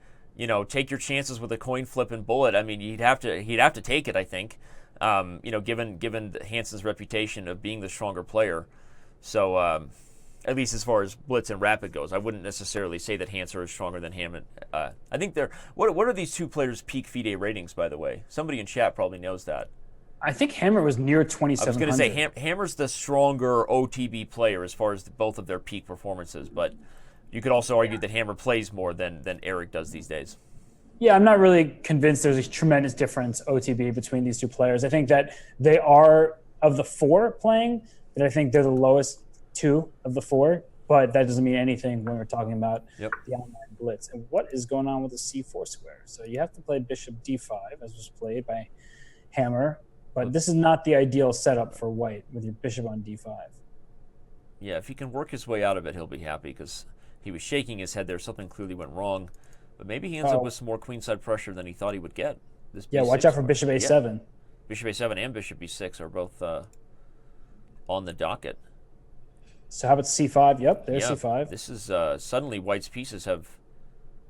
take your chances with a coin flip and bullet, I mean, he'd have to take it, I think. Given Hansen's reputation of being the stronger player. So, at least as far as blitz and rapid goes, I wouldn't necessarily say that Hansen is stronger than Hammer. I think they're. What are these two players' peak FIDE ratings, by the way? Somebody in chat probably knows that. I think Hammer was near 2,700. I was going to say Hammer's the stronger OTB player as far as both of their peak performances, but you could also argue that Hammer plays more than Eric does these days. Yeah, I'm not really convinced there's a tremendous difference OTB between these two players. I think that they are, of the four playing, that I think they're the lowest two of the four, but that doesn't mean anything when we're talking about the online blitz. And what is going on with the C4 square? So you have to play bishop d5, as was played by Hammer, but this is not the ideal setup for white with your bishop on d5. Yeah, if he can work his way out of it, he'll be happy, because he was shaking his head there. Something clearly went wrong. But maybe he ends up with some more queenside pressure than he thought he would get. Yeah, watch out for bishop a7. Yeah. Bishop a7 and bishop b6 are both on the docket. So how about c5? Yep, there's c5. This is suddenly white's pieces have.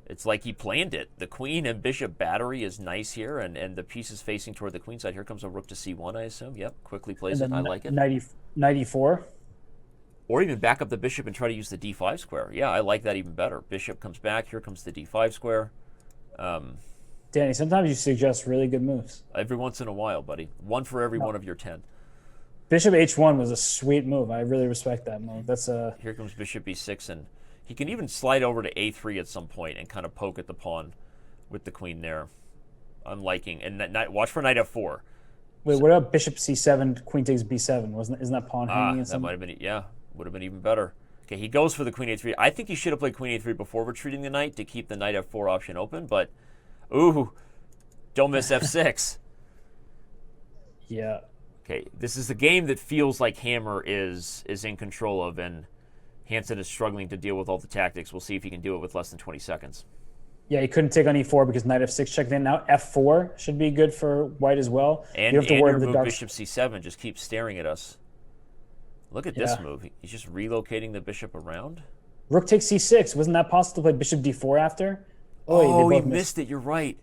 It's like he planned it. The queen and bishop battery is nice here, and the pieces facing toward the queen side. Here comes a rook to c1, I assume. Yep, quickly plays it. I like it. 94. Or even back up the bishop and try to use the d5 square. Yeah, I like that even better. Bishop comes back. Here comes the d5 square. Danny, sometimes you suggest really good moves. Every once in a while, buddy. One for every one of your 10. Bishop h1 was a sweet move. I really respect that move. That's Here comes bishop b6, and he can even slide over to a3 at some point and kind of poke at the pawn with the queen there. I'm liking. And watch for knight f4. Wait, what about bishop c7, queen takes b7? Isn't that pawn hanging in that might have been, would have been even better. Okay, he goes for the queen a3. I think he should have played queen a3 before retreating the knight to keep the knight f4 option open, but ooh, don't miss f6. Yeah. Okay, this is the game that feels like Hammer is in control of, and Hansen is struggling to deal with all the tactics. We'll see if he can do it with less than 20 seconds. Yeah, he couldn't take on e4 because knight f6 checked in. Now f4 should be good for white as well. And you have to worry your the move dark... bishop c7 just keeps staring at us. Look at this move. He's just relocating the bishop around. Rook takes c6. Wasn't that possible to play bishop d4 after? Oh, he missed it. You're right.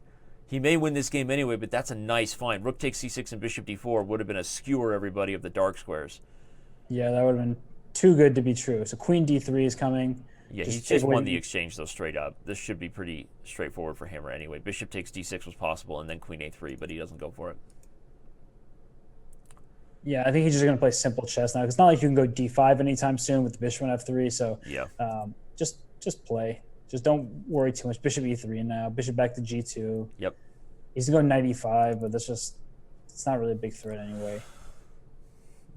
He may win this game anyway, but that's a nice find. Rook takes c6 and bishop d4 would have been a skewer, everybody, of the dark squares. Yeah, that would have been too good to be true. So queen d3 is coming. Yeah, he's just won the exchange, though, straight up. This should be pretty straightforward for Hammer anyway. Bishop takes d6 was possible, and then queen a3, but he doesn't go for it. Yeah, I think he's just going to play simple chess now. It's not like you can go d5 anytime soon with the bishop on f3. So just play. Just don't worry too much. Bishop e3 now. Bishop back to g2. Yep. He's going to go knight e5, but it's not really a big threat anyway.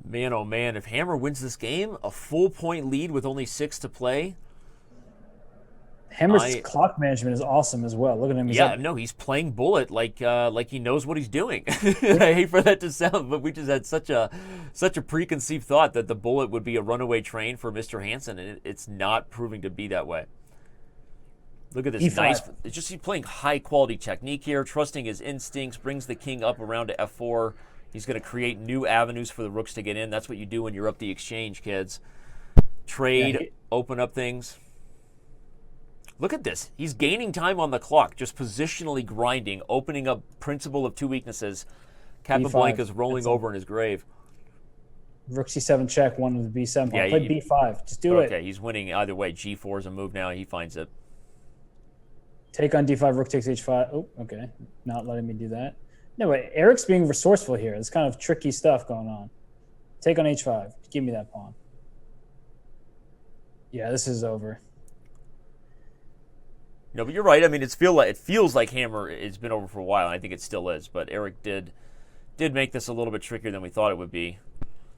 Man, oh man, if Hammer wins this game, a full point lead with only 6 to play. Hammer's clock management is awesome as well. Look at him. He's playing bullet like he knows what he's doing. I hate for that to sound, but we just had such a preconceived thought that the bullet would be a runaway train for Mr. Hansen, and it's not proving to be that way. Look at this E5. nice. It's just he's playing high quality technique here, trusting his instincts, brings the king up around to f4. He's going to create new avenues for the rooks to get in. That's what you do when you're up the exchange, kids. Trade, open up things. Look at this. He's gaining time on the clock, just positionally grinding, opening up principle of two weaknesses. Capablanca's rolling over in his grave. Rook c7 check, one with the b7 pawn. Play b5. Just do it. Okay, he's winning either way. g4 is a move now. He finds it. Take on d5, rook takes h5. Oh, okay. Not letting me do that. No, wait. Eric's being resourceful here. It's kind of tricky stuff going on. Take on h5. Give me that pawn. Yeah, this is over. No, but you're right. I mean, it feels like Hammer has been over for a while, and I think it still is. But Eric did make this a little bit trickier than we thought it would be.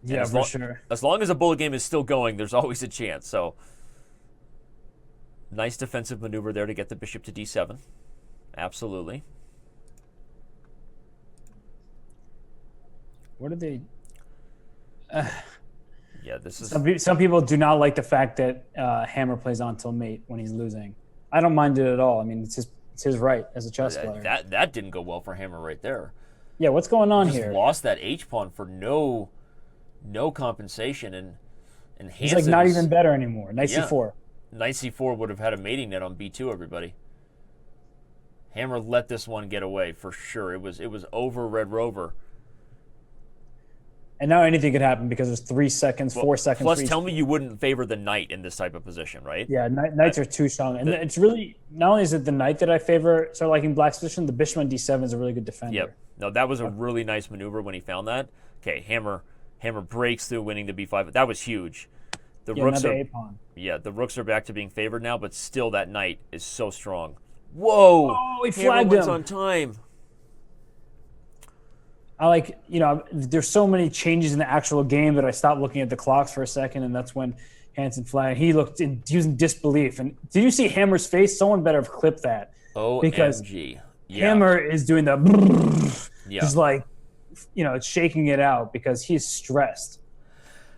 Yeah, for sure. As long as the bullet game is still going, there's always a chance. So, nice defensive maneuver there to get the bishop to d7. Absolutely. What did they... Yeah, this is... Some people do not like the fact that Hammer plays on till mate when he's losing. I don't mind it at all. I mean, it's his right as a chess player. That didn't go well for Hammer right there. Yeah, what's going on Just here? lost that H pawn for no compensation, and He's like not Hansen's even better anymore. Knight yeah. c4. Knight c4 would have had a mating net on b2. Everybody, Hammer let this one get away for sure. It was over Red Rover. And now anything could happen because there's 3 seconds, 4 seconds. Plus, tell me you wouldn't favor the knight in this type of position, right? Yeah, knights are too strong. And it's really, not only is it the knight that I favor, so liking black's position, the bishop on d7 is a really good defender. Yep. No, that was a really nice maneuver when he found that. Okay, Hammer breaks through, winning the b5. That was huge. The rooks are A-pawn. Yeah, the rooks are back to being favored now, but still that knight is so strong. Whoa! Oh, he Hammer flagged wins him on time. I like, there's so many changes in the actual game that I stopped looking at the clocks for a second, and that's when Hansen flagged. He looked he was in disbelief. And did you see Hammer's face? Someone better have clipped that. OMG. Because yeah. Hammer is doing the Yeah. He's like, shaking it out because he's stressed.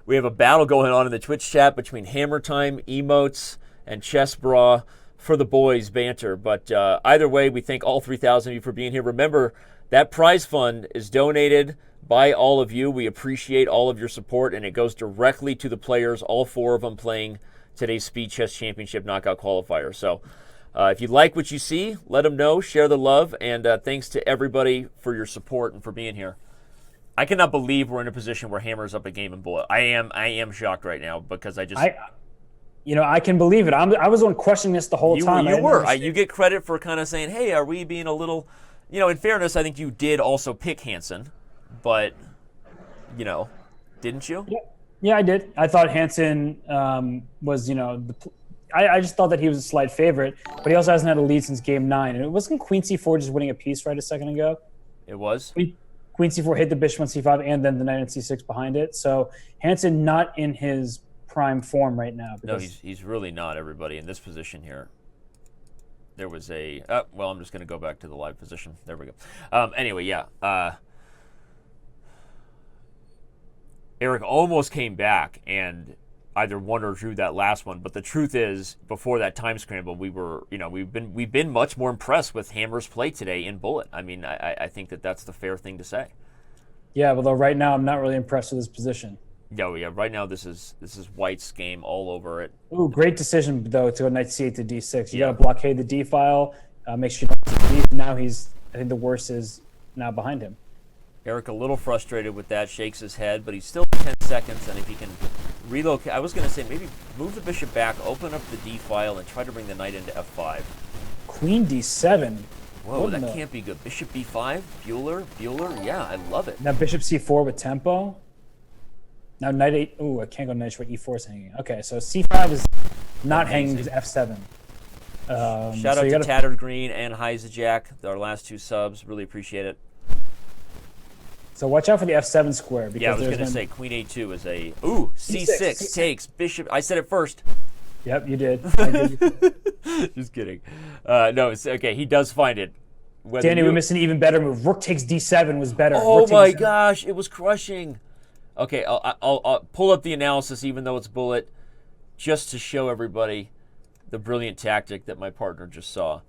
We have a battle going on in the Twitch chat between Hammer Time, emotes, and Chessbrah for the boys banter. But either way, we thank all 3,000 of you for being here. Remember, that prize fund is donated by all of you. We appreciate all of your support, and it goes directly to the players, all 4 of them playing today's Speed Chess Championship Knockout Qualifier. So if you like what you see, let them know, share the love, and thanks to everybody for your support and for being here. I cannot believe we're in a position where Hammer's up a game in bullet. I am shocked right now because I can believe it. I was the one questioning this the whole time. You were. You get credit for kind of saying, hey, are we being a little... in fairness, I think you did also pick Hansen, but, didn't you? Yeah, I did. I thought Hansen was, I just thought that he was a slight favorite, but he also hasn't had a lead since game 9. And it wasn't Queen c4 just winning a piece right a second ago? It was. Queen c4 hit the bishop on c5 and then the knight on c6 behind it. So Hansen not in his prime form right now. No, he's really not, everybody, in this position here. There was a... I'm just going to go back to the live position. There we go. Anyway, yeah. Eric almost came back and either won or drew that last one. But the truth is, before that time scramble, we were, we've been much more impressed with Hammer's play today in bullet. I mean, I think that's the fair thing to say. Yeah, although right now I'm not really impressed with his position. Yeah. Right now, this is White's game all over it. Ooh, great decision though to go knight c8 to d6. You got to blockade the d file. Make sure you don't. Now I think the worst is now behind him. Eric a little frustrated with that, shakes his head, but he's still 10 seconds, and if he can relocate, I was going to say maybe move the bishop back, open up the d file, and try to bring the knight into f5. Queen d7. Whoa, that can't be good. Bishop b5, Bueller, yeah, I love it. Now bishop c4 with tempo. Now knight 8. Ooh, I can't go knight where e4 is hanging. Okay, so c5 is not hanging because f7. Shout out to Tattered Green and Jack, our last 2 subs. Really appreciate it. So watch out for the f7 square. Because I was going to say queen a2 is a... Ooh, c6 takes bishop... I said it first. Yep, you did. Just kidding. No, it's okay. He does find it. Danny, we missed an even better move. Rook takes d7 was better. Oh my gosh, it was crushing. Okay, I'll pull up the analysis even though it's bullet just to show everybody the brilliant tactic that my partner just saw.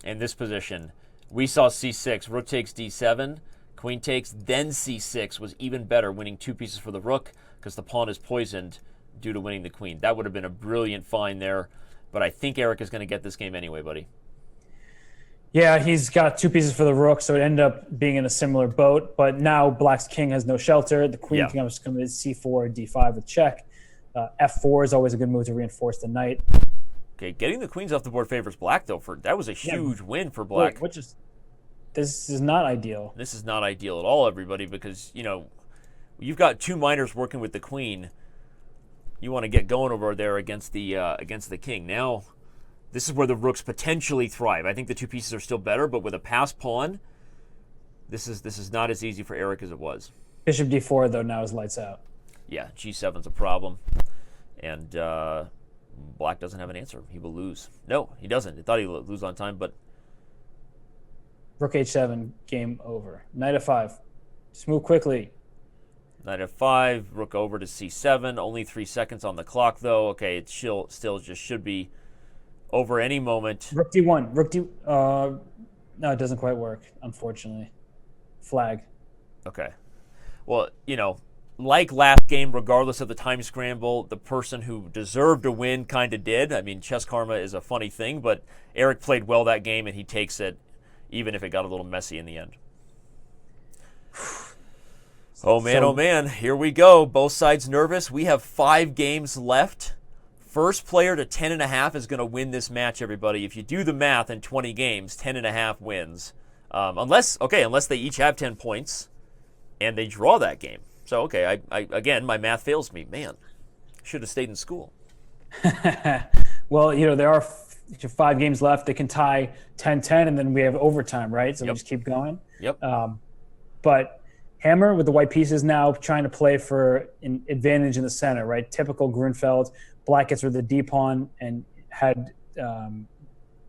In this position, we saw c6, rook takes d7, queen takes, then c6 was even better, winning 2 pieces for the rook because the pawn is poisoned due to winning the queen. That would have been a brilliant find there, but I think Eric is going to get this game anyway, buddy. Yeah, he's got 2 pieces for the rook, so it ended up being in a similar boat, but now black's king has no shelter. The queen can just come in c4, d5 with check. f4 is always a good move to reinforce the knight. Okay, getting the queens off the board favors black, though. That was a huge win for black. This is not ideal. This is not ideal at all, everybody, because, you've got 2 minors working with the queen. You want to get going over there against the king. Now, this is where the rooks potentially thrive. I think the 2 pieces are still better, but with a passed pawn, this is not as easy for Eric as it was. Bishop d4, though, now is lights out. Yeah, g7's a problem. And black doesn't have an answer. He will lose. No, he doesn't. He thought he would lose on time, but... Rook h7, game over. Knight f5. Just move quickly. Knight f5, rook over to c7. Only 3 seconds on the clock, though. Okay, it still just should be over any moment. Rook d1. No, it doesn't quite work, unfortunately. flag. Okay. Well, like last game, regardless of the time scramble, the person who deserved to win kind of did. I mean, chess karma is a funny thing, but Eric played well that game, and he takes it, even if it got a little messy in the end. Oh, man, here we go. Both sides nervous. We have 5 games left. First player to 10.5 is going to win this match, everybody. If you do the math in 20 games, 10.5 wins. Unless they each have 10 points and they draw that game. So, okay, I again, my math fails me. Man, should have stayed in school. Well, there are 5 games left. They can tie 10-10, and then we have overtime, right? So we just keep going. Yep. But Hammer with the white pieces now trying to play for an advantage in the center, right? Typical Grunfeld. Black gets rid of the D pawn and had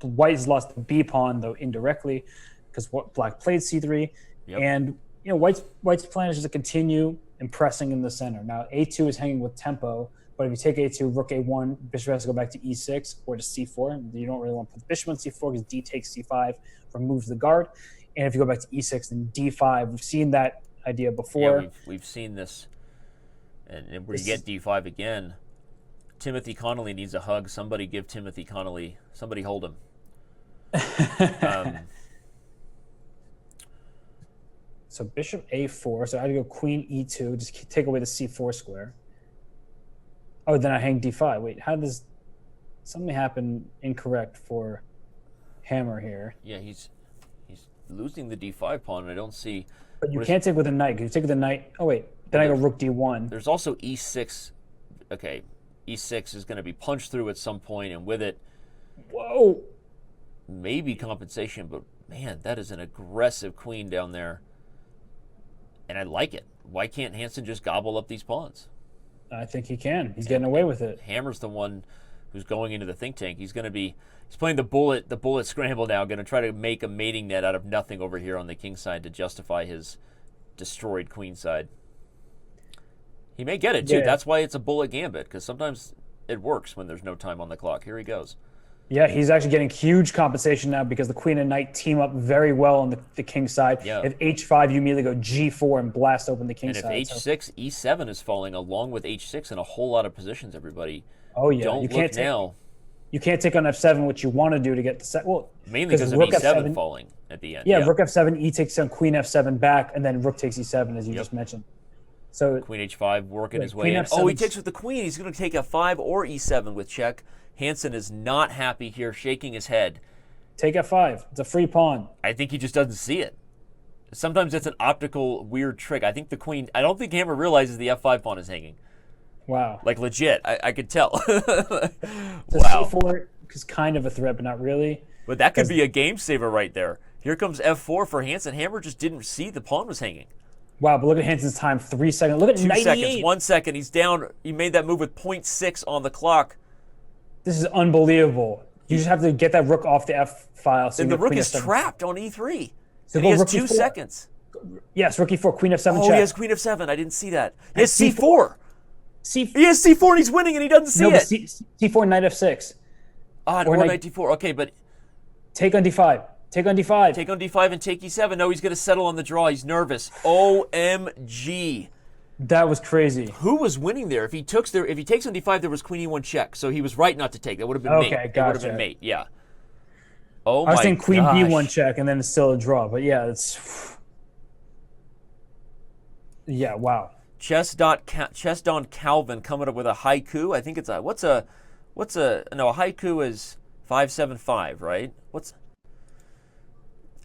white has lost the B pawn, though indirectly, because black played C3. Yep. And white's plan is just to continue impressing in the center. Now A2 is hanging with tempo, but if you take A2, rook A1, bishop has to go back to E6 or to C4. You don't really want to put the bishop on C4 because D takes C5, removes the guard. And if you go back to E6, then D5. We've seen that idea before. Yeah, we've seen this. And where you get D5 again. Timothy Connolly needs a hug. Somebody give Timothy Connolly. Somebody hold him. So bishop A4. So I had to go queen E2. Just take away the C4 square. Oh, then I hang D5. Wait, how does something happen incorrect for Hammer here? Yeah, he's losing the D5 pawn, and I don't see. But you can't take with a knight. You take with a knight. Oh wait, then I go rook D1. There's also E6. Okay. E6 is going to be punched through at some point, and with it, whoa, maybe compensation, but man, that is an aggressive queen down there, and I like it. Why can't Hansen just gobble up these pawns? I think he can. He's getting away with it. Hammer's the one who's going into the think tank. He's playing the bullet scramble now, going to try to make a mating net out of nothing over here on the king side to justify his destroyed queen side. He may get it, too. Yeah. That's why it's a bullet gambit, because sometimes it works when there's no time on the clock. Here he goes. Yeah, he's actually getting huge compensation now because the queen and knight team up very well on the king side. Yeah. If H5, you immediately go G4 and blast open the king side. And if H6, E7 is falling along with H6 in a whole lot of positions, everybody. Oh, yeah. Don't look now. You can't take on F7, what you want to do to get the set. Well, mainly because of E7 falling at the end. Yeah, rook F7, E takes on queen F7 back, and then rook takes E7, as you just mentioned. So queen H5 working his way in. Oh, he takes with the queen. He's going to take F5 or E7 with check. Hansen is not happy here, shaking his head. Take F5. It's a free pawn. I think he just doesn't see it. Sometimes it's an optical weird trick. I think I don't think Hammer realizes the F5 pawn is hanging. Wow. Like legit. I could tell. Wow. C4 is kind of a threat, but not really. But that could be a game saver right there. Here comes F4 for Hansen. Hammer just didn't see the pawn was hanging. Wow, but look at Hansen's time, 3 seconds. Look at 2 98. seconds, 1 second. He's down. He made that move with 0.6 on the clock. This is unbelievable. You just have to get that rook off the F file. So and the rook is trapped on E3. So and he has 2 seconds. Yes, rook E4, queen F7 check. He has queen F7. I didn't see that. He has C4. He has C4 and he's winning and he doesn't see it. C4, knight F6. Or knight D4. Okay, but... Take on D5. Take on D5. Take on D5 and take E7. No, he's going to settle on the draw. He's nervous. OMG. That was crazy. Who was winning there? If he takes on D5, there was queen E1 check. So he was right not to take. That would have been mate. Okay, gotcha. It would have been mate, yeah. Oh my I was saying queen gosh. B1 check and then it's still a draw. But yeah, it's... Yeah, wow. Chess.Don Calvin coming up with a haiku. I think it's a... No, a haiku is 575, right?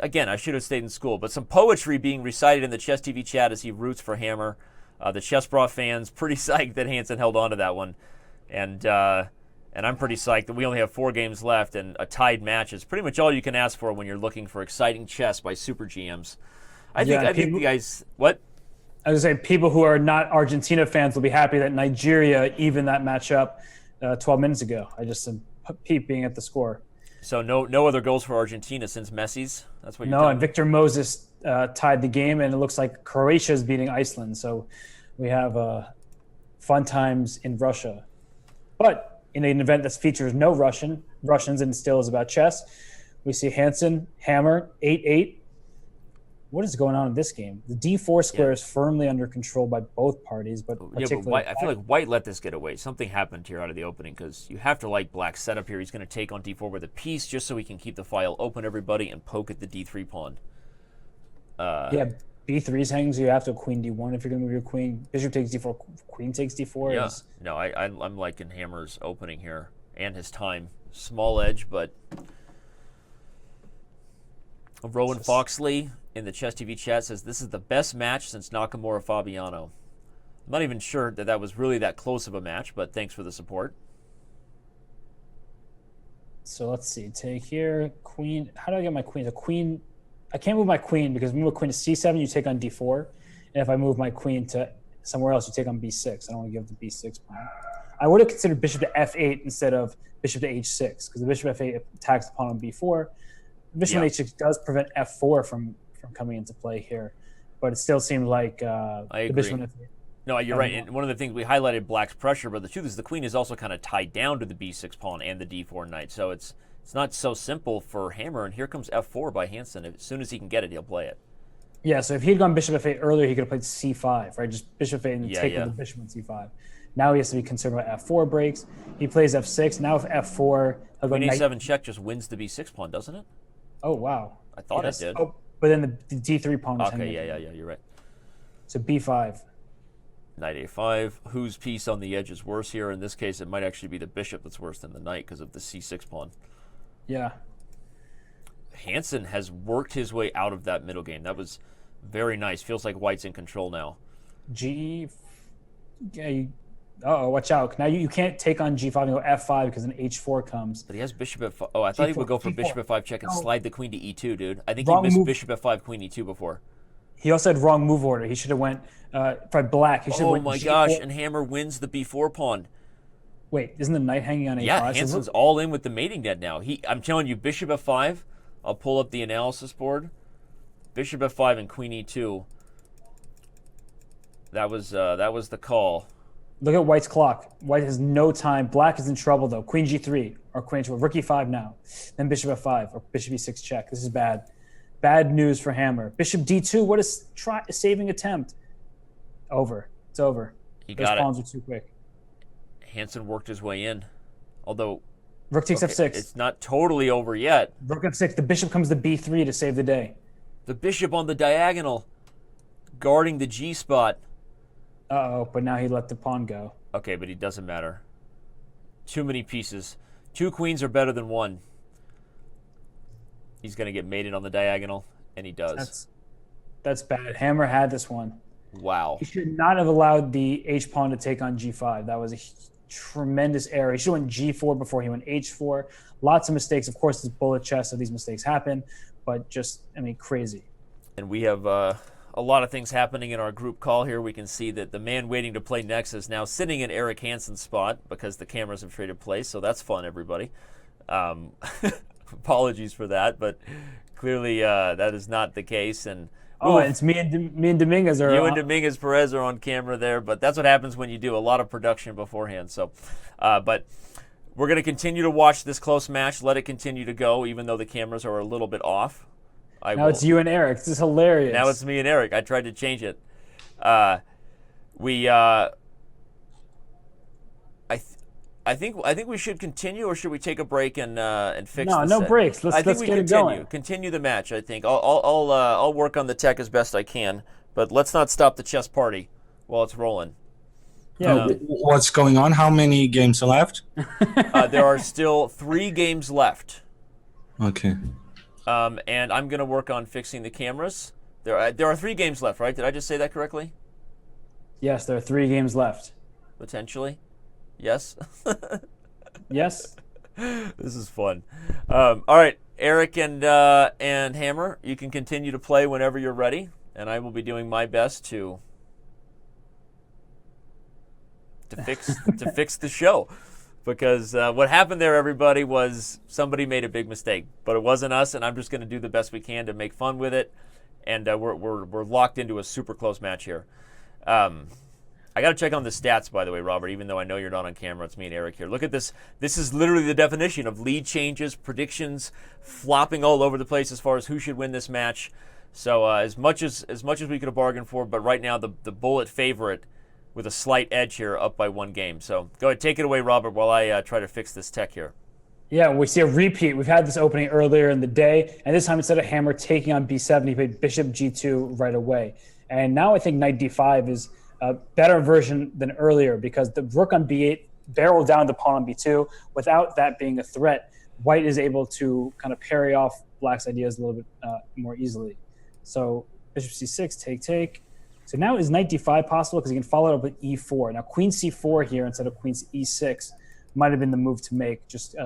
Again, I should have stayed in school, but some poetry being recited in the Chess TV chat as he roots for Hammer. The Chessbrah fans pretty psyched that Hansen held on to that one, and I'm pretty psyched that we only have 4 games left, and a tied match is pretty much all you can ask for when you're looking for exciting chess by super GMs. I think you guys what? I was going to say people who are not Argentina fans will be happy that Nigeria evened that matchup 12 minutes ago. I just am peeping at the score. So no other goals for Argentina since Messi's? That's what you're telling me? No, and Victor Moses tied the game, and it looks like Croatia is beating Iceland. So we have fun times in Russia. But in an event that features no Russians and still is about chess, we see Hansen, Hammer, 8-8. what is going on in this game? The d4 square is firmly under control by both parties, but particularly I feel like White let this get away. Something happened here out of the opening because you have to like Black's setup here. He's going to take on d4 with a piece just so he can keep the file open, everybody, and poke at the d3 pawn. Yeah, b3 is hanging, so you have to queen d1 if you're going to move your queen. Bishop takes d4, queen takes d4. Yeah, no, I'm liking Hammer's opening here and his time. Small edge, but Rowan Foxley in the Chess TV chat says this is the best match since Nakamura Fabiano. I'm not even sure that was really that close of a match, but thanks for the support. So let's see. Take here, queen. How do I get my queen? The queen. I can't move my queen because move a queen to c7, you take on d4, and if I move my queen to somewhere else, you take on b6. I don't want to give the b6 pawn. I would have considered bishop to f8 instead of bishop to h6 because the bishop f8 attacks the pawn on b4. Bishop on h6 does prevent f4 from coming into play here, but it still seems like the bishop on f8. No, you're right. And one of the things we highlighted Black's pressure, but the truth is the queen is also kind of tied down to the b6 pawn and the d4 knight, so it's not so simple for Hammer. And here comes f4 by Hansen. As soon as he can get it, he'll play it. Yeah, so if he had gone bishop f8 earlier, he could have played c5, right? Just bishop f8 and take with the bishop on c5. Now he has to be concerned about f4 breaks. He plays f6. Now if f4, he'll go queen knight. a7 check just wins the b6 pawn, doesn't it? Oh, wow. I thought it did. Oh, but then the d3 pawn is okay, yeah, you're right. So b5. Knight a5. Whose piece on the edge is worse here? In this case, it might actually be the bishop that's worse than the knight because of the c6 pawn. Yeah. Hansen has worked his way out of that middle game. That was very nice. Feels like White's in control now. Watch out. Now you can't take on g5 and go f5 because an h4 comes. But he has bishop f5. Oh, I thought he would go for G4. bishop f5 check and slide the queen to e2, dude. I think Wrong he missed move. bishop f5, queen e2 before. He also had wrong move order. He should have went for Black. He should have Oh went my G4. gosh, and Hammer wins the b4 pawn. Wait, isn't the knight hanging on a5? Yeah, Hansen's all in with the mating net now. I'm telling you, bishop f5. I'll pull up the analysis board. Bishop f5 and queen e2. That was the call. Look at White's clock. White has no time. Black is in trouble though. Queen g3 or queen h4. Rook e5 now. Then bishop f5 or bishop e6 check. This is bad. Bad news for Hammer. Bishop d2. What a saving attempt. Over. It's over. He Those got pawns it. are too quick. Hansen worked his way in, although Rook takes f6. It's not totally over yet. Rook f6. The bishop comes to b3 to save the day. The bishop on the diagonal, guarding the G spot. Uh-oh, but now he let the pawn go. Okay, but it doesn't matter. Too many pieces. Two queens are better than one. He's going to get mated on the diagonal, and he does. That's bad. Hammer had this one. Wow. He should not have allowed the h-pawn to take on g5. That was a tremendous error. He should have went g4 before he went h4. Lots of mistakes. Of course, it's bullet chess, so these mistakes happen. But just, crazy. And we have a lot of things happening in our group call here. We can see that the man waiting to play next is now sitting in Eric Hansen's spot because the cameras have traded place. So that's fun, everybody. Apologies for that, but clearly that is not the case. And it's me and Dominguez are. You and Dominguez Perez are on camera there, but that's what happens when you do a lot of production beforehand. So, but we're going to continue to watch this close match. Let it continue to go, even though the cameras are a little bit off. It's you and Eric. This is hilarious. Now it's me and Eric. I tried to change it. I think we should continue, or should we take a break and fix? No breaks. Let's get it going. Continue the match. I think I'll work on the tech as best I can, but let's not stop the chess party while it's rolling. Yeah. What's going on? How many games are left? There are still 3 games left. Okay. And I'm gonna work on fixing the cameras. There are 3 games left, right? Did I just say that correctly? Yes, there are 3 games left. Potentially. Yes. Yes. This is fun. All right, Eric and Hammer, you can continue to play whenever you're ready, and I will be doing my best to fix the show, because what happened there, everybody, was somebody made a big mistake, but it wasn't us, and I'm just going to do the best we can to make fun with it, and we're locked into a super close match here. I got to check on the stats, by the way, Robert, even though I know you're not on camera. It's me and Eric here. Look at this. This is literally the definition of lead changes, predictions, flopping all over the place as far as who should win this match. So as much as we could have bargained for, but right now the bullet favorite with a slight edge here, up by 1 game. So go ahead, take it away, Robert, while I try to fix this tech here. Yeah, we see a repeat. We've had this opening earlier in the day, and this time instead of Hammer taking on b7, he played bishop g2 right away. And now I think knight d5 is a better version than earlier because the rook on b8 barreled down the pawn on b2. Without that being a threat, White is able to kind of parry off Black's ideas a little bit more easily. So bishop c6, take. So now is knight d5 possible because he can follow it up with e4. Now queen c4 here instead of queen e6 might have been the move to make, just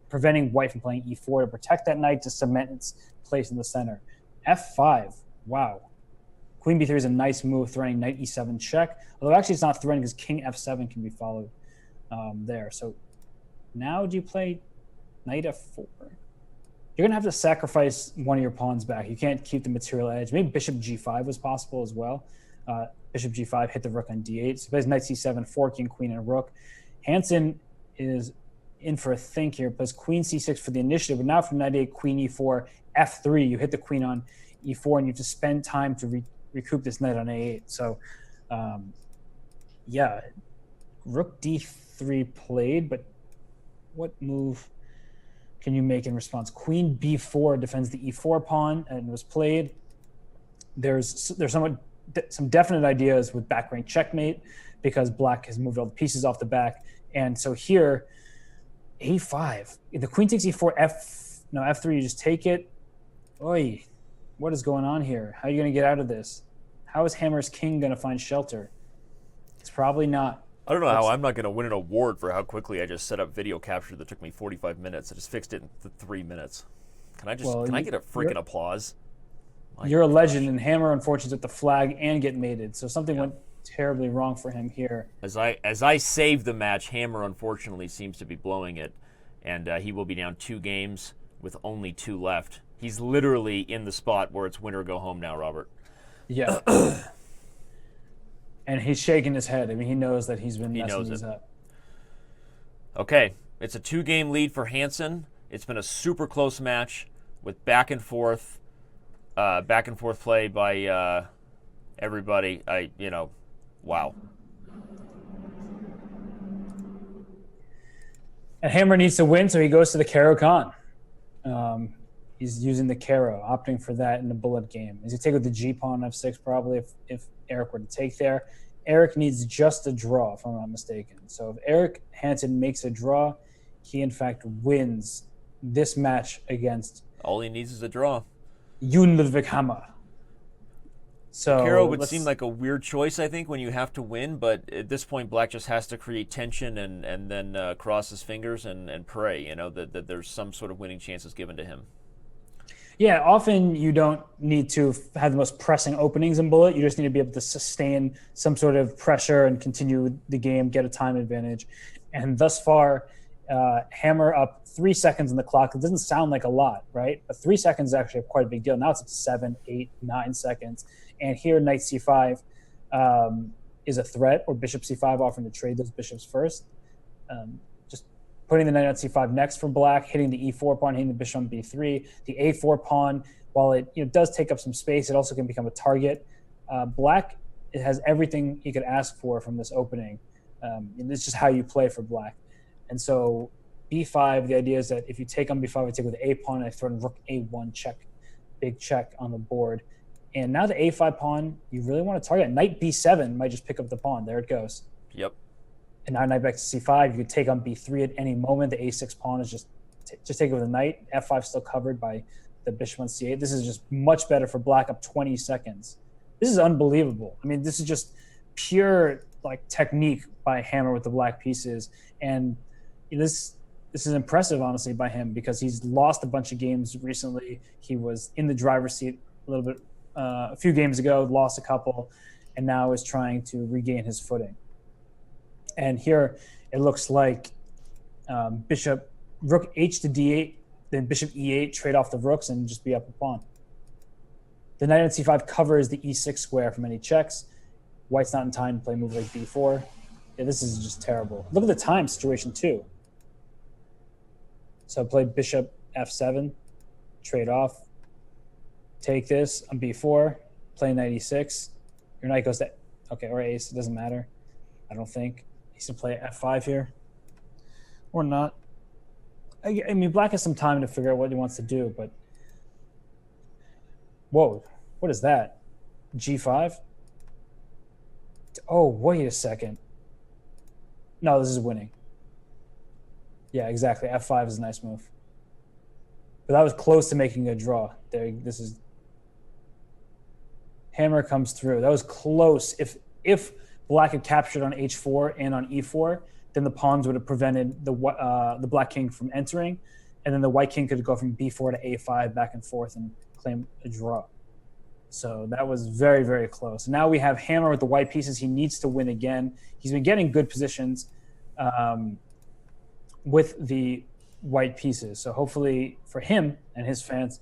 preventing White from playing e4 to protect that knight to cement its place in the center. f5, wow. Queen b3 is a nice move, threatening knight e7 check. Although actually it's not threatening because king f7 can be followed there. So now do you play knight f4? You're going to have to sacrifice one of your pawns back. You can't keep the material edge. Maybe bishop g5 was possible as well. Bishop g5 hit the rook on d8. So he plays knight c7, forking queen and rook. Hansen is in for a think here. Plays queen c6 for the initiative, but now from knight a8, queen e4, f3. You hit the queen on e4, and you have to spend time to recoup this knight on a8. So, yeah, rook d3 played, but what move can you make in response? Queen b4 defends the e4 pawn and was played. There's some definite ideas with back rank checkmate because Black has moved all the pieces off the back. And so here, a5. If the queen takes e4, f3, you just take it. Oy, what is going on here? How are you going to get out of this? How is Hammer's king going to find shelter? It's probably not. I don't know how I'm not going to win an award for how quickly I just set up video capture that took me 45 minutes. I just fixed it in 3 minutes. Can I get a freaking applause? You're a legend, and Hammer unfortunately took the flag and get mated, so something went terribly wrong for him here. As I save the match, Hammer unfortunately seems to be blowing it, and he will be down 2 games with only 2 left. He's literally in the spot where it's win or go home now, Robert. Yeah. And he's shaking his head. I mean, he knows that he's been messing these up. Okay, it's a 2-game lead for Hansen. It's been a super close match with back and forth play by everybody. Wow. And Hammer needs to win, so he goes to the Caro Kann. He's using the Caro, opting for that in the bullet game. He's going to take with the G pawn f6 probably if Eric were to take there. Eric needs just a draw, if I'm not mistaken. So if Eric Hansen makes a draw, he in fact wins this match against... All he needs is a draw. Jon Ludvig Hammer. So Caro would seem like a weird choice, I think, when you have to win, but at this point, Black just has to create tension and then cross his fingers and pray, that there's some sort of winning chances given to him. Yeah, often you don't need to have the most pressing openings in bullet. You just need to be able to sustain some sort of pressure and continue the game, get a time advantage. And thus far, Hammer up 3 seconds on the clock. It doesn't sound like a lot, right? But 3 seconds is actually quite a big deal. Now it's up to 7, 8, 9 seconds. And here, knight c5 is a threat, or bishop c5 offering to trade those bishops first. Just putting the knight on c5 next for Black, hitting the e4 pawn, hitting the bishop on b3. The a4 pawn, while it does take up some space, it also can become a target. Black, it has everything you could ask for from this opening. And it's just how you play for Black. And so b5, the idea is that if you take on b5, I take with the a pawn, and I threaten rook a1 check, big check on the board. And now the a5 pawn, you really want to target. Knight b7 might just pick up the pawn. There it goes. Yep. And now knight back to c5. You could take on b3 at any moment. The a6 pawn is just take it with a knight. f5 still covered by the bishop on c8. This is just much better for Black, up 20 seconds. This is unbelievable. I mean, this is just pure technique by Hammer with the Black pieces. And this is impressive, honestly, by him because he's lost a bunch of games recently. He was in the driver's seat a little bit a few games ago, lost a couple, and now is trying to regain his footing. And here it looks like rook h to d8, then bishop e8, trade off the rooks and just be up a pawn. The knight on c5 covers the e6 square from any checks. White's not in time to play a move like b4. Yeah, this is just terrible. Look at the time situation too. So I played bishop f7, trade off. take this on b4, play knight e6. Your knight goes to, okay, or ace, it doesn't matter. I don't think. He's going to play f5 here. Or not. I mean, black has some time to figure out what he wants to do, but... Whoa, what is that? g5? Oh, wait a second. No, this is winning. Yeah, exactly. f5 is a nice move. But that was close to making a draw. This is... Hammer comes through. That was close. If black had captured on h4 and on e4, then the pawns would have prevented the black king from entering, and then the white king could go from b4 to a5 back and forth and claim a draw. So that was very, very close. Now we have Hammer with the white pieces. He needs to win again. He's been getting good positions with the white pieces. So hopefully for him and his fans,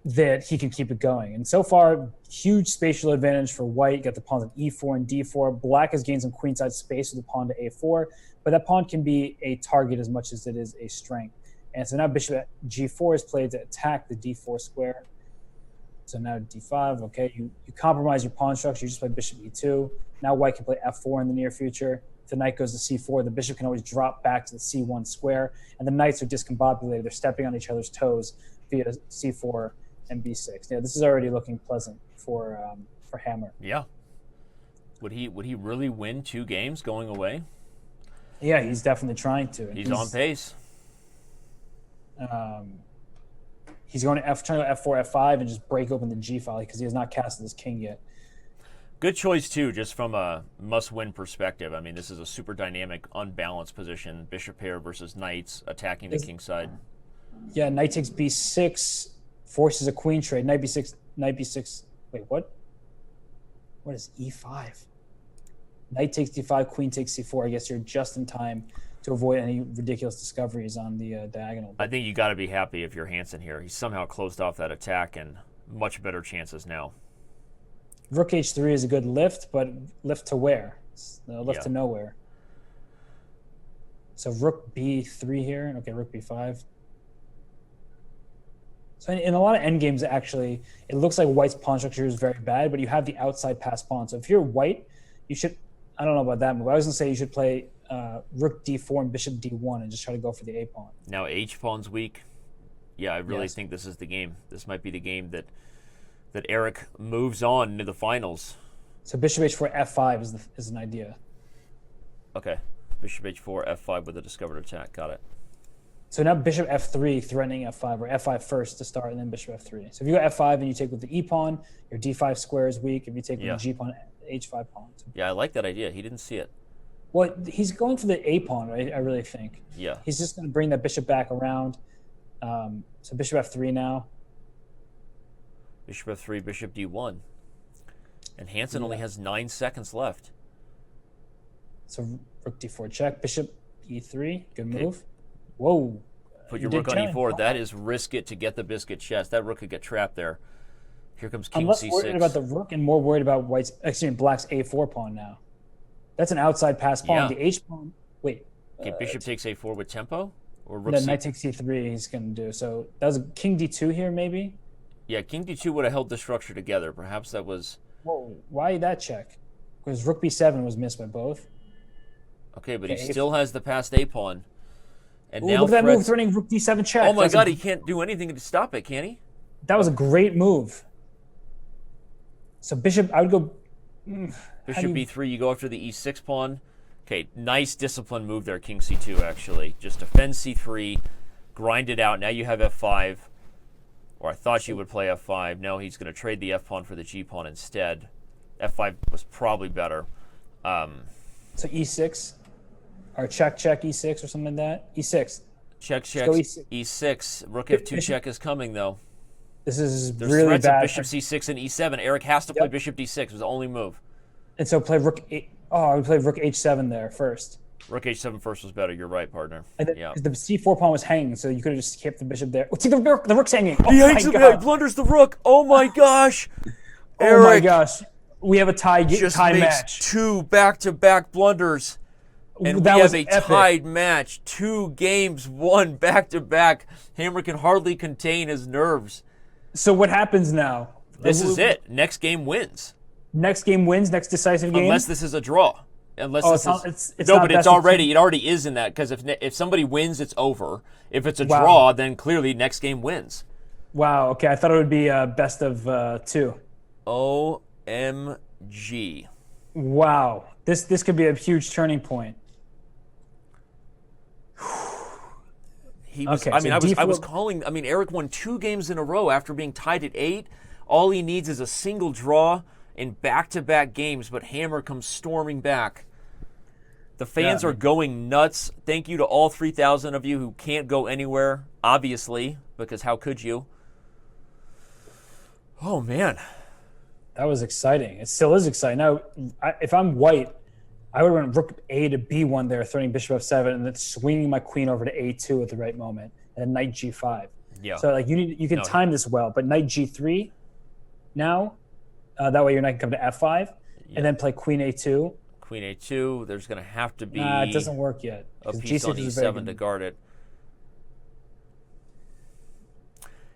that he can keep it going. And so far, huge spatial advantage for white. Got the pawns on e4 and d4. Black has gained some queenside space with the pawn to a4, but that pawn can be a target as much as it is a strength. And so now bishop at g4 is played to attack the d4 square. So now d5, okay, you compromise your pawn structure. You just play bishop e2. Now white can play f4 in the near future. If the knight goes to c4, the bishop can always drop back to the c1 square, and the knights are discombobulated. They're stepping on each other's toes via c4 and b6. Yeah, this is already looking pleasant for Hammer. Yeah. Would he really win 2 games going away? Yeah, he's definitely trying to. He's on pace. He's going to trying to go f4, f5, and just break open the g file because he has not casted his king yet. Good choice, too, just from a must-win perspective. I mean, this is a super dynamic, unbalanced position. Bishop pair versus knights attacking the king side. Yeah, knight takes b6, forces a queen trade. Knight b6, knight b6. Wait, what? What is e5? Knight takes d5, queen takes c4. I guess you're just in time to avoid any ridiculous discoveries on the diagonal. I think you got to be happy if you're Hansen here. He somehow closed off that attack, and much better chances now. Rook h3 is a good lift, but lift to where? Lift to nowhere. So rook b3 here. Okay, rook b5. So in a lot of endgames, actually, it looks like white's pawn structure is very bad, but you have the outside pass pawn. So if you're white, you should, I don't know about that move. I was going to say you should play rook d4 and bishop d1 and just try to go for the a pawn. Now h pawn's weak. Yeah, I really think this is the game. This might be the game that Eric moves on into the finals. So bishop h4, f5 is an idea. Okay. Bishop h4, f5 with a discovered attack. Got it. So now bishop f3 threatening f5, or f5 first to start, and then bishop f3. So if you go f5 and you take with the e pawn, your d5 square is weak. If you take with the g pawn, h5 pawn. Yeah, I like that idea. He didn't see it. Well, he's going for the a pawn, right? I really think. Yeah. He's just going to bring that bishop back around. So bishop f3 now. Bishop f3, bishop d1. And Hansen only has 9 seconds left. So rook d4 check, bishop e3, good move. Whoa. Put your rook on e4. That is risk it to get the biscuit chest. That rook could get trapped there. Here comes king I'm less c6. worried about the rook and more worried about black's a4 pawn now. That's an outside pass pawn. The h pawn. Wait. Okay, bishop takes a4 with tempo, or rook then knight takes c3. He's going to do so. That was king d2 here, maybe. Yeah, king d2 would have held the structure together. Perhaps that was. Whoa! Why that check? Because rook b7 was missed by both. Okay, but he still has the passed a pawn. And now look at that move, threatening rook d7 check. Oh my God, he can't do anything to stop it, can he? That was a great move. So bishop, I would go. Bishop b3, you go after the e6 pawn. Okay, nice disciplined move there, king c2, actually. Just defend c3, grind it out. Now you have f5. Or I thought you would play f5. No, he's going to trade the f pawn for the g pawn instead. f5 was probably better. So e6, or check e6 or something like that. E6. Check E6. e6. Rook f2 check is coming though. There's really threats bad. Of bishop c6 and e7. Eric has to play bishop d6. It was the only move. And so play rook. I would play rook h7 there first. Rook h7 first was better. You're right, partner. Yeah. Because the c4 pawn was hanging, so you could have just kept the bishop there. Oh, see, the rook's hanging. Oh, he hangs him. He blunders the rook. Oh my gosh. Oh my gosh. We have a tie match. 2 back-to-back blunders. And we have a tied match. 2 games won back-to-back. Hammer can hardly contain his nerves. So what happens now? This is it. Next game wins. Next game wins. Next decisive game. Unless this is a draw. Unless Oh, this it's no, not but it's best of already. It already is in that because if somebody wins, it's over. If it's a Wow. draw, then clearly next game wins. Wow. Okay, I thought it would be best of 2. OMG. Wow. This could be a huge turning point. He was, Okay, I mean, so I was D4 calling. I mean, Eric won 2 games in a row after being tied at 8. All he needs is a single draw in back-to-back games, but Hammer comes storming back. The fans are going nuts. Thank you to all 3,000 of you who can't go anywhere, obviously, because how could you? Oh, man. That was exciting. It still is exciting. Now, if I'm white, I would run rook A to B1 there, threatening bishop F7, and then swinging my queen over to A2 at the right moment, and then knight G5. Yeah. So like you can time this well, but knight G3 now, that way your knight can come to F5, and then play queen A2. Queen A2, there's going to have to be It doesn't work yet. a 'cause piece on G6 is very E7 to good. guard it.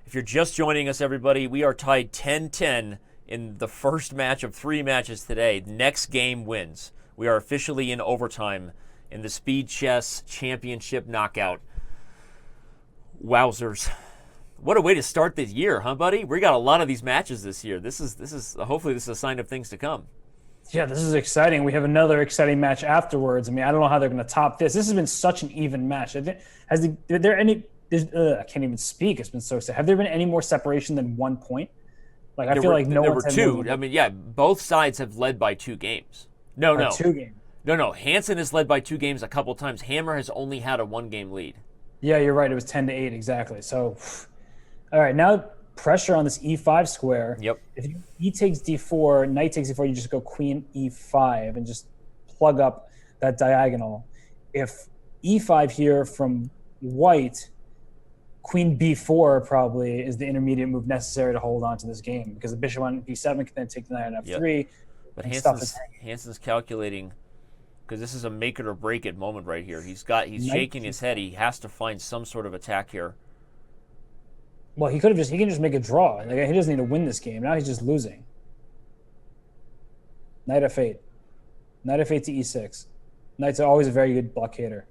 If you're just joining us, everybody, we are tied 10-10 in the first match of 3 matches today. Next game wins. We are officially in overtime in the Speed Chess Championship Knockout. Wowzers. What a way to start the year, huh, buddy? We got a lot of these matches this year. This is hopefully this is a sign of things to come. Yeah, this is exciting. We have another exciting match afterwards. I mean, I don't know how they're going to top this. This has been such an even match. I can't even speak. It's been so sad. Have there been any more separation than 1 point? Like I feel like no there one's were had 2. more I mean, yeah, both sides have led by 2 games. No. 2 games. No. Hansen has led by 2 games a couple times. Hammer has only had a 1-game lead. Yeah, you're right. It was 10-8 exactly. So, all right, now pressure on this E5 square. Yep. If E takes D4, knight takes D4, you just go queen E5 and just plug up that diagonal. If E5 here from white, queen B4 probably is the intermediate move necessary to hold on to this game because the bishop on B7 can then take the knight on F3. Yep. But Hansen's calculating because this is a make it or break it moment right here. He's shaking his head. He has to find some sort of attack here. Well, he can just make a draw. Like, he doesn't need to win this game. Now he's just losing. Knight F8. Knight F8 to E6. Knight's always a very good blockader.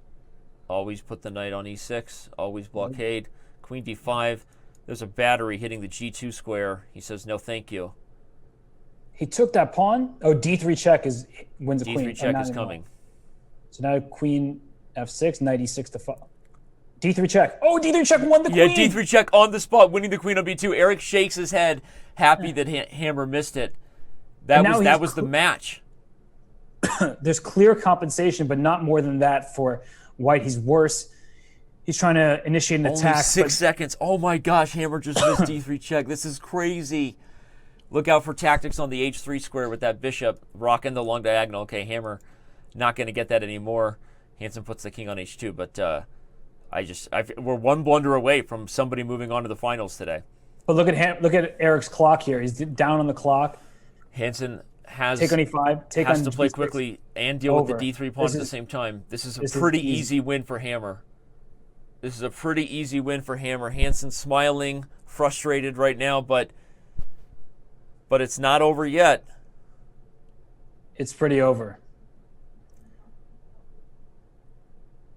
Always put the knight on E6. Always blockade. Queen D5. There's a battery hitting the G2 square. He says no, thank you. He took that pawn. Oh, D3 check wins a queen. D3 check is coming. So now queen F6, knight E6 to 5. D3 check. Oh, D3 check won the queen. Yeah, D3 check on the spot, winning the queen on B2. Eric shakes his head, happy that Hammer missed it. That was the match. There's clear compensation, but not more than that for white. He's worse. He's trying to initiate an attack. Only 6 seconds. Oh my gosh, Hammer just missed D3 check. This is crazy. Look out for tactics on the H3 square with that bishop rocking the long diagonal. Okay, Hammer not going to get that anymore. Hansen puts the king on H2, but we're one blunder away from somebody moving on to the finals today. But look at Eric's clock here. He's down on the clock. Hansen has take on E5. Has to play quickly and deal with the D3 pawn at the same time. This is a pretty easy win for Hammer. This is a pretty easy win for Hammer. Hansen smiling, frustrated right now, but it's not over yet. It's pretty over.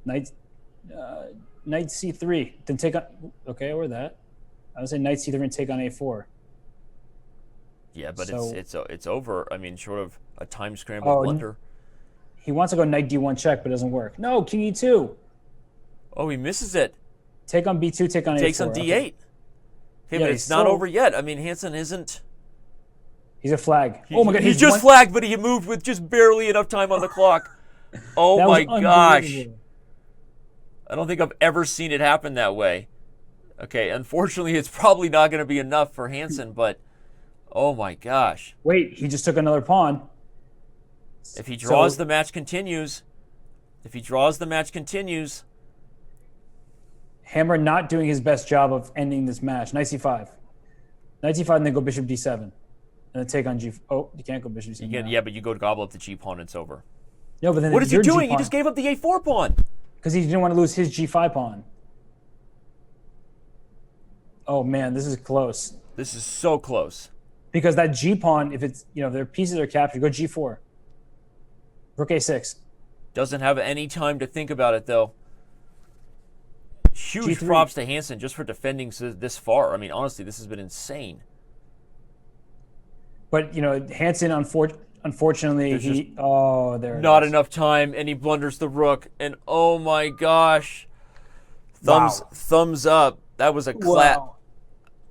Knight C3. Then take on. Okay, or that. I would say Knight C3 and take on A4. Yeah, but it's over. I mean, short of a time scramble blunder. He wants to go Knight D1 check, but it doesn't work. No, King E2. Oh, he misses it. Take on B2, take on A4. Takes on D8. Okay, but it's not over yet. I mean, Hansen isn't. He's a flag. Oh my God, he just flagged, but he moved with just barely enough time on the clock. Oh my gosh. I don't think I've ever seen it happen that way. Okay, unfortunately, it's probably not going to be enough for Hansen, but oh my gosh. Wait, he just took another pawn. If he draws, the match continues. If he draws, the match continues. Hammer not doing his best job of ending this match. Knight C5. Knight C5 and then go bishop D7. And then take on G. Oh, you can't go bishop D7. Yeah, but you go to gobble up the G pawn, it's over. No, but then what is he doing? He just gave up the A4 pawn. Because he didn't want to lose his G5 pawn. Oh man, this is close. This is so close. Because that G pawn, if it's, their pieces are captured, go G4. Rook A6. Doesn't have any time to think about it, though. Huge G3. props to Hansen just for defending this far. I mean, honestly, this has been insane. But, Hansen, unfortunately, there not enough time, and he blunders the rook, and oh my gosh. Thumbs up. That was a clap.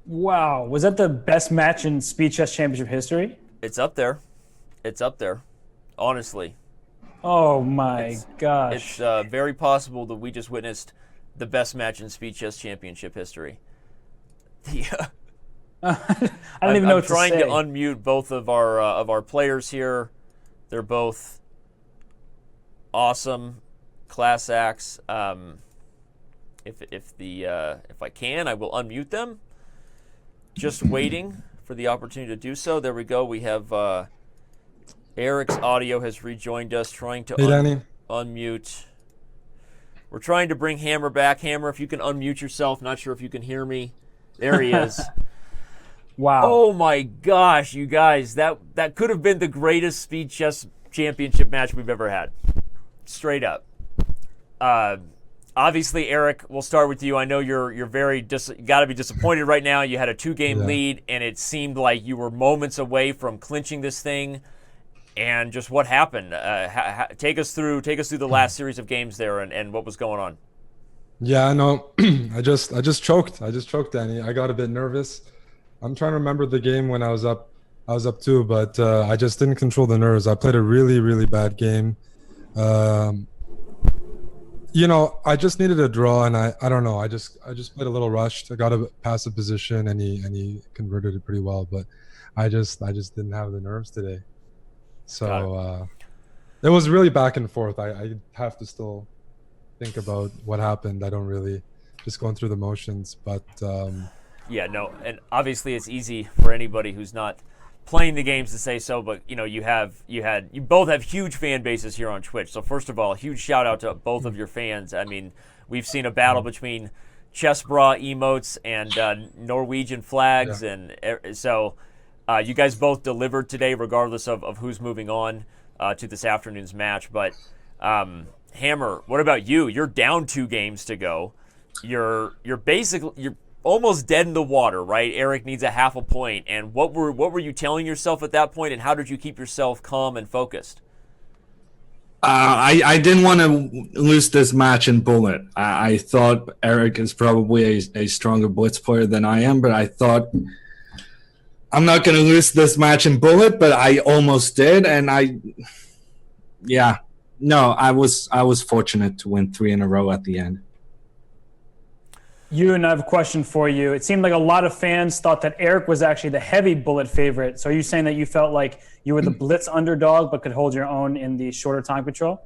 Wow. Was that the best match in Speed Chess Championship history? It's up there. It's up there. Honestly. Oh my gosh. It's very possible that we just witnessed the best match in Speed Chess Championship history. I don't even know what to say. I'm trying to unmute both of our players here. They're both awesome class acts. If I can, I will unmute them. Just waiting for the opportunity to do so. There we go. We have Eric's audio has rejoined us, trying to unmute. We're trying to bring Hammer back. Hammer, if you can unmute yourself. Not sure if you can hear me. There he is. Wow. Oh my gosh, you guys. That could have been the greatest Speed Chess Championship match we've ever had. Straight up. Obviously, Eric, we'll start with you. I know you're very got to be disappointed right now. You had a 2-game lead, and it seemed like you were moments away from clinching this thing. And just what happened? Take us through the last series of games there, and what was going on. Yeah, no, I just choked. Danny. I got a bit nervous. I'm trying to remember the game when I was up too, but I just didn't control the nerves. I played a really, really bad game. I just needed a draw, and I don't know. I just played a little rushed. I got a passive position, and he converted it pretty well. But I just didn't have the nerves today. So it was really back and forth. I have to still think about what happened. I don't really just going through the motions, but yeah, no, and obviously it's easy for anybody who's not playing the games to say so, but you both have huge fan bases here on Twitch. So first of all, huge shout out to both of your fans. I mean, we've seen a battle between Chessbrah emotes and Norwegian flags, and so you guys both delivered today, regardless of who's moving on to this afternoon's match. But Hammer, what about you? You're down 2 games to go. You're almost dead in the water, right? Eric needs a half a point. And what were you telling yourself at that point, and how did you keep yourself calm and focused? I didn't want to lose this match in bullet. I thought Eric is probably a stronger blitz player than I am, but I thought I'm not going to lose this match in bullet, but I almost did. And I was fortunate to win 3 in a row at the end. And I have a question for you. It seemed like a lot of fans thought that Eric was actually the heavy bullet favorite. So are you saying that you felt like you were the blitz underdog but could hold your own in the shorter time control?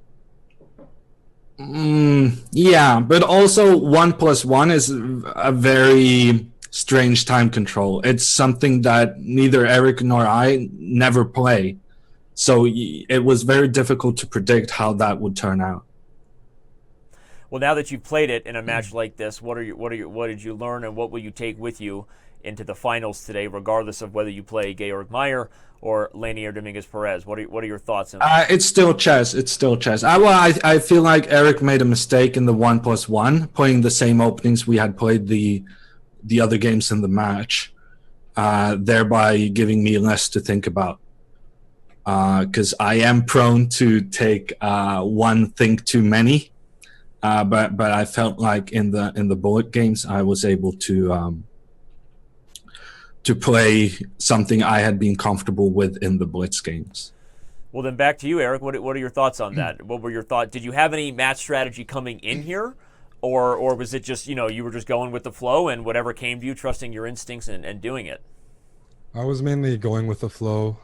Yeah, but also 1+1 is a very strange time control. It's something that neither Eric nor I never play. So it was very difficult to predict how that would turn out. Well, now that you've played it in a match like this, what did you learn, and what will you take with you into the finals today, regardless of whether you play Georg Meyer or Lanier Dominguez-Perez? What are your thoughts on that? It's still chess. I feel like Eric made a mistake in the 1+1, playing the same openings we had played the other games in the match, thereby giving me less to think about. Because I am prone to take one thing too many. But I felt like in the bullet games I was able to play something I had been comfortable with in the blitz games. Well, then back to you, Eric. What are your thoughts on that? What were your thoughts? Did you have any match strategy coming in here, or was it just you were just going with the flow and whatever came to you, trusting your instincts and doing it? I was mainly going with the flow.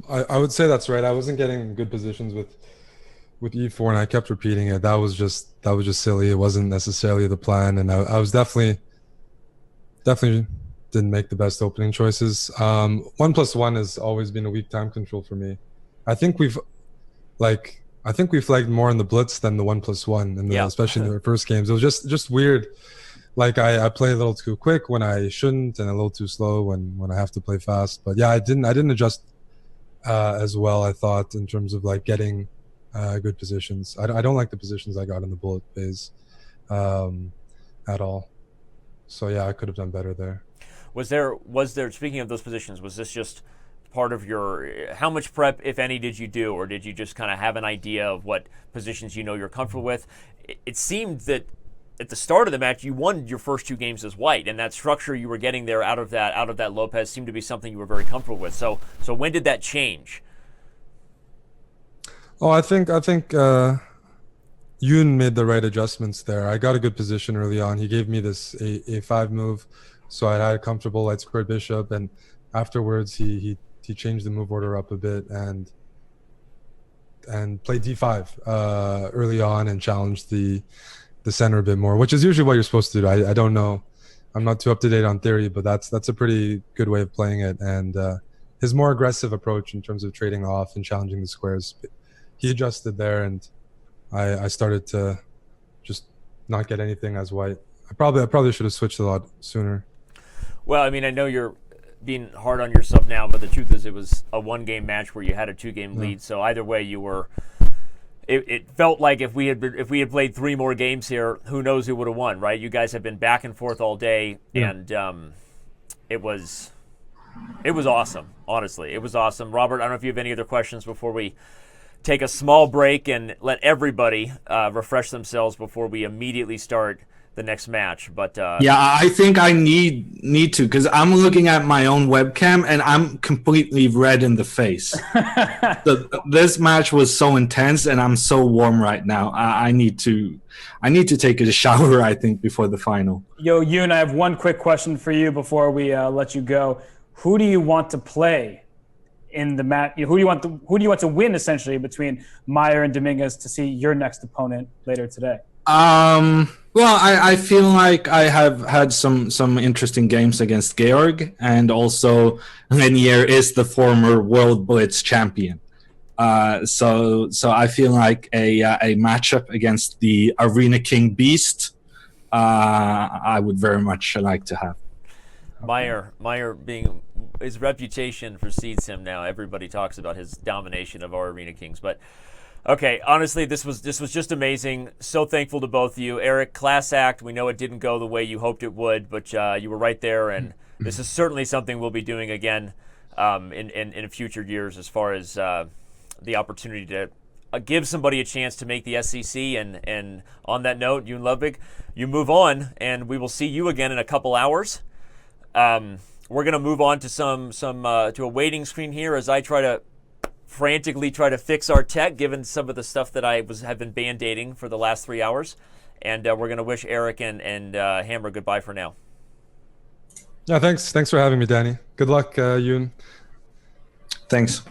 I would say that's right. I wasn't getting good positions with E4, and I kept repeating it. That was just silly. It wasn't necessarily the plan, and I was definitely didn't make the best opening choices. 1+1 has always been a weak time control for me. I think we flagged more in the blitz than the 1+1, especially in the first games. It was just weird. like I play a little too quick when I shouldn't, and a little too slow when I have to play fast. But yeah, I didn't adjust as well, I thought, in terms of like getting good positions. I don't like the positions I got in the bullet phase at all. So yeah, I could have done better there. Was there speaking of those positions, was this just part of your, how much prep, if any, did you do, or did you just kind of have an idea of what positions you're comfortable with? It seemed that at the start of the match you won your first 2 games as white, and that structure you were getting there out of that Lopez seemed to be something you were very comfortable with. So when did that change? Oh, I think Yoon made the right adjustments there. I got a good position early on. He gave me this A5 move, so I had a comfortable light squared bishop, and afterwards he changed the move order up a bit and played D5 early on and challenged the center a bit more, which is usually what you're supposed to do. I don't know. I'm not too up to date on theory, but that's a pretty good way of playing it. And his more aggressive approach in terms of trading off and challenging the squares, he adjusted there, and I started to just not get anything as white. I probably should have switched a lot sooner. Well, I mean, I know you're being hard on yourself now, but the truth is it was a 1-game match where you had a 2-game lead. So either way, you were. It felt like if we had played 3 more games here, who knows who would have won, right? You guys have been back and forth all day, and it was awesome. Honestly, it was awesome. Robert, I don't know if you have any other questions before we take a small break and let everybody refresh themselves before we immediately start the next match. But yeah, I think I need to, because I'm looking at my own webcam and I'm completely red in the face. This match was so intense and I'm so warm right now. I need to take a shower, I think, before the final. Yo, Yoon, I have one quick question for you before we let you go. Who do you want to play in the match? Who do you want to win, essentially, between Meyer and Dominguez to see your next opponent later today? Well, I feel like I have had some interesting games against Georg, and also Lenier is the former World Blitz champion. So I feel like a matchup against the Arena King Beast, I would very much like to have. Meyer being, his reputation precedes him now. Everybody talks about his domination of our Arena Kings, but. Okay, honestly, this was just amazing. So thankful to both of you. Eric, class act. We know it didn't go the way you hoped it would, but you were right there, and this is certainly something we'll be doing again in future years, as far as the opportunity to give somebody a chance to make the SEC. And on that note, Jon Ludvig, you move on, and we will see you again in a couple hours. We're going to move on to to a waiting screen here as I frantically try to fix our tech, given some of the stuff that have been band-aiding for the last 3 hours. And we're going to wish Eric and Hammer goodbye for now. Yeah, thanks for having me, Danny. Good luck, Yoon. Thanks.